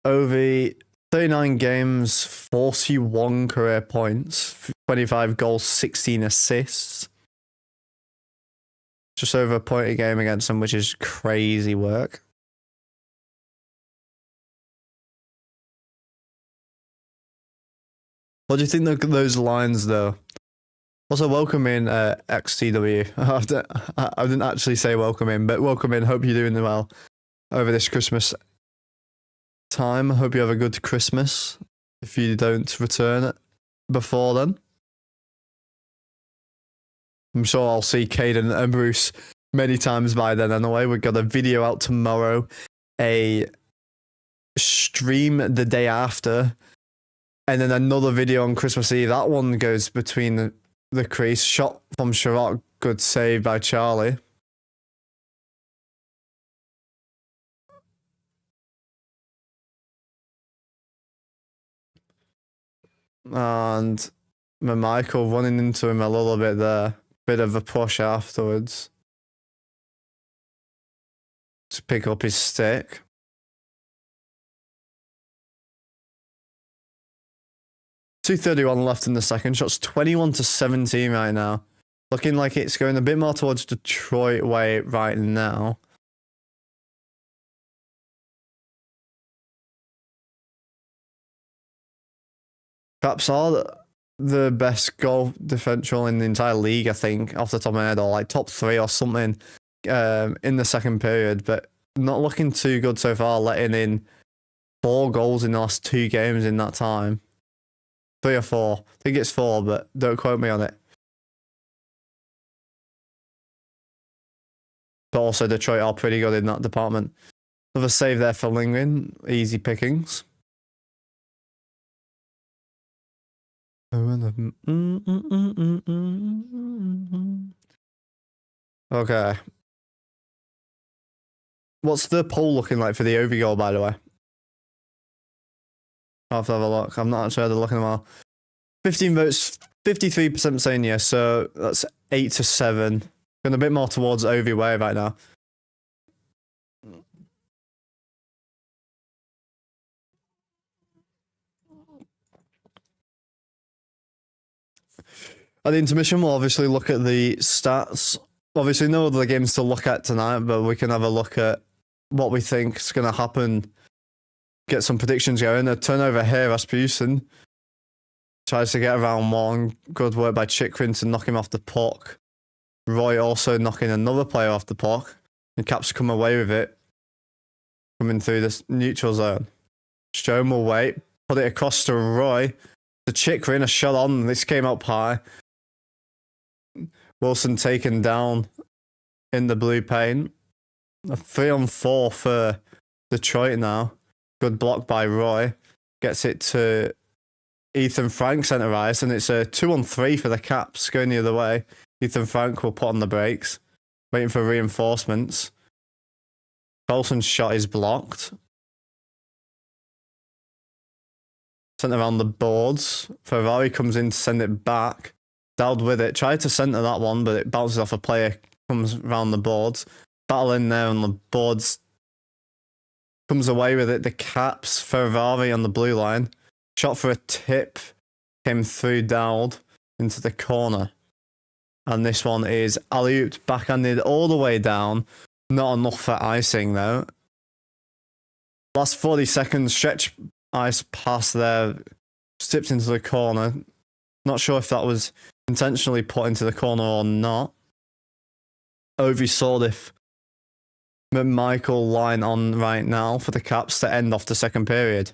Ovi, 39 games, 41 career points, 25 goals, 16 assists. Just over a point a game against them, which is crazy work. What do you think of those lines, though? Also, welcome in XTW. I didn't actually say welcome in, but welcome in. Hope you're doing well over this Christmas time. Hope you have a good Christmas if you don't return before then. I'm sure I'll see Caden and Bruce many times by then anyway. We've got a video out tomorrow, a stream the day after, And then another video on Christmas Eve. That one goes between the crease. Shot from Sherrock. Good save by Charlie. And Michael running into him a little bit there. Bit of a push afterwards. To pick up his stick. .231 left in the second. Shots 21-17 right now. Looking like it's going a bit more towards Detroit way right now. Caps are the best goal differential in the entire league, I think, off the top of my head, or like top 3 or something in the second period, but not looking too good so far, letting in 4 goals in the last 2 games in that time. 3 or 4. I think it's 4, but don't quote me on it. But also Detroit are pretty good in that department. Another save there for Lingwin. Easy pickings. Okay. What's the poll looking like for the Ovi goal, by the way? I'll have to have a look. I'm not actually had a look in a while. 15 votes, 53% saying yes, so that's 8-7. Going a bit more towards Ovi way right now. At the intermission, we'll obviously look at the stats. Obviously, no other games to look at tonight, but we can have a look at what we think is going to happen. Get some predictions going. A turnover here, Rasmussen tries to get around one. Good work by Chikrin to knock him off the puck. Roy also knocking another player off the puck. And Caps come away with it. Coming through this neutral zone. Stone will wait. Put it across to Roy. The Chikrin, a shot on. This came up high. Wilson taken down in the blue paint. A 3-on-4 for Detroit now. Good block by Roy. Gets it to Ethan Frank centre ice, and it's a 2-on-3 for the Caps going the other way. Ethan Frank will put on the brakes, waiting for reinforcements. Colson's shot is blocked. Sent around the boards. Ferrari comes in to send it back. Dowd with it. Tried to centre that one, but it bounces off a player. Comes around the boards. Battle in there on the boards. Comes away with it. The Caps. Ferrari on the blue line. Shot for a tip. Came through Dowd into the corner. And this one is alley-ooped, backhanded all the way down. Not enough for icing though. Last 40 seconds. Stretch ice pass there. Tipped into the corner. Not sure if that was intentionally put into the corner or not. Ovi Sordif. McMichael line on right now for the Caps to end off the second period.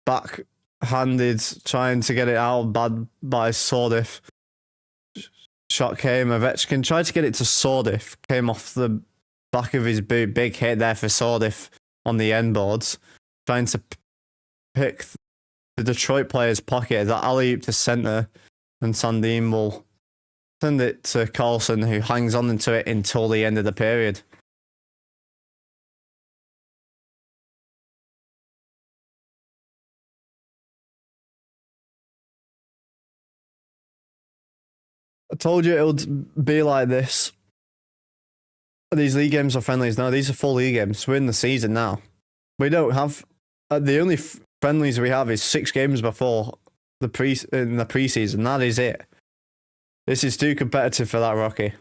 Backhanded, trying to get it out, bad by Sordif. Shot came, Ovechkin tried to get it to Sordif. Came off the back of his boot. Big hit there for Sordif on the end boards. Trying to pick the Detroit player's pocket. That alley-oop to centre, and Sandin will send it to Carlson, who hangs on to it until the end of the period. I told you it would be like this. These league games are friendlies now. These are full league games. We're in the season now. We don't have... the only friendlies we have is 6 games before in the preseason. That is it. This is too competitive for that, Rocky.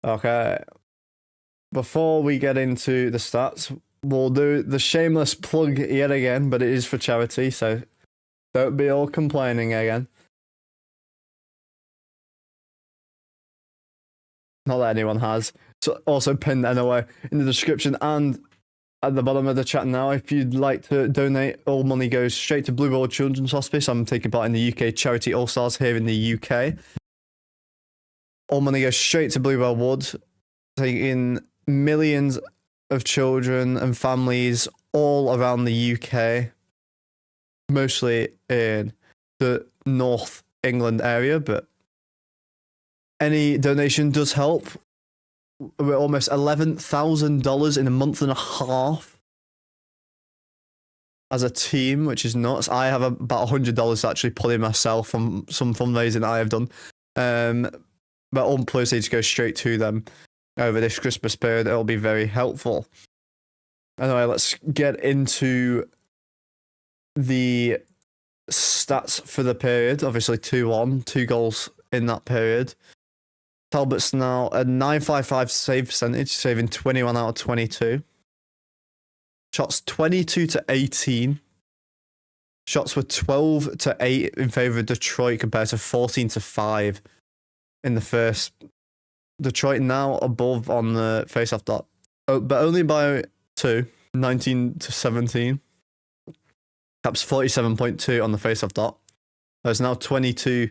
Okay. Before we get into the stats, we'll do the shameless plug yet again, but it is for charity, so don't be all complaining again. Not that anyone has. So also pinned anyway in the description and at the bottom of the chat now. If you'd like to donate, all money goes straight to Blue Ball Children's Hospice. I'm taking part in the UK Charity All-Stars here in the UK. All money goes straight to Blue Bell Woods, taking millions of children and families all around the UK, mostly in the North England area, but any donation does help. We're almost $11,000 in a month and a half as a team, which is nuts. I have about $100 to actually put in myself from some fundraising I have done. But all proceeds go straight to them over this Christmas period. It'll be very helpful. Anyway, let's get into the stats for the period. Obviously 2-1, 2 goals in that period. Talbot's now a 955 save percentage, saving 21 out of 22. Shots 22 to 18. Shots were 12 to 8 in favour of Detroit compared to 14 to 5 in the first. Detroit now above on the face-off dot, but only by 2, 19 to 17. Caps 47.2 on the face-off dot. There's now 22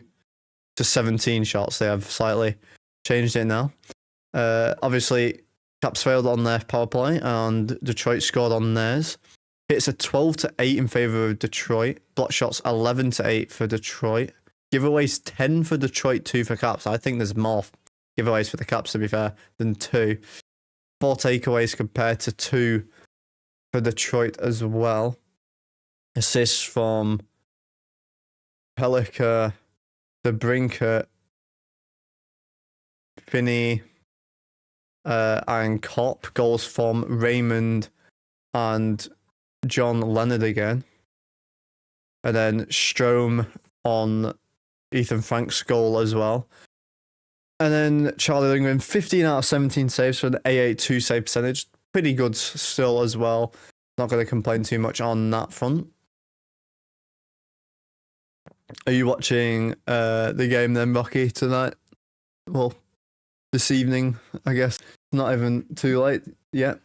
to 17 shots. They have slightly changed it now. Obviously, Caps failed on their power play and Detroit scored on theirs. Hits a 12 to 8 in favour of Detroit. Block shots 11 to 8 for Detroit. Giveaways 10 for Detroit, 2 for Caps. I think there's more giveaways for the Caps, to be fair, than 2. 4 takeaways compared to 2 for Detroit as well. Assists from Pellica, DeBrincat, Finney, and Kopp. Goals from Raymond and John Leonard again. And then Strome on Ethan Frank's goal as well. And then Charlie Lindgren, 15 out of 17 saves for an 882 save percentage. Pretty good still as well. Not going to complain too much on that front. Are you watching the game then, Rocky, tonight? Well, this evening, I guess. Not even too late yet.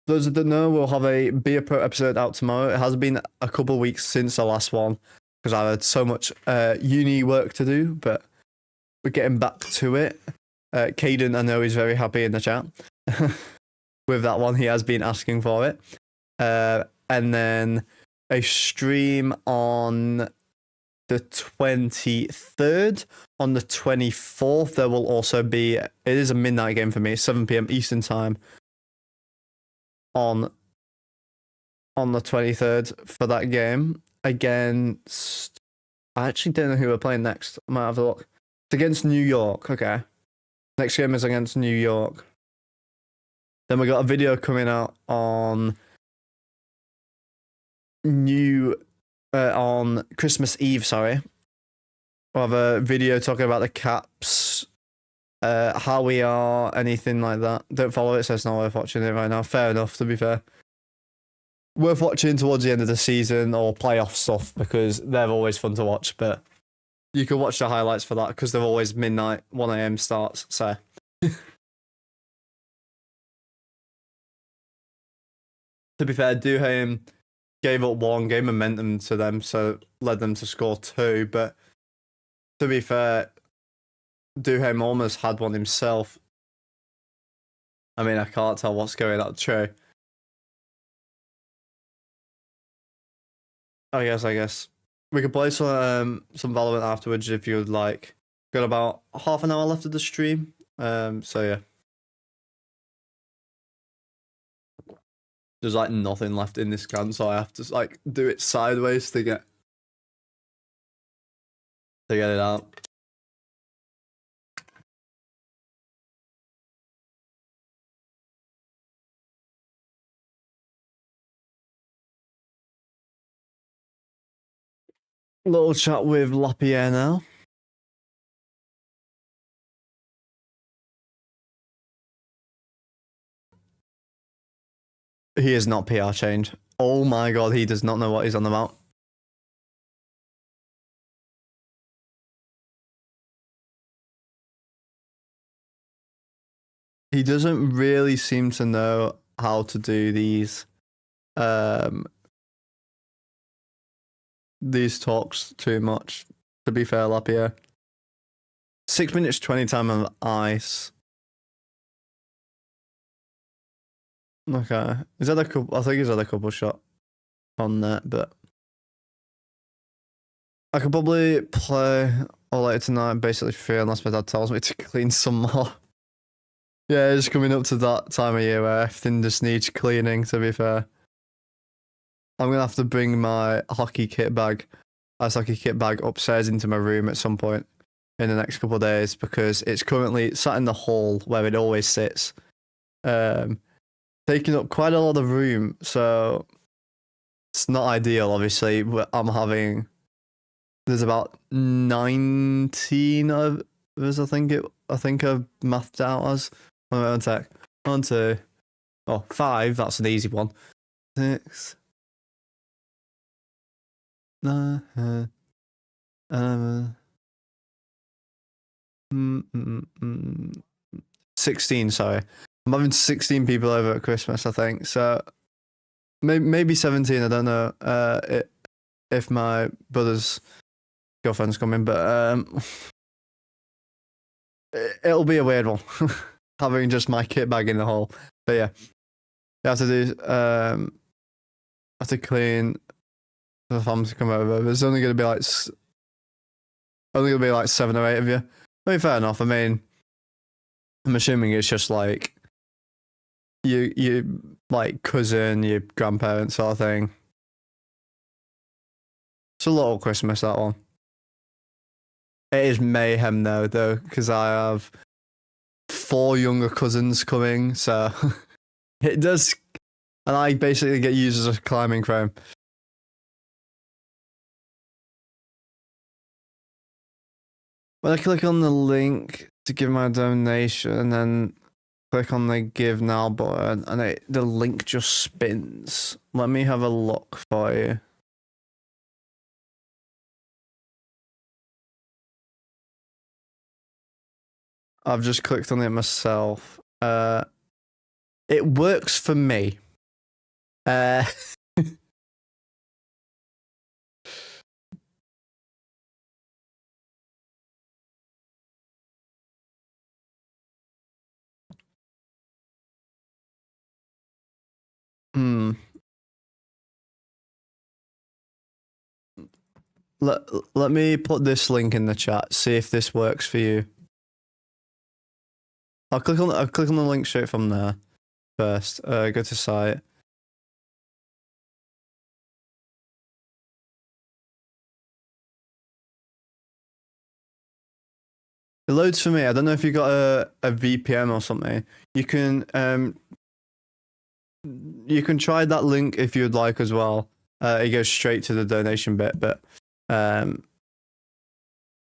Those that don't know, we'll have a Beer Pro episode out tomorrow. It has been a couple of weeks since the last one because I had so much uni work to do, but we're getting back to it. Caden, I know, is very happy in the chat with that one. He has been asking for it. And then a stream on the 23rd. On the 24th, there will also be, it is a midnight game for me, 7 p.m. Eastern time on the 23rd for that game against, I actually don't know who we're playing next. I might have a look. It's against New York. Okay. Next game is against New York. Then we got a video coming out on on Christmas Eve, sorry. We'll have a video talking about the Caps, how we are, anything like that. Don't follow it, so it's not worth watching it right now. Fair enough, to be fair. Worth watching towards the end of the season or playoff stuff because they're always fun to watch, but you can watch the highlights for that because they're always midnight, 1 a.m. starts, so. To be fair, Duhaime gave up 1, gave momentum to them, so led them to score 2. But to be fair, Duhaime almost had one himself. I mean, I can't tell what's going on. True. I guess. We could play some Valorant afterwards if you would like. Got about half an hour left of the stream. So yeah. There's like nothing left in this can, so I have to like do it sideways to get it out. Little chat with Lapierre now. He is not PR change. Oh my god, he does not know what he's on about. He doesn't really seem to know how to do these these talks too much. To be fair, Lapierre. 6 minutes 20 time on ice. Okay, is that a couple? I think he's had a couple shot on net, but I could probably play all later tonight basically for free unless my dad tells me to clean some more. Yeah, it's coming up to that time of year where everything just needs cleaning, to be fair. I'm gonna have to bring my ice hockey kit bag upstairs into my room at some point in the next couple of days because it's currently sat in the hall where it always sits. Taking up quite a lot of room, so it's not ideal, obviously. There's about 19 of us, I think I've mathed out as. One sec. 1, 2, 5, that's an easy one. 6, 9, 16, sorry. I'm having 16 people over at Christmas, I think. So maybe 17, I don't know if my brother's girlfriend's coming, but it'll be a weird one. Having just my kit bag in the hall. But yeah. You have to do have to clean the family to come over. There's only gonna be like 7 or 8 of you. I mean, fair enough. I mean, I'm assuming it's just like you like cousin, your grandparents sort of thing. It's a little Christmas, that one. It is mayhem though, because I have 4 younger cousins coming, so it does, and I basically get used as a climbing frame. When I click on the link to give my donation and then click on the give now button and the link just spins. Let me have a look for you. I've just clicked on it myself. It works for me. Let me put this link in the chat. See if this works for you. I'll click on the link straight from there first. Go to site. It loads for me. I don't know if you got a VPN or something. You can try that link if you'd like as well. It goes straight to the donation bit, but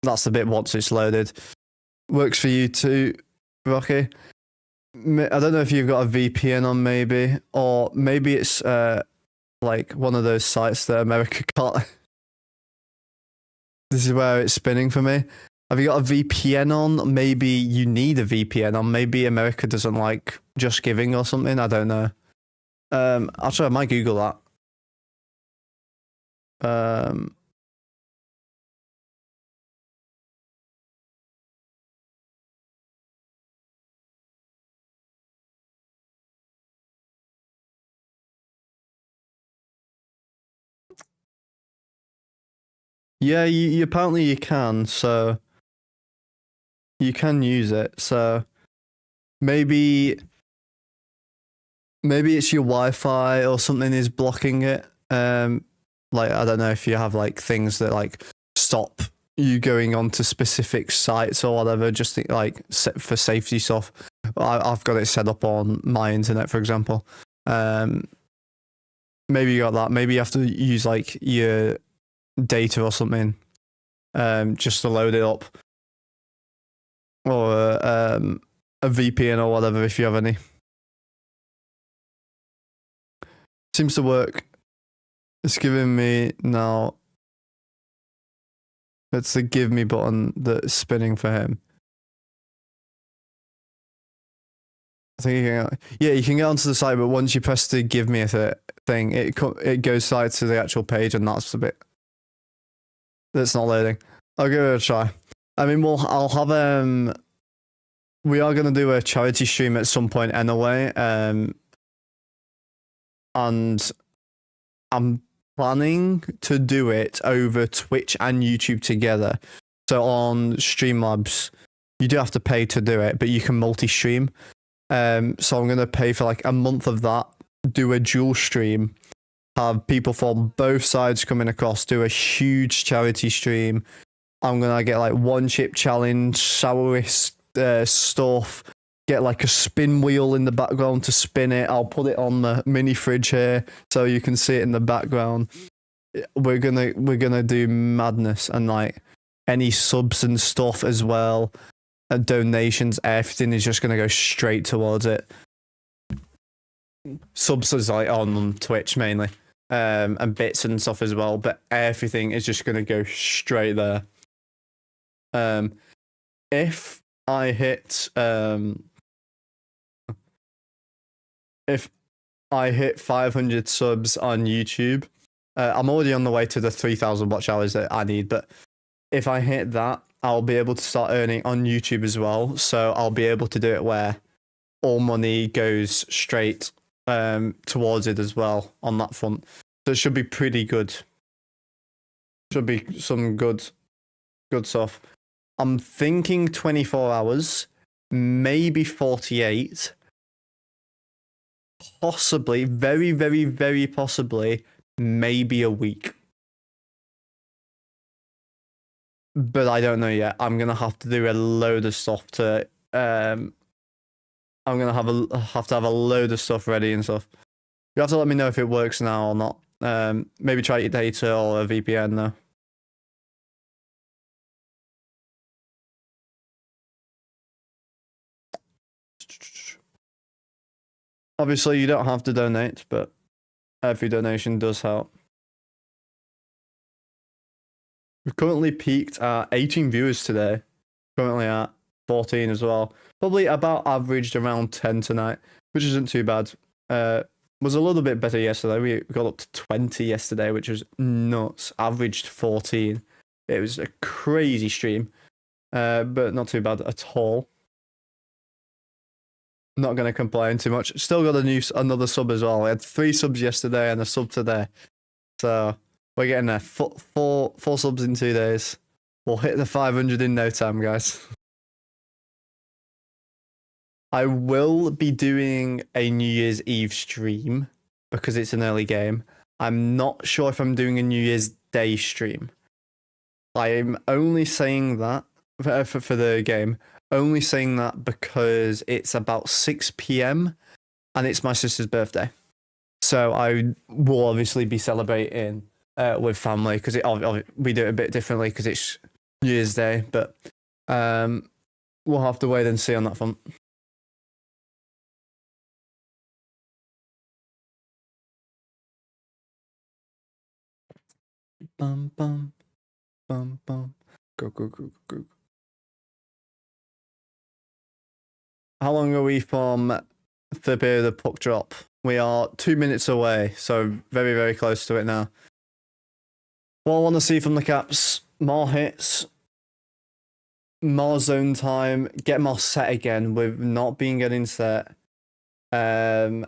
that's the bit once it's loaded. Works for you too, Rocky. I don't know if you've got a VPN on maybe, or maybe it's like one of those sites that America can't. This is where it's spinning for me. Have you got a VPN on? Maybe you need a VPN on. Maybe America doesn't like Just Giving or something. I don't know. Actually, I might Google that. Yeah, you apparently you can, so you can use it. So maybe it's your Wi-Fi or something is blocking it. Like I don't know if you have like things that like stop you going onto specific sites or whatever, just like for safety stuff. I've got it set up on my internet, for example. Maybe you got that. Maybe you have to use like your data or something just to load it up, or a VPN or whatever if you have any. Seems to work. It's giving me now. It's the give me button that's spinning for him. I think you can get onto the site, but once you press the give me a thing, it goes straight to the actual page, and that's the bit That's not loading. I'll give it a try. I mean, I'll have we are gonna do a charity stream at some point anyway. And I'm planning to do it over Twitch and YouTube together. So on Streamlabs, you do have to pay to do it, but you can multi-stream. So I'm gonna pay for like a month of that, do a dual stream, have people from both sides coming across, do a huge charity stream. I'm gonna get like one chip challenge, sourest stuff, get like a spin wheel in the background to spin it. I'll put it on the mini fridge here so you can see it in the background. We're gonna do madness, and like any subs and stuff as well, and donations, everything is just gonna go straight towards it. Subs is like on Twitch mainly, and bits and stuff as well, but everything is just gonna go straight there. If I hit 500 subs on YouTube, I'm already on the way to the 3,000 watch hours that I need, but if I hit that, I'll be able to start earning on YouTube as well. So I'll be able to do it where all money goes straight towards it as well on that front. So it should be pretty good. Should be some good stuff. I'm thinking 24 hours, maybe 48. Possibly, very, very, very possibly, maybe a week. But I don't know yet. I'm gonna have to do a load of stuff to. I'm gonna have to have a load of stuff ready and stuff. You have to let me know if it works now or not. Maybe try your data or a VPN though. Obviously, you don't have to donate, but every donation does help. We've currently peaked at 18 viewers today. Currently at 14 as well. Probably about averaged around 10 tonight, which isn't too bad. Was a little bit better yesterday. We got up to 20 yesterday, which was nuts. Averaged 14. It was a crazy stream, but not too bad at all. Not going to complain too much. Still got another sub as well. I had 3 subs yesterday and a sub today. So we're getting there. Four subs in 2 days. We'll hit the 500 in no time, guys. I will be doing a New Year's Eve stream because it's an early game. I'm not sure if I'm doing a New Year's Day stream. I'm only saying that for the game. Only saying that because it's about 6 p.m. and it's my sister's birthday. So I will obviously be celebrating with family because we do it a bit differently because it's New Year's Day. But we'll have to wait and see on that front. Bum, bum, bum, bum. Go. How long are we from the period of puck drop? We are 2 minutes away, so very, very close to it now. What I want to see from the Caps, more hits, more zone time, get more set again. We've not been getting set. And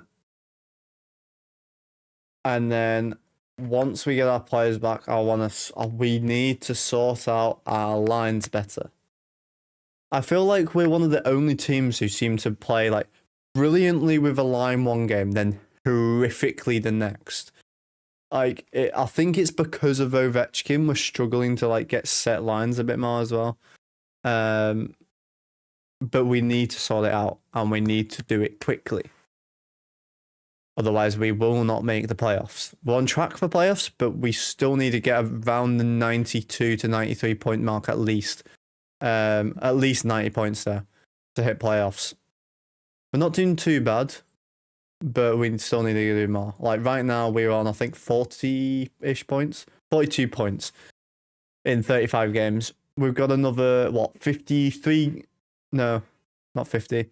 then once we get our players back, we need to sort out our lines better. I feel like we're one of the only teams who seem to play like brilliantly with a line one game, then horrifically the next. I think it's because of Ovechkin we're struggling to like get set lines a bit more as well. But we need to sort it out and we need to do it quickly. Otherwise, we will not make the playoffs. We're on track for playoffs, but we still need to get around the 92 to 93 point mark at least. At least 90 points there to hit playoffs. We're not doing too bad, but we still need to do more. Like right now, we're on, I think, 40-ish points. 42 points in 35 games. We've got another, 53? No, not 50.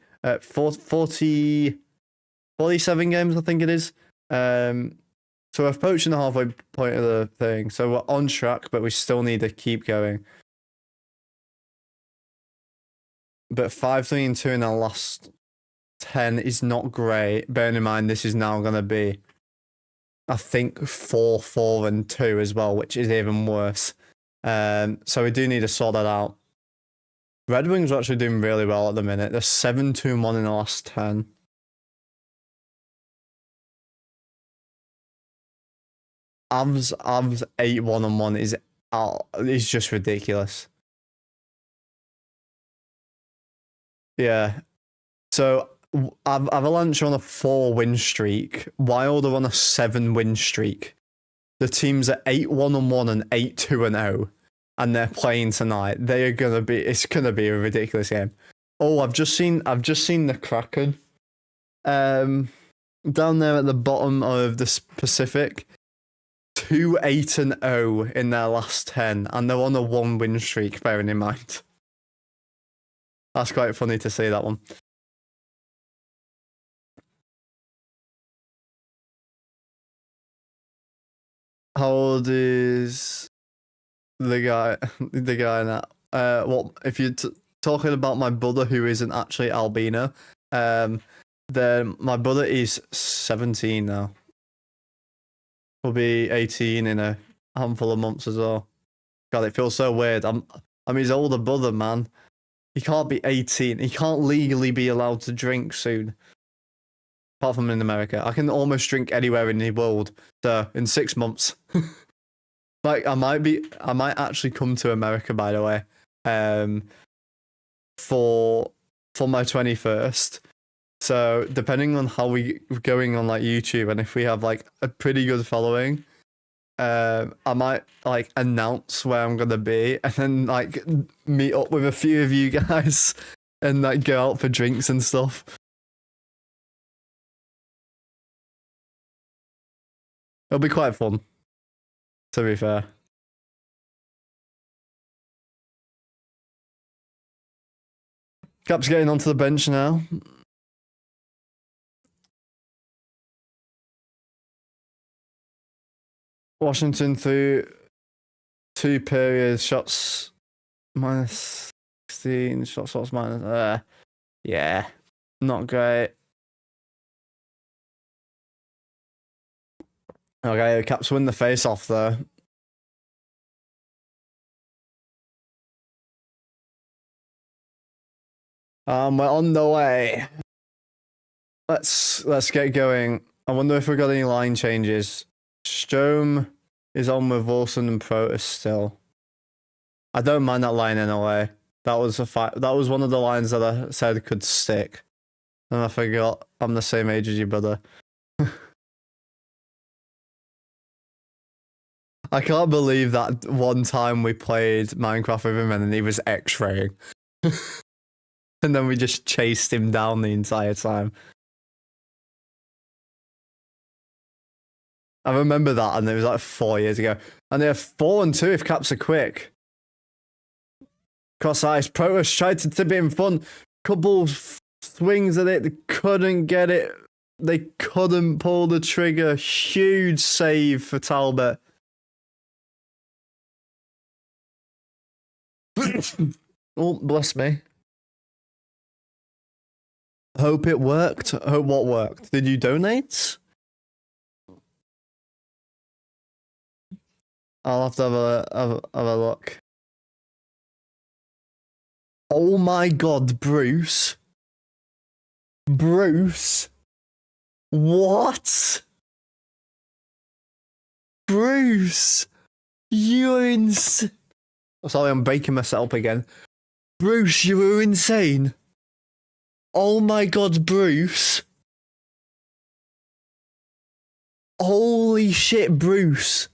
47 games, I think it is. So we're approaching the halfway point of the thing. So we're on track, but we still need to keep going. But 5-3-2 in our last 10 is not great. Bearing in mind, this is now going to be, I think, 4-4-2 as well, which is even worse. So we do need to sort that out. Red Wings are actually doing really well at the minute. They're 7-2-1 in the last 10. Avs 8-1-1 is just ridiculous. Yeah. So Avalanche are on a 4-win streak. Wild are on a 7-win streak. The teams are 8-1-1 and 8-2-0, and they're playing tonight. It's gonna be a ridiculous game. Oh, I've just seen the Kraken. Down there at the bottom of the Pacific. 2-8-0 in their last 10, and they're on a 1-win streak, bearing in mind. That's quite funny to see that one. How old is the guy now? Well, if you're talking about my brother who isn't actually albino, then my brother is 17 now. Will be 18 in a handful of months as well. God, it feels so weird. I'm his older brother, man. He can't be 18. He can't legally be allowed to drink soon. Apart from in America. I can almost drink anywhere in the world. So, in 6 months. Like, I might actually come to America, by the way. For my 21st. So, depending on how we're going on like YouTube and if we have like a pretty good following, I might like announce where I'm gonna be and then like meet up with a few of you guys and like go out for drinks and stuff. It'll be quite fun, to be fair. Cap's getting onto the bench now. Washington through 2 periods, shots minus 16, shots minus, yeah, not great. Okay, Caps win the face-off though. We're on the way. Let's get going. I wonder if we've got any line changes. Strome is on with Wilson and Protas still. I don't mind that line in a way. That was one of the lines that I said could stick. And I forgot I'm the same age as your brother. I can't believe that one time we played Minecraft with him and then he was X-raying. And then we just chased him down the entire time. I remember that, and it was like 4 years ago. And they're 4-2 if Caps are quick. Cross ice. Protas tried to tip it in front. Couple swings at it. They couldn't get it. They couldn't pull the trigger. Huge save for Talbot. Oh, bless me. Hope it worked. Hope what worked? Did you donate? I'll have to have a look. Oh my god, Bruce. Bruce? What? Bruce? You're insane. Sorry, I'm breaking myself again. Bruce, you were insane. Oh my god, Bruce. Holy shit, Bruce.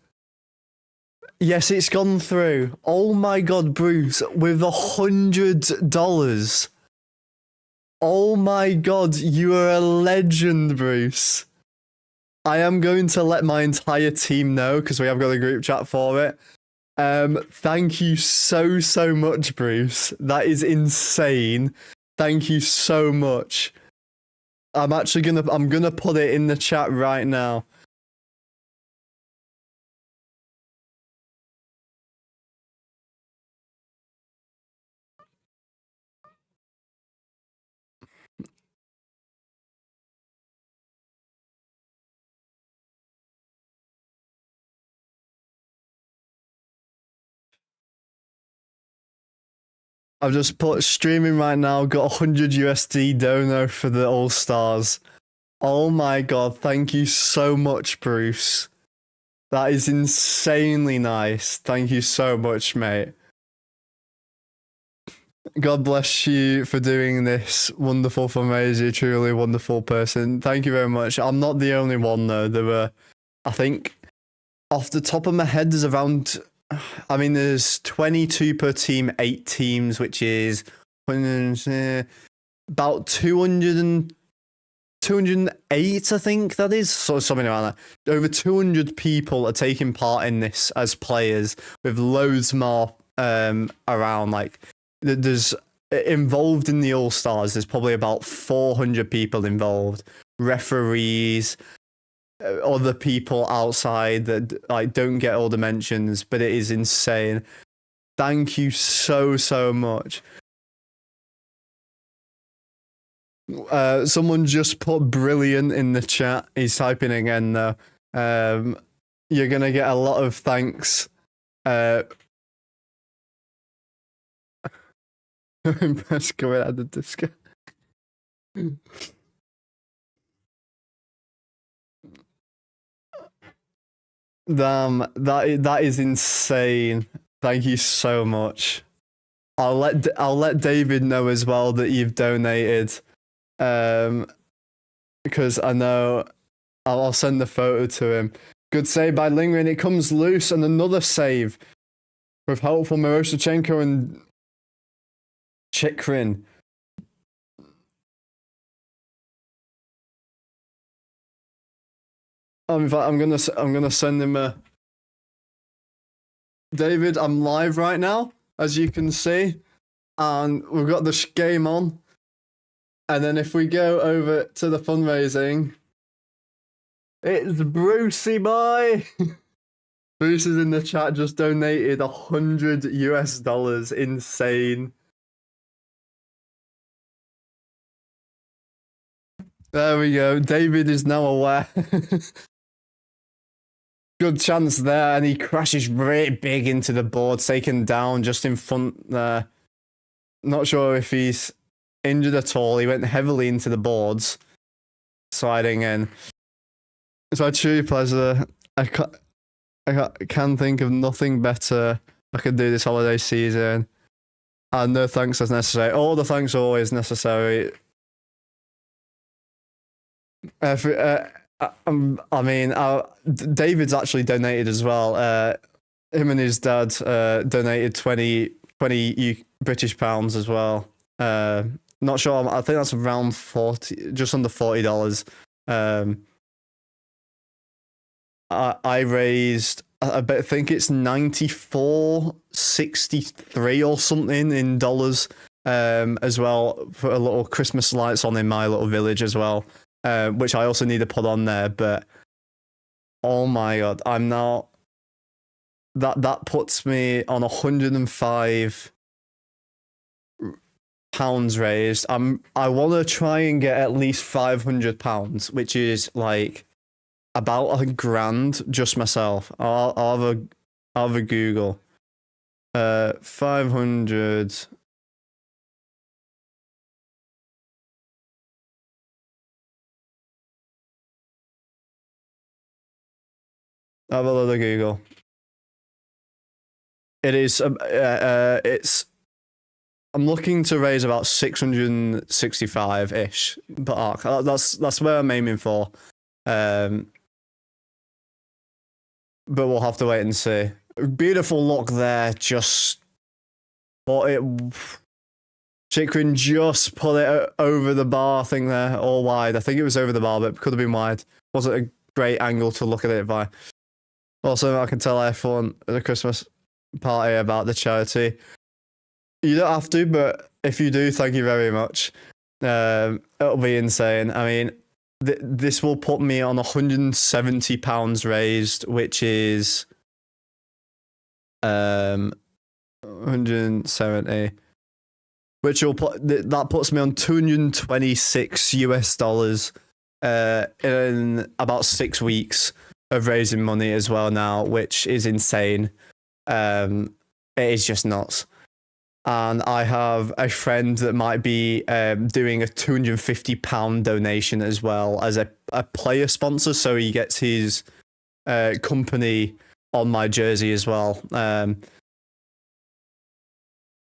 Yes, it's gone through. Oh my god, Bruce, with $100. Oh my god, you are a legend, Bruce. I am going to let my entire team know because we have got a group chat for it. Thank you so much, Bruce. That is insane. Thank you so much. I'm gonna put it in the chat right now. I've just put streaming right now, got 100 USD dono for the All Stars. Oh my god, thank you so much, Bruce. That is insanely nice. Thank you so much, mate. God bless you for doing this wonderful fundraiser. Truly wonderful person. Thank you very much. I'm not the only one though. There were, I think, off the top of my head, there's around, I mean, there's 22 per team, 8 teams, which is about 208, I think that is. So something around that. Over 200 people are taking part in this as players, with loads more around. Like, there's involved in the All Stars. There's probably about 400 people involved. Referees, other people outside that like don't get all the mentions, but it is insane. Thank you so much. Someone just put brilliant in the chat. He's typing again though. You're gonna get a lot of thanks. Impressed going out of the disco. Damn, that is insane. Thank you so much. I'll let David know as well that you've donated, because I know I'll send the photo to him. Good save by Lingren. It comes loose, and another save with help from Miroshnichenko and Chikrin. In fact, I'm gonna send him a. David, I'm live right now, as you can see, and we've got the game on. And then if we go over to the fundraising, it's Brucey boy. Bruce is in the chat, just donated $100 US. Insane. There we go. David is now aware. Good chance there, and he crashes really big into the board, taken down just in front there. Not sure if he's injured at all. He went heavily into the boards, sliding in. It's my true pleasure. I can think of nothing better I could do this holiday season. And no thanks as necessary. All the thanks are always necessary. I mean, David's actually donated as well. Him and his dad donated 20 British pounds as well. Not sure. I think that's around 40, just under $40. I raised, I think it's 94.63 or something in dollars. As well, for a little Christmas lights on in my little village as well. Which I also need to put on there, but oh my god, I'm now that puts me on 105 pounds raised. I want to try and get at least 500 pounds, which is like about $1,000 just myself. I'll have a Google. 500. Have a little Google. It is. It's. I'm looking to raise about 665-ish per arc. That's where I'm aiming for. But we'll have to wait and see. Beautiful look there. Just. But it. Chikrin just put it over the bar thing there, all wide. I think it was over the bar, but it could have been wide. Wasn't a great angle to look at it by. Also, I can tell everyone at the Christmas party about the charity. You don't have to, but if you do, thank you very much. It'll be insane. I mean, this will put me on £170 raised, which is 170, which will that puts me on $226 in about 6 weeks of raising money as well now, which is insane. It is just nuts. and I have a friend that might be doing a £250 donation as well as a player sponsor, so he gets his company on my jersey as well,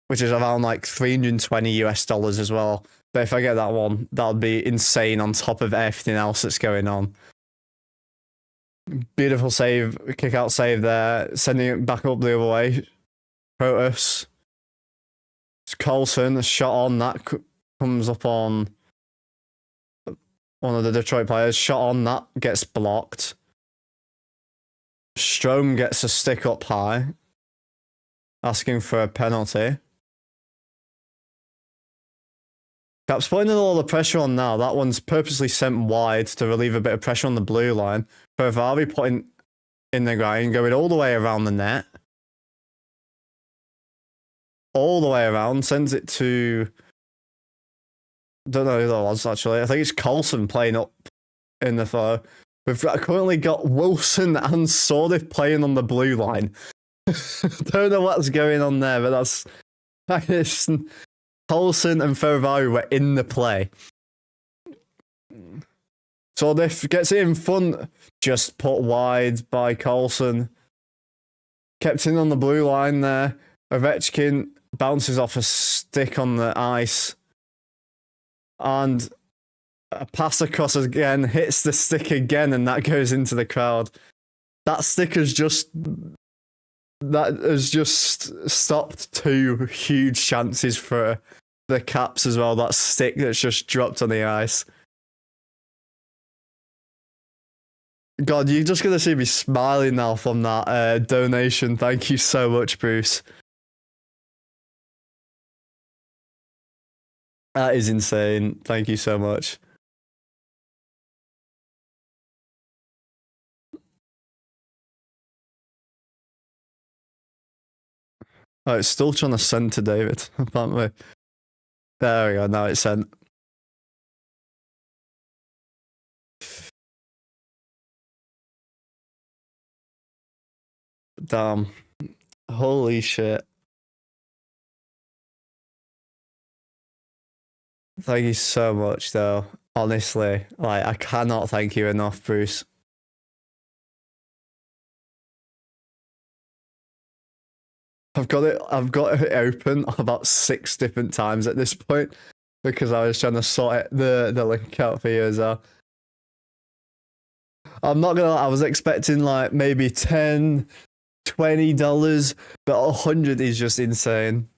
which is around like $320 as well. But if I get that one, that'll be insane on top of everything else that's going on. Beautiful save, kick out save there, sending it back up the other way. Protus. It's Coulson, a shot on that comes up on one of the Detroit players. Shot on that gets blocked. Strome gets a stick up high, asking for a penalty. Caps putting all the pressure on now. That one's purposely sent wide to relieve a bit of pressure on the blue line. Ferrari putting in the grind, going all the way around the net. All the way around, sends it to... don't know who that was, actually. I think it's Coulson playing up in the far. We've currently got Wilson and Sordif playing on the blue line. Don't know what's going on there, but that's... Coulson and Ferrari were in the play. Sordif gets it in front, just put wide by Coulson. Kept in on the blue line there. Ovechkin bounces off a stick on the ice. And a pass across again, hits the stick again, and that goes into the crowd. That stick has just stopped two huge chances for the Caps as well. That stick that's just dropped on the ice. God, you're just going to see me smiling now from that donation. Thank you so much, Bruce. That is insane. Thank you so much. Oh, it's still trying to send to David, apparently. There we go, now it's sent. Damn. Holy shit. Thank you so much, though. Honestly, like, I cannot thank you enough, Bruce. I've got it open about 6 different times at this point because I was trying to sort the link out for you as well. I'm not gonna lie, I was expecting like maybe $10, $20, but 100 is just insane.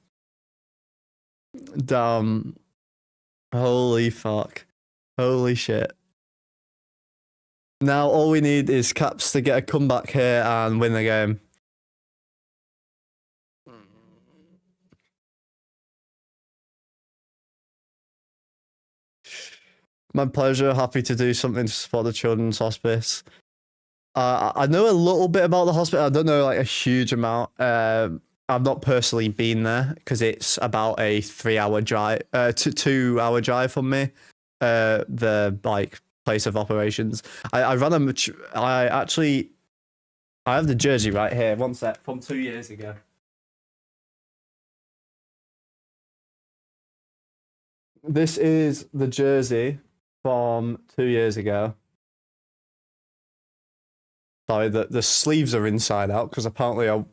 Damn. Holy fuck. Holy shit. Now all we need is Caps to get a comeback here and win the game. My pleasure. Happy to do something to support the Children's Hospice. I know a little bit about the hospital. I don't know like a huge amount. I've not personally been there because it's about a 3-hour drive, 2-hour drive from me. The like place of operations. I ran a. I have the jersey right here. One sec, from 2 years ago. This is the jersey from 2 years ago. Sorry, the sleeves are inside out because apparently I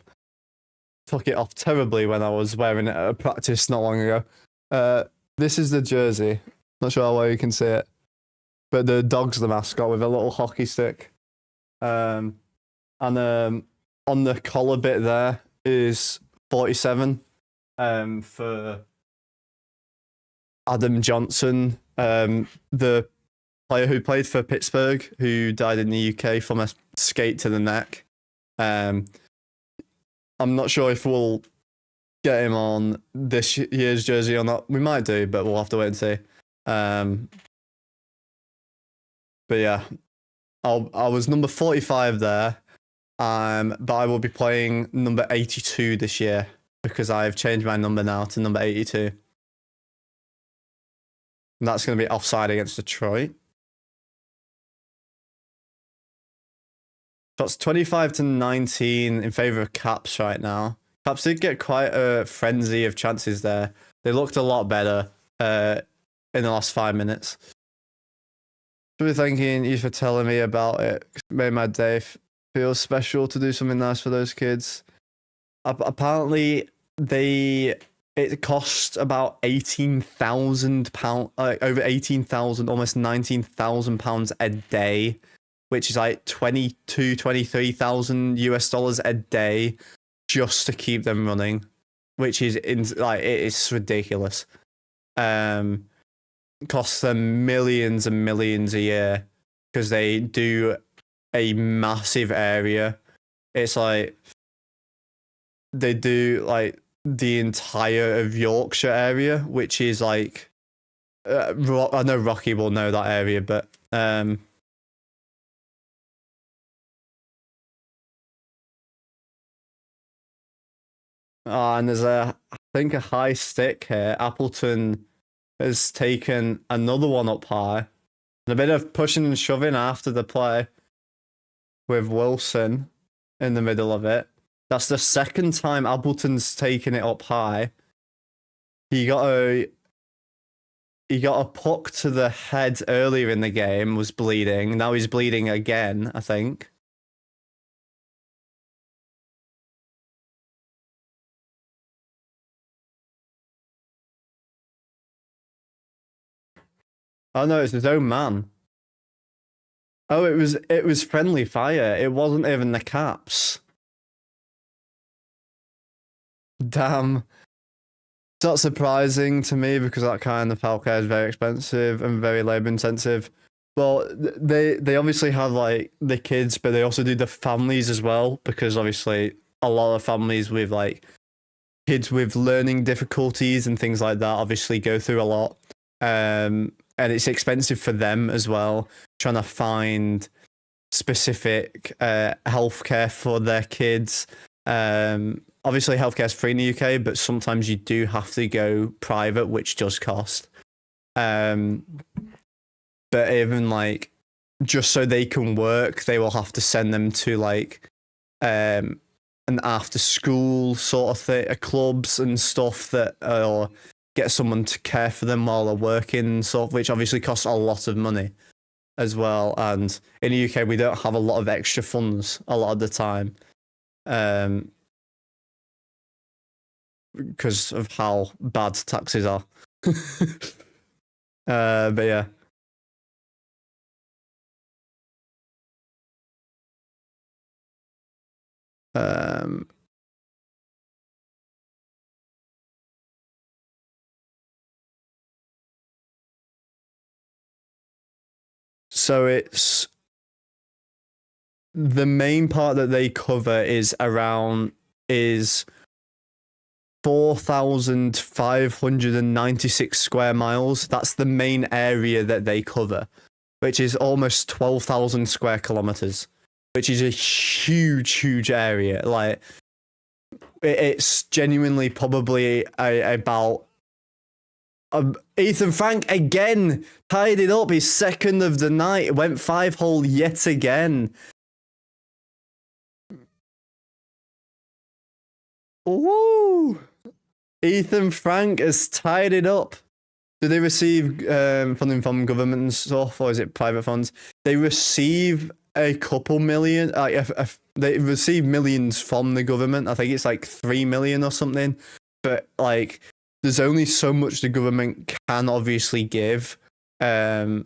took it off terribly when I was wearing it at practice not long ago. This is the jersey. Not sure how well you can see it, but the dog's the mascot with a little hockey stick. And on the collar bit there is 47 for Adam Johnson, the player who played for Pittsburgh, who died in the UK from a skate to the neck. I'm not sure if we'll get him on this year's jersey or not. We might do, but we'll have to wait and see. But yeah, I was number 45 there, but I will be playing number 82 this year because I've changed my number now to number 82. And that's going to be offside against Detroit. So it's 25-19 in favor of Caps right now. Caps did get quite a frenzy of chances there. They looked a lot better in the last 5 minutes. Really thanking you for telling me about it. It made my day feel special to do something nice for those kids. Apparently, it cost about £18,000, like over 18,000, almost £19,000 a day, which is like 23,000 US dollars a day just to keep them running, which is it's ridiculous. Costs them millions and millions a year because they do a massive area. It's like they do like the entire of Yorkshire area, which is like I know Rocky will know that area, but and there's I think a high stick here. Appleton has taken another one up high. A bit of pushing and shoving after the play with Wilson in the middle of it. That's the second time Appleton's taken it up high. He got a puck to the head earlier in the game, was bleeding. Now he's bleeding again, I think. Oh no, it's his own man. Oh, it was friendly fire. It wasn't even the Caps. Damn. It's not surprising to me because that kind of healthcare is very expensive and very labor intensive. Well, they obviously have like the kids, but they also do the families as well, because obviously a lot of families with like kids with learning difficulties and things like that obviously go through a lot. And it's expensive for them as well, trying to find specific healthcare for their kids. Obviously, healthcare is free in the UK, but sometimes you do have to go private, which does cost. But even like, just so they can work, they will have to send them to like an after school sort of thing, clubs and stuff that, or get someone to care for them while they're working and stuff, which obviously costs a lot of money as well. And in the UK, we don't have a lot of extra funds a lot of the time. Because of how bad taxes are. But yeah. So it's the main part that they cover is 4,596 square miles. That's the main area that they cover, which is almost 12,000 square kilometers, which is a huge area. Like, it's genuinely probably about. Ethan Frank again tied it up. His second of the night. Went 5-hole yet again. Woo! Ethan Frank has tied it up. Do they receive funding from government and stuff, or is it private funds? They receive a couple million. They receive millions from the government. I think it's like 3 million or something. But like, there's only so much the government can obviously give. It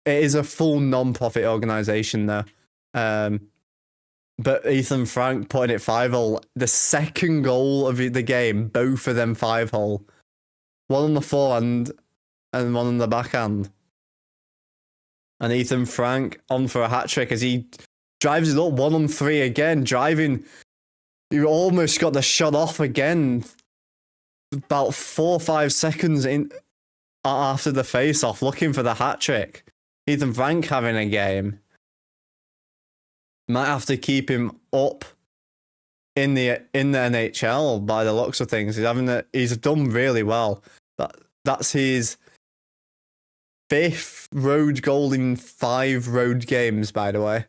is a full non-profit organization there. But Ethan Frank putting it 5-hole, the second goal of the game, both of them 5-hole. One on the forehand and one on the backhand. And Ethan Frank on for a hat-trick as he drives it up 1-on-3 again, driving. You almost got the shot off again. About 4 or 5 seconds in after the face-off, looking for the hat-trick. Ethan Frank having a game. Might have to keep him up in the NHL by the looks of things. He's done really well. That's his 5th road goal in 5 road games, by the way.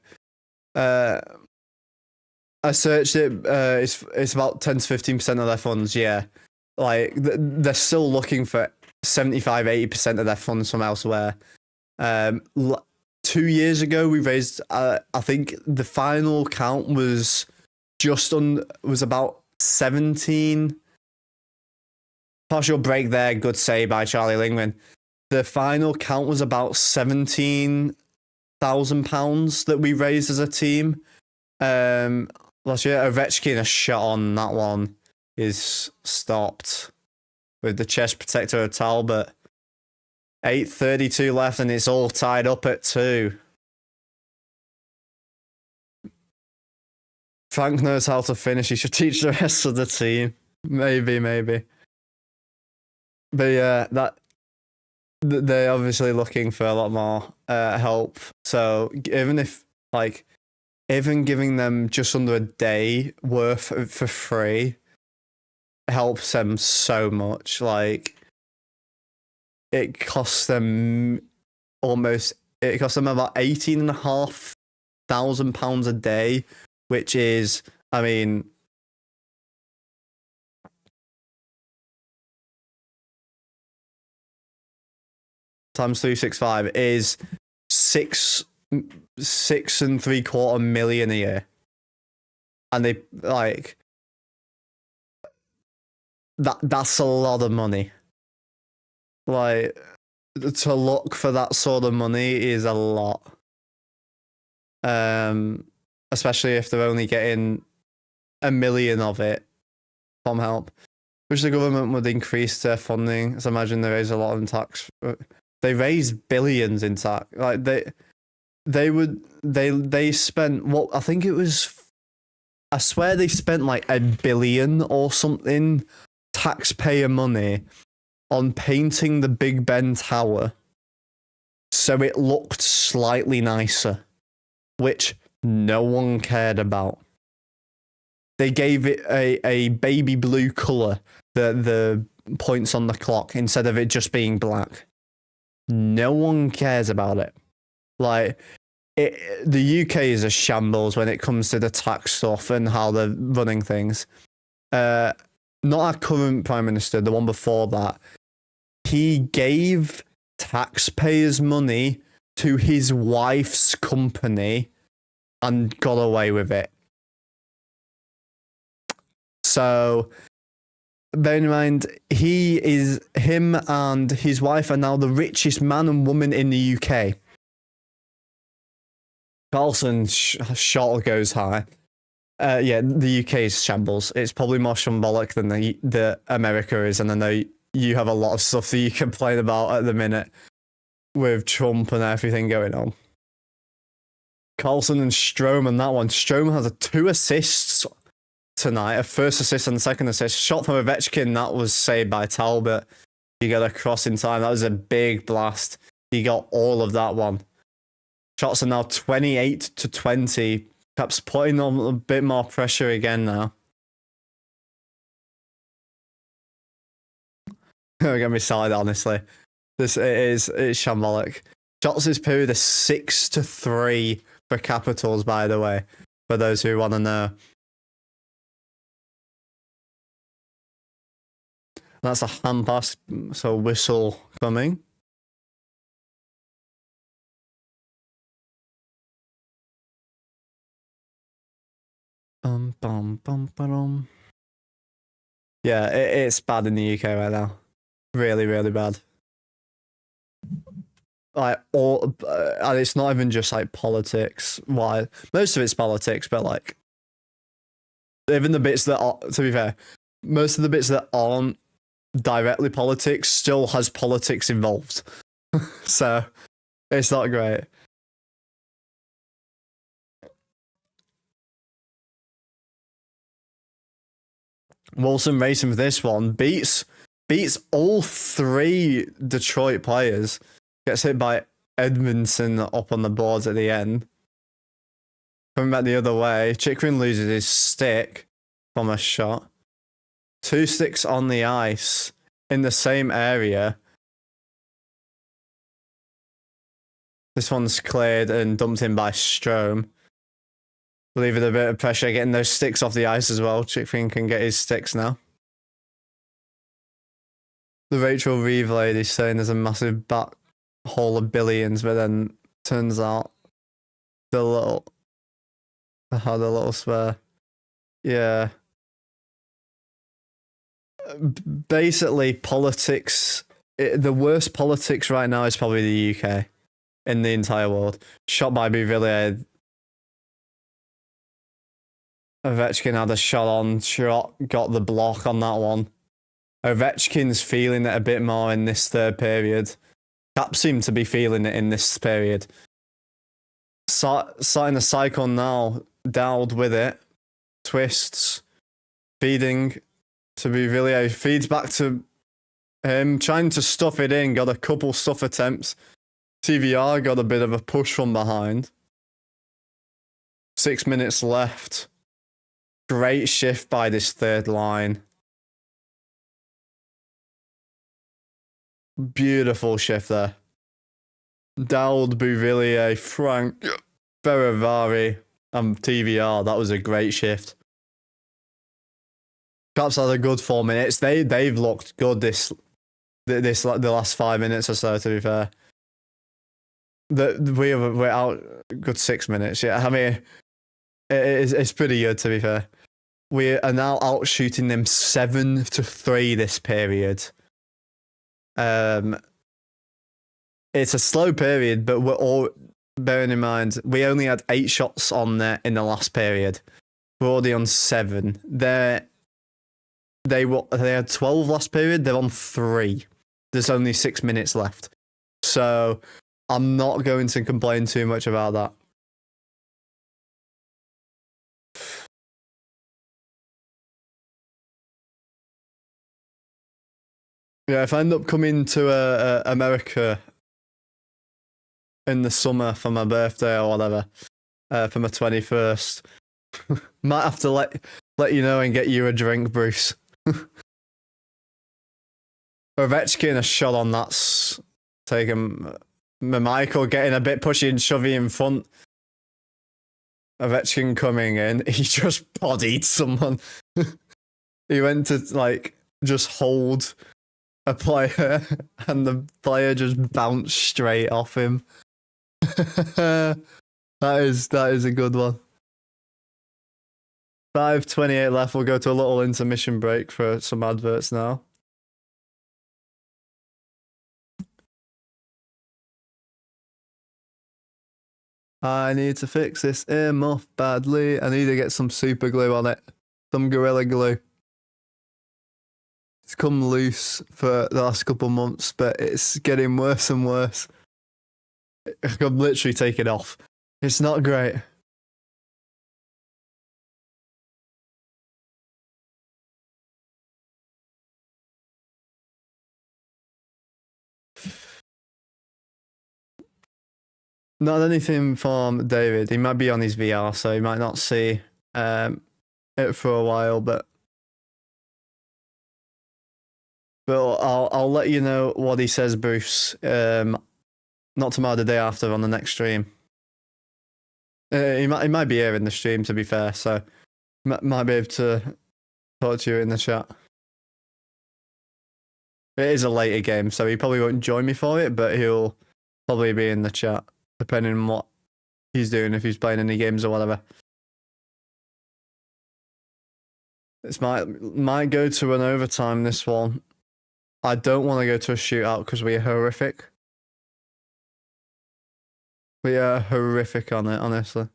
I searched it. It's about 10 to 15% of their funds. Yeah, like they're still looking for 75-80% of their funds from elsewhere. 2 years ago, we raised. I think the final count was was about 17. Partial break there. Good save by Charlie Lingman. The final count was about £17,000 that we raised as a team. Last year, Ovechkin, a shot on that one is stopped with the chest protector of Talbot. 8:32 left, and it's all tied up at 2. Frank knows how to finish. He should teach the rest of the team. Maybe. But yeah, they're obviously looking for a lot more help. So even giving them just under a day worth for free helps them so much. Like, it costs them about £18,500 a day, which is, I mean, times 365 is six and three-quarter million a year, and they like that's a lot of money. Like, to look for that sort of money is a lot, especially if they're only getting 1 million of it from help, which the government would increase their funding. As I imagine they raise a lot in tax. They raise billions in tax. Like they spent what I think it was. I swear they spent like $1 billion or something taxpayer money on painting the Big Ben Tower so it looked slightly nicer, which no one cared about. They gave it a baby blue colour, the points on the clock, instead of it just being black. No one cares about it. Like, the UK is a shambles when it comes to the tax stuff and how they're running things. Not our current Prime Minister, the one before that. He gave taxpayers' money to his wife's company and got away with it. So, bear in mind, him and his wife are now the richest man and woman in the UK. Carlson's shot goes high. Yeah, the UK is shambles. It's probably more shambolic than the America is, and I know you have a lot of stuff that you complain about at the minute with Trump and everything going on. Carlson and Strome and that one. Strome has 2 assists tonight, a first assist and a second assist. Shot from Ovechkin, that was saved by Talbot. You got a cross in time. That was a big blast. He got all of that one. Shots are now 28-20. Perhaps putting on a bit more pressure again now. Don't get me started, honestly. It's shambolic. Shots this period are 6-3 for Capitals, by the way, for those who want to know. That's a hand pass, so whistle coming. Yeah, it's bad in the UK right now. Really, really bad. Like, and it's not even just like politics. Why? Most of it's politics, but like, even the bits that are, to be fair, most of the bits that aren't directly politics still has politics involved. So it's not great. Wilson racing for this one, beats all 3 Detroit players. Gets hit by Edmondson up on the boards at the end. Coming back the other way, Chychrun loses his stick from a shot. 2 sticks on the ice in the same area. This one's cleared and dumped in by Strome. relieving a bit of pressure, getting those sticks off the ice as well. Chickfin can get his sticks now. The Rachel Reeve lady saying there's a massive back hole of billions, but then turns out I had a little spare. Yeah. Basically, politics. The worst politics right now is probably the UK in the entire world. Shot by Bouvillier. Ovechkin had a shot, got the block on that one. Ovechkin's feeling it a bit more in this third period. Cap seemed to be feeling it in this period. Starting the cycle now. Dowd with it. Twists. Feeding to Bouvillier. Feeds back to him. Trying to stuff it in. Got a couple stuff attempts. TVR got a bit of a push from behind. 6 minutes left. Great shift by this third line. Beautiful shift there. Dowd, Bouvillier, Frank, Ferravari, and TVR. That was a great shift. Caps had a good 4 minutes. They've looked good the last 5 minutes or so. To be fair, we're out good 6 minutes. Yeah, I mean it's pretty good to be fair. We are now out shooting them 7-3 this period. It's a slow period, but we're all bearing in mind we only had 8 shots on there in the last period. We're already on 7. They had 12 last period. They're on 3. There's only 6 minutes left, so I'm not going to complain too much about that. Yeah, if I end up coming to America in the summer for my birthday or whatever, for my 21st, might have to let you know and get you a drink, Bruce. Ovechkin a shot on that's taken. Michael getting a bit pushy and shovey in front. Ovechkin coming in, he just bodied someone. He went to just hold a player, and the player just bounced straight off him. That is a good one. 5:28 left. We'll go to a little intermission break for some adverts now. I need to fix this earmuff badly. I need to get some super glue on it. Some Gorilla Glue. It's come loose for the last couple of months, but it's getting worse and worse. I'm literally taking off. It's not great. Not anything from David. He might be on his VR, so he might not see it for a while, but I'll let you know what he says, Bruce. Not tomorrow, the day after on the next stream. He might be here in the stream, to be fair, so might be able to talk to you in the chat. It is a later game, so he probably won't join me for it, but he'll probably be in the chat, depending on what he's doing, if he's playing any games or whatever. This might go to an overtime, this one. I don't want to go to a shootout because we are horrific. We are horrific on it, honestly.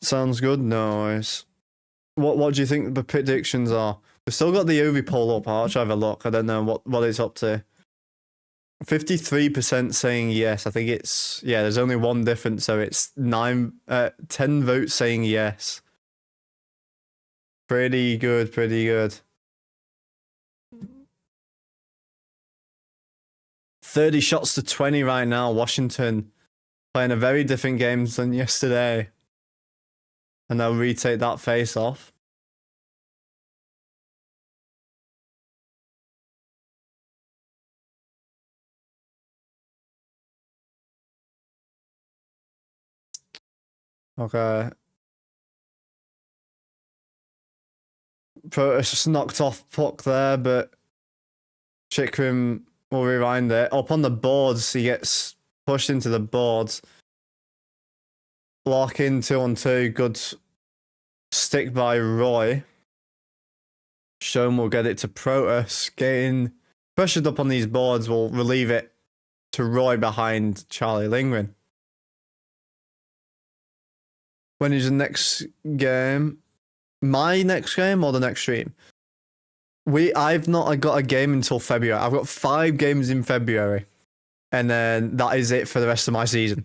Sounds good. No worries. What do you think the predictions are? We've still got the Ovi poll up. I'll try to have a look. I don't know what it's up to. 53% saying yes. I think it's there's only one difference, so it's 10 votes saying yes. Pretty good, pretty good. 30 shots to 20 right now. Washington playing a very different game than yesterday. And they'll retake that face off. Okay. Protus just knocked off puck there, but Chikrin will rewind it. Up on the boards, he gets pushed into the boards. Lock in 2-on-2. Good stick by Roy. Shone will get it to Protus. Getting pressured up on these boards will relieve it to Roy behind Charlie Lindgren. When is the next game? My next game or the next stream? I've not got a game until February. I've got 5 games in February. And then that is it for the rest of my season.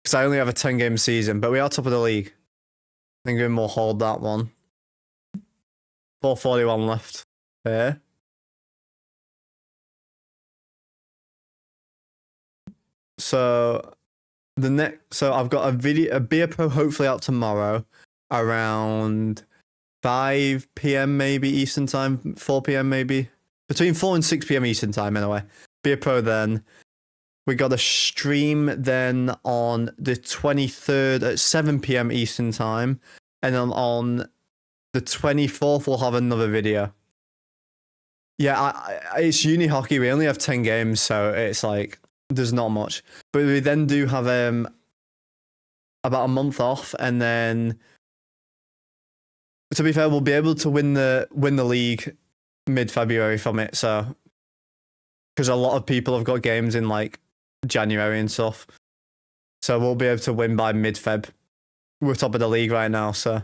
Because I only have a 10-game season, but we are top of the league. I think we'll hold that one. 4:41 left. Here. So I've got a Beer Pro hopefully out tomorrow around 5 p.m. maybe Eastern time, 4 p.m. maybe. Between 4 and 6 p.m. Eastern time anyway. Beer Pro then. We got a stream then on the 23rd at 7 p.m. Eastern time. And then on the 24th, we'll have another video. Yeah, it's uni hockey. We only have 10 games, so it's like, there's not much. But we then do have about a month off, and then, to be fair, we'll be able to win the league mid-February from it, so, because a lot of people have got games in like January and stuff. So we'll be able to win by mid-Feb. We're top of the league right now, so.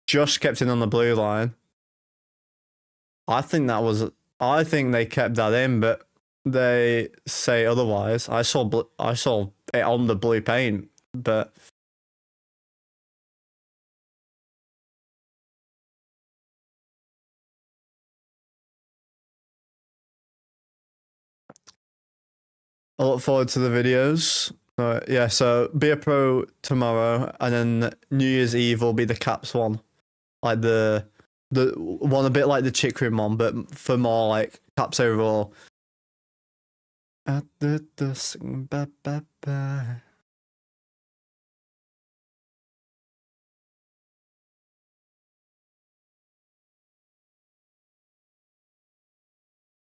Josh kept in on the blue line. I think they kept that in, but they say otherwise. I saw it on the blue paint, but I look forward to the videos. Yeah, so Beer Pro tomorrow, and then New Year's Eve will be the Caps one. Like the one a bit like the Chikrin one, but for more like Caps overall. At the sing ba ba ba.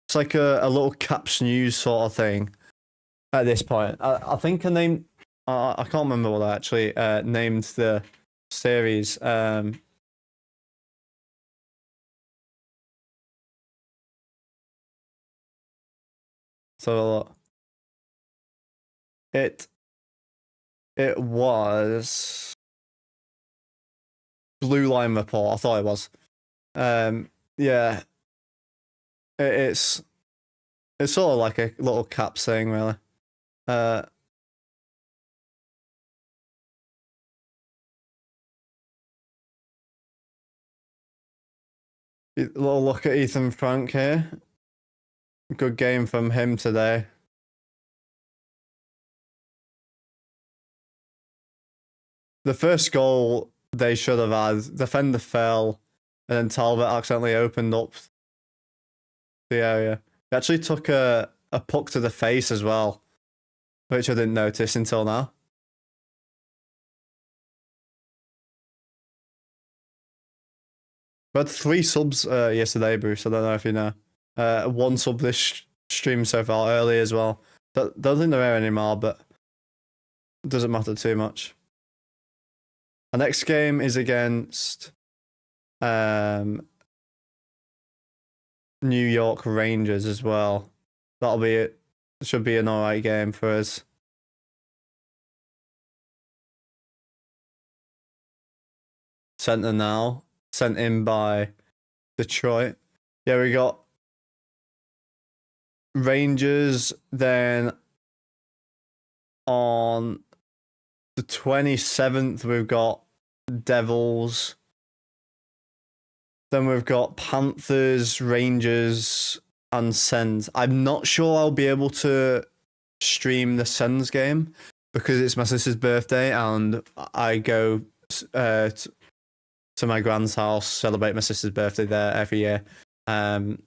It's like a little Caps news sort of thing at this point. I think I can't remember what I actually named the series. So it was Blue Line Report. I thought it was. Yeah. It's sort of like a little Caps thing, really. Little look at Ethan Frank here. Good game from him today. The first goal they should have had, defender fell, and then Talbot accidentally opened up the area. He actually took a puck to the face as well, which I didn't notice until now. We had 3 subs yesterday, Bruce. I don't know if you know. 1 sub this stream so far, early as well. Don't think they're there anymore, but it doesn't matter too much. Our next game is against New York Rangers as well. That'll be it. Should be an alright game for us. Center now. Sent in by Detroit. Yeah, we got Rangers then on the 27th we've got Devils. Then we've got Panthers, Rangers, and Sens. I'm not sure I'll be able to stream the Sens game because it's my sister's birthday and I go to my grand's house, celebrate my sister's birthday there every year. We're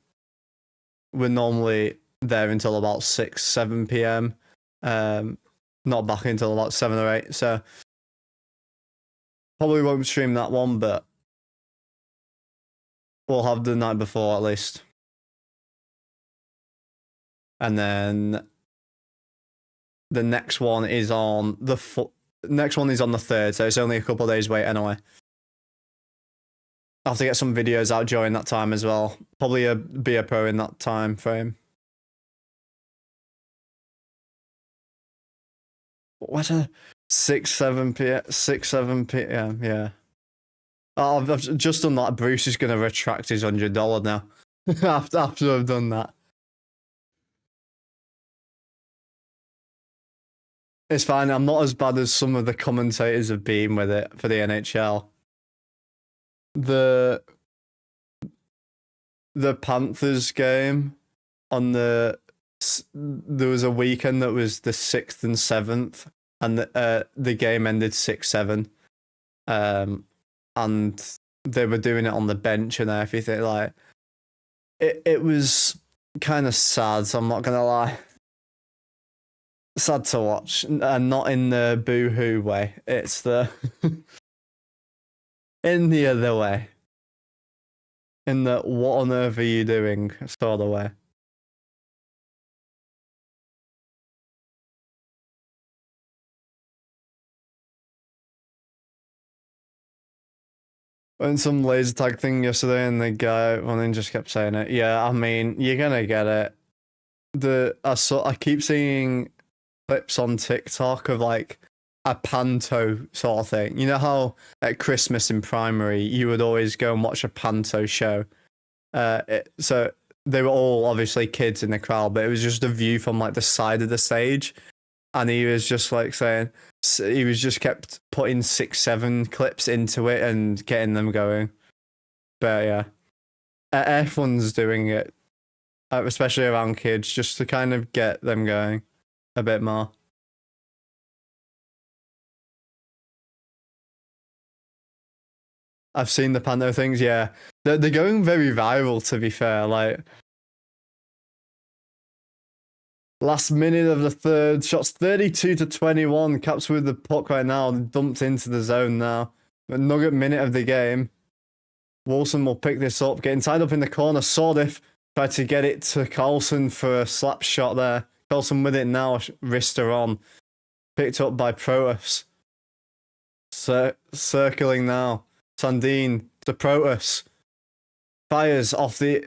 normally there until about 6, 7 p.m. Not back until about 7 or 8. So Probably won't stream that one, but we'll have the night before at least. And then the next one is on the next one is on the 3rd, so it's only a couple of days wait anyway. I'll have to get some videos out during that time as well. Probably be a pro in that time frame. What a 7 p.m. Yeah. Oh, I've just done that. Bruce is gonna retract his $100 now. after I've done that. It's fine. I'm not as bad as some of the commentators have been with it for the NHL. The Panthers game on there was a weekend that was the 6th and 7th, and the game ended 6-7. And they were doing it on the bench and everything. Like it was kind of sad, so I'm not gonna lie. Sad to watch, and not in the boo-hoo way. It's the in the other way. In the what on earth are you doing sort of way. Went some laser tag thing yesterday, and the guy then just kept saying it. Yeah, I mean, you're gonna get it. I keep seeing clips on TikTok of like a panto sort of thing. You know how at Christmas in primary you would always go and watch a panto show. So they were all obviously kids in the crowd, but it was just a view from like the side of the stage, and he was just like saying he was just kept putting 6-7 clips into it and getting them going. But yeah, F1's doing it, especially around kids, just to kind of get them going a bit more. I've seen the panto things, yeah. They're going very viral, to be fair. Like, last minute of the 3rd, shots 32-21. Caps with the puck right now, dumped into the zone now. The Nugget minute of the game. Wilson will pick this up, getting tied up in the corner. Sordif tried to get it to Carlson for a slap shot there. Carlson with it now, wrister on. Picked up by Protas. Circling now. Sandin to Protas. Fires off the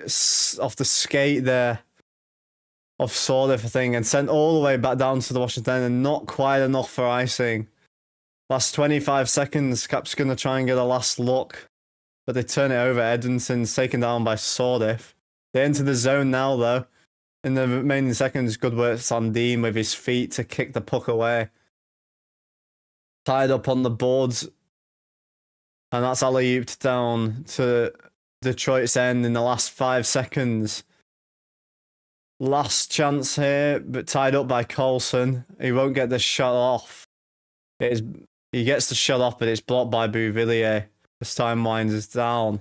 skate there of Sordif, I think, and sent all the way back down to the Washington, and not quite enough for icing. Last 25 seconds, Cap's going to try and get a last look, but they turn it over. Edmonton's taken down by Sordif. They enter the zone now, though. In the remaining seconds, good work Sandin with his feet to kick the puck away. Tied up on the boards, and that's alley-ooped down to Detroit's end in the last 5 seconds. Last chance here, but tied up by Carlson. He won't get the shot off. He gets the shot off, but it's blocked by Bouvillier. As time winds down.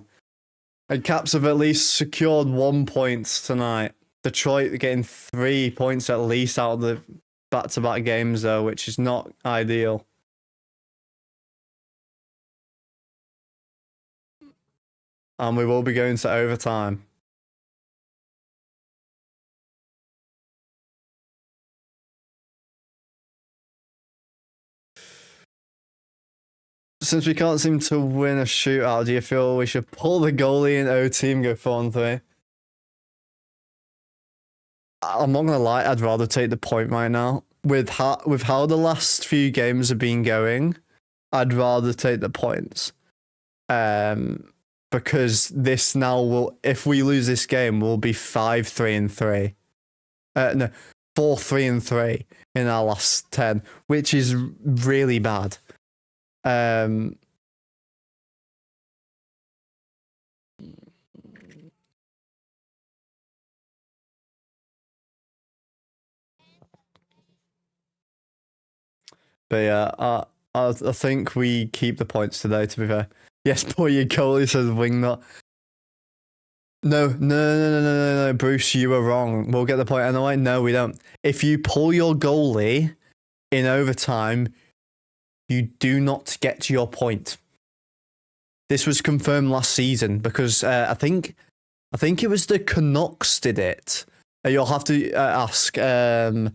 And Caps have at least secured 1 point tonight. Detroit getting 3 points at least out of the back-to-back games, though, which is not ideal. And we will be going to overtime. Since we can't seem to win a shootout, do you feel we should pull the goalie in OT and go 4-3? I'm not gonna lie, I'd rather take the point right now. With how the last few games have been going, I'd rather take the points. Because this now will, if we lose this game, we'll be 5-3-3. No, 4-3-3 in our last 10, which is really bad. But yeah, I think we keep the points today, to be fair. Yes, poor your goalie, says Wingnut. No, Bruce, you were wrong. We'll get the point anyway. No, we don't. If you pull your goalie in overtime, you do not get your point. This was confirmed last season because I think it was the Canucks did it. You'll have to ask. You'll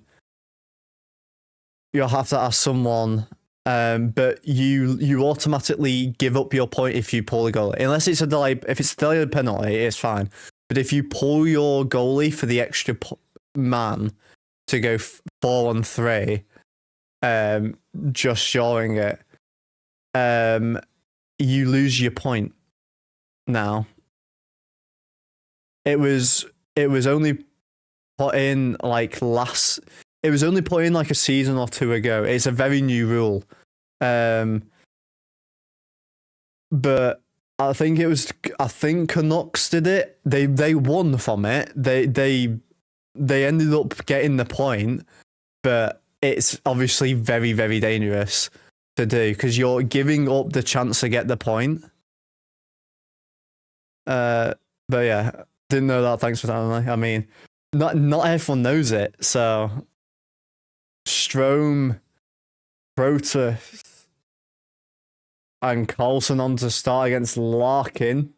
have to ask someone. But you automatically give up your point if you pull a goalie, unless it's a delay. If it's a delayed penalty, it's fine. But if you pull your goalie for the extra man to go 4-on-3, just showing it, you lose your point. Now, it was only put in like last. It was only put in like a season or two ago. It's a very new rule. But I think Canucks did it. They won from it. They ended up getting the point, but it's obviously very, very dangerous to do because you're giving up the chance to get the point. But yeah, didn't know that. Thanks for telling me. I mean, not everyone knows it, so Strome, Proter, and Carlson on to start against Larkin.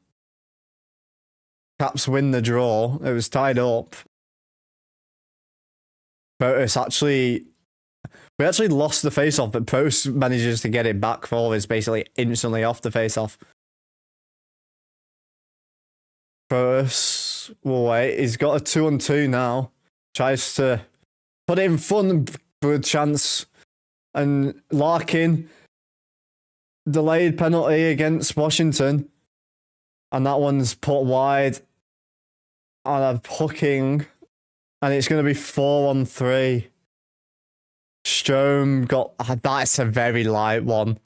Caps win the draw. It was tied up. Protus we actually lost the face-off, but Protus manages to get it back for us basically instantly off the face-off. Protus will wait. He's got a 2-on-2 now. Tries to put it in front for a chance. And Larkin, delayed penalty against Washington. And that one's put wide. And a hooking. And it's going to be 4-on-3. Strome got... That's a very light one.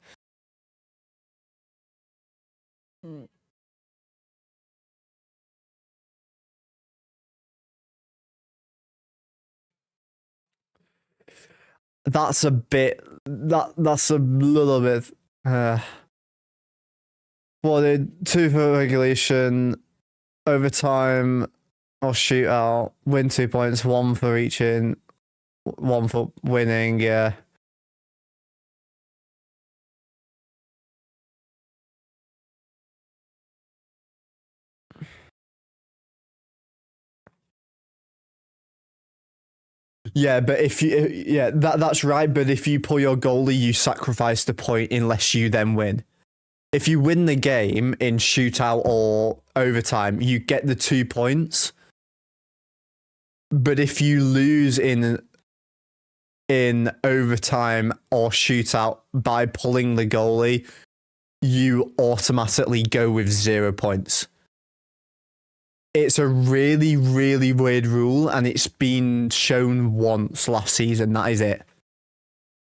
That's a bit... That's a little bit... Well, the 2 for regulation, overtime or shootout, win 2 points, 1 for reaching, 1 for winning, yeah. Yeah, but if you, that's right. But if you pull your goalie, you sacrifice the point unless you then win. If you win the game in shootout or overtime, you get the 2 points. But if you lose in overtime or shootout by pulling the goalie, you automatically go with 0 points. It's a really, really weird rule, and it's been shown once last season. That is it.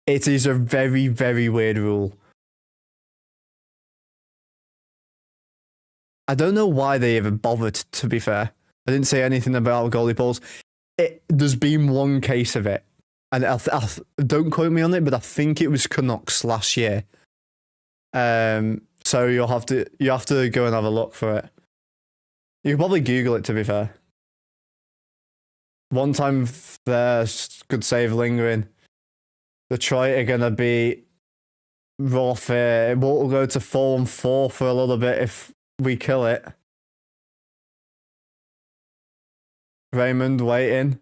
It is a very, very weird rule. I don't know why they even bothered, to be fair. I didn't say anything about goalie pulls. There's been one case of it, and don't quote me on it, but I think it was Canucks last year. So you have to go and have a look for it. You can probably Google it, to be fair. One time there, good save lingering. Detroit are going to be rough here. We'll go to 4-on-4 for a little bit if we kill it. Raymond waiting.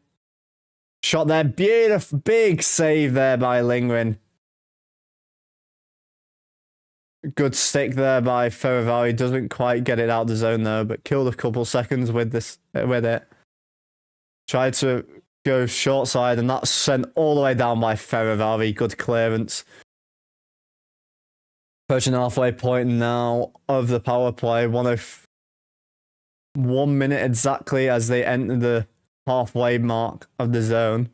Shot there. Beautiful. Big save there by Lingren. Good stick there by Ferravari. Doesn't quite get it out the zone though, but killed a couple seconds with it. Tried to go short side, and that's sent all the way down by Ferravari. Good clearance. Approaching halfway point now of the power play. 1 minute exactly as they enter the halfway mark of the zone.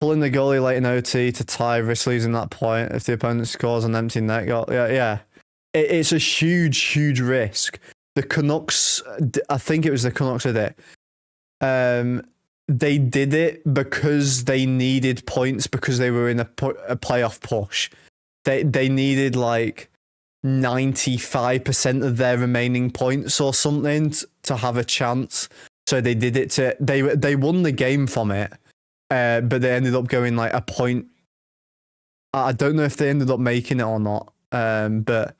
Pulling the goalie late in OT to tie, risk losing that point if the opponent scores an empty net goal. Yeah. It's a huge, huge risk. The Canucks, I think it was the Canucks who did it. They did it because they needed points because they were in a playoff push. They needed like 95% of their remaining points or something to have a chance. So they did it they won the game from it. But they ended up going like a point. I don't know if they ended up making it or not. But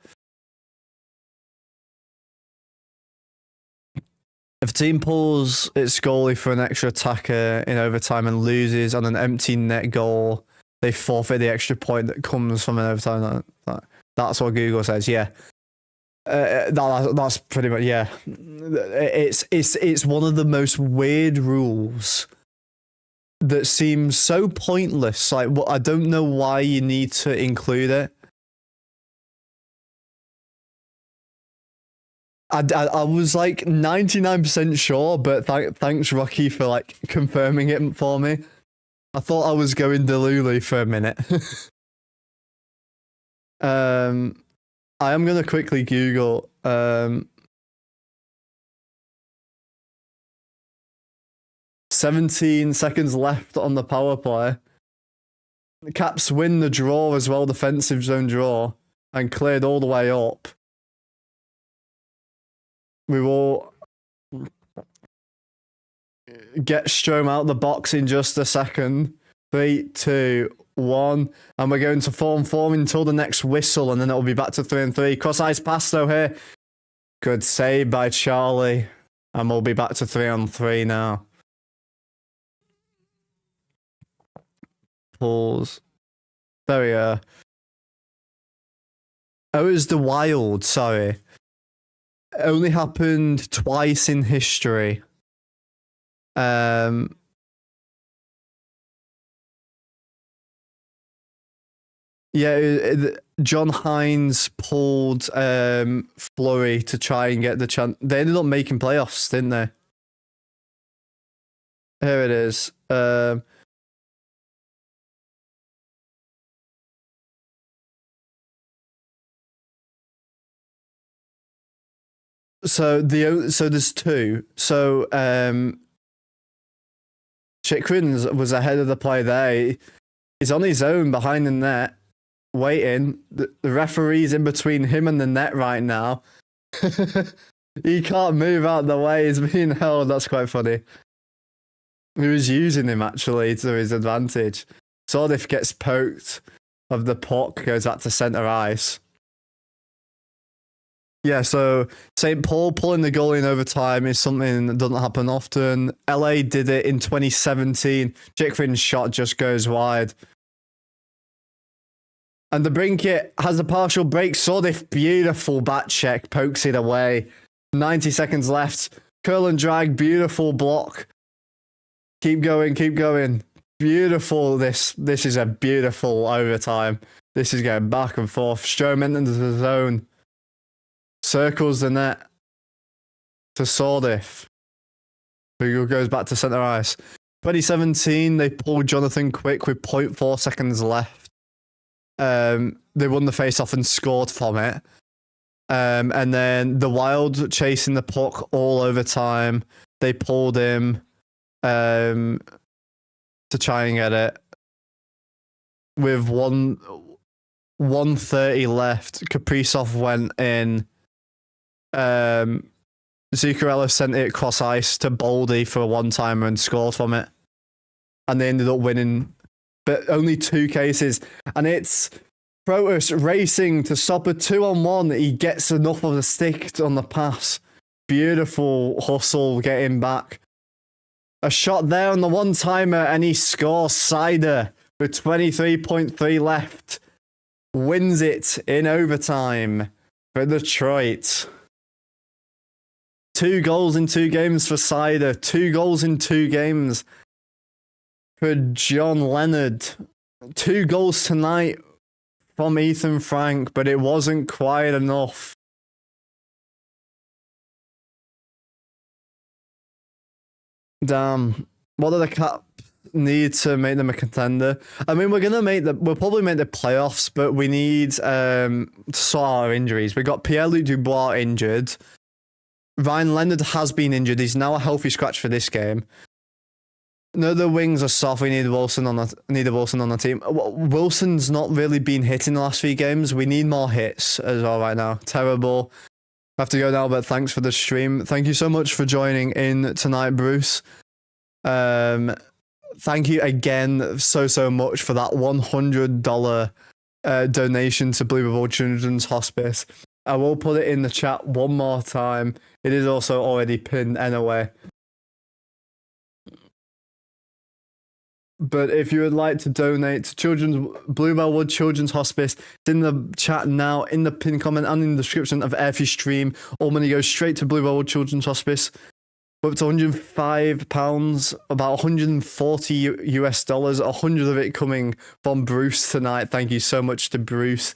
if a team pulls its goalie for an extra attacker in overtime and loses on an empty net goal, they forfeit the extra point that comes from an overtime. That's what Google says. Yeah, that's pretty much, yeah. It's one of the most weird rules that seems so pointless. Like, I don't know why you need to include it. I was like 99% sure, but thanks Rocky for like confirming it for me. I thought I was going Delulu for a minute. I am gonna quickly Google 17 seconds left on the power play. The Caps win the draw as well, defensive zone draw, and cleared all the way up. We will get Strome out the box in just a second. 3, 2, 1. And we're going to form until the next whistle, and then it'll be back to 3-3. Cross-ice pass though here. Good save by Charlie. And we'll be back to 3-3 now. Pulls. There we are. Oh, it was the Wild, sorry. It only happened twice in history. Yeah, John Hines pulled Fleury to try and get the chance. They ended up making playoffs, didn't they? Here it is. So there's two. So Chychrun was ahead of the play there. He's on his own behind the net, waiting. The referee's in between him and the net right now. He can't move out the way. He's being held. That's quite funny. He was using him actually to his advantage. Sordif gets poked of the puck, goes back to centre ice. Yeah, so St. Paul pulling the goal in overtime is something that doesn't happen often. LA did it in 2017. Chychrun's shot just goes wide. And the Brinket has a partial break. Sordif, beautiful back check, pokes it away. 90 seconds left. Curl and drag, beautiful block. Keep going, keep going. Beautiful. This is a beautiful overtime. This is going back and forth. Strome into the zone. Circles the net to Sordif, who goes back to centre ice. 2017, they pulled Jonathan Quick with 0.4 seconds left. They won the face-off and scored from it. And then the Wild chasing the puck all over time. They pulled him to try and get it. With 1:30 left, Kaprizov went in. Zuccarello sent it across ice to Boldy for a one-timer and scored from it. And they ended up winning, but only 2 cases. And it's Protus racing to stop a 2-on-1. He gets enough of the stick on the pass. Beautiful hustle getting back. A shot there on the one-timer and he scores. Seider with 23.3 left. Wins it in overtime for Detroit. 2 goals in 2 games for Seider. 2 goals in 2 games for John Leonard. 2 goals tonight from Ethan Frank, but it wasn't quite enough. Damn. What do the Caps need to make them a contender? I mean, we'll probably make the playoffs, but we need to sort our injuries. We got Pierre-Luc Dubois injured. Ryan Leonard has been injured. He's now a healthy scratch for this game. No, the wings are soft. We need Wilson on the team. Wilson's not really been hit in the last few games. We need more hits as well right now. Terrible. I have to go now, but thanks for the stream. Thank you so much for joining in tonight, Bruce. Thank you again so much for that $100 donation to Blue Bubble Children's Hospice. I will put it in the chat one more time. It is also already pinned anyway. But if you would like to donate to Bluebellwood Children's Hospice, it's in the chat now, in the pinned comment and in the description of every stream. All money goes straight to Bluebellwood Children's Hospice. Up to £105, about 140 US dollars, 100 of it coming from Bruce tonight. Thank you so much to Bruce.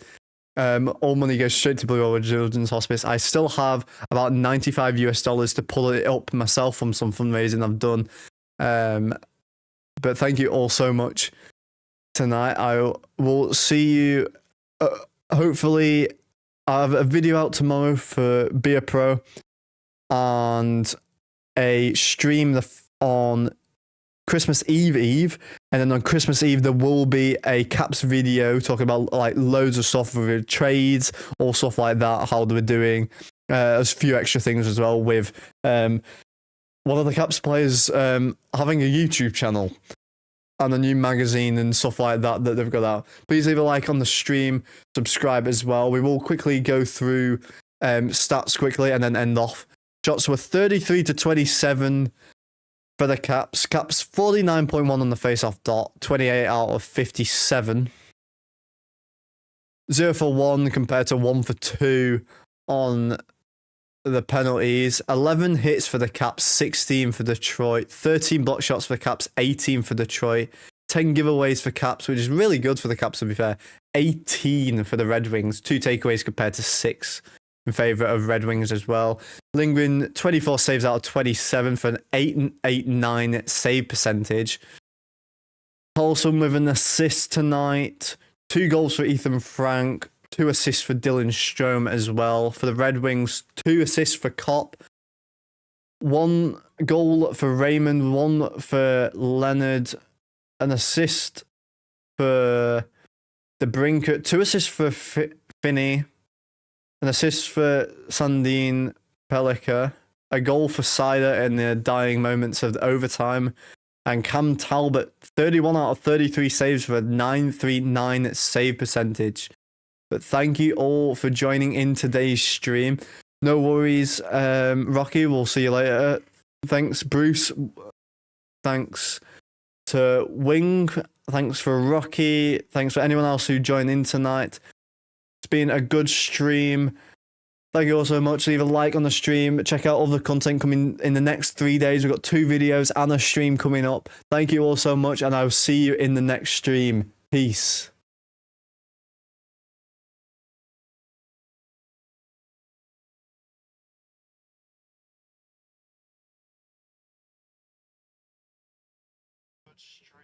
All money goes straight to Bluebellwood Children's Hospice. I still have about 95 US dollars to pull it up myself from some fundraising I've done. But thank you all so much tonight. I will see you. Hopefully, I have a video out tomorrow for Be a Pro and a stream on Christmas Eve, and then on Christmas Eve there will be a Caps video talking about like loads of stuff with trades, all stuff like that, how they were doing. There's a few extra things as well with one of the Caps players having a YouTube channel and a new magazine and stuff like that they've got out. Please leave a like on the stream, subscribe as well. We will quickly go through stats quickly and then end off. Shots were 33-27 for the Caps. Caps 49.1 on the face-off dot, 28 out of 57. 0 for 1 compared to 1 for 2 on the penalties. 11 hits for the Caps, 16 for Detroit. 13 block shots for the Caps, 18 for Detroit. 10 giveaways for Caps, which is really good for the Caps to be fair. 18 for the Red Wings. 2 takeaways compared to 6 in favour of Red Wings as well. Lindgren, 24 saves out of 27 for an 8.89 save percentage. Paulson with an assist tonight. 2 goals for Ethan Frank. 2 assists for Dylan Strome as well. For the Red Wings, 2 assists for Kopp. 1 goal for Raymond. 1 for Leonard. An assist for DeBrincat. 2 assists for Finney. An assist for Sandine Pellica. A goal for Cider in the dying moments of the overtime. And Cam Talbot, 31 out of 33 saves for a 9.39 save percentage. But thank you all for joining in today's stream. No worries, Rocky, we'll see you later. Thanks, Bruce. Thanks to Wing. Thanks for Rocky. Thanks for anyone else who joined in tonight. It's been a good stream. Thank you all so much. Leave a like on the stream. Check out all the content coming in the next 3 days. We've got 2 videos and a stream coming up. Thank you all so much, and I will see you in the next stream. Peace. Stream.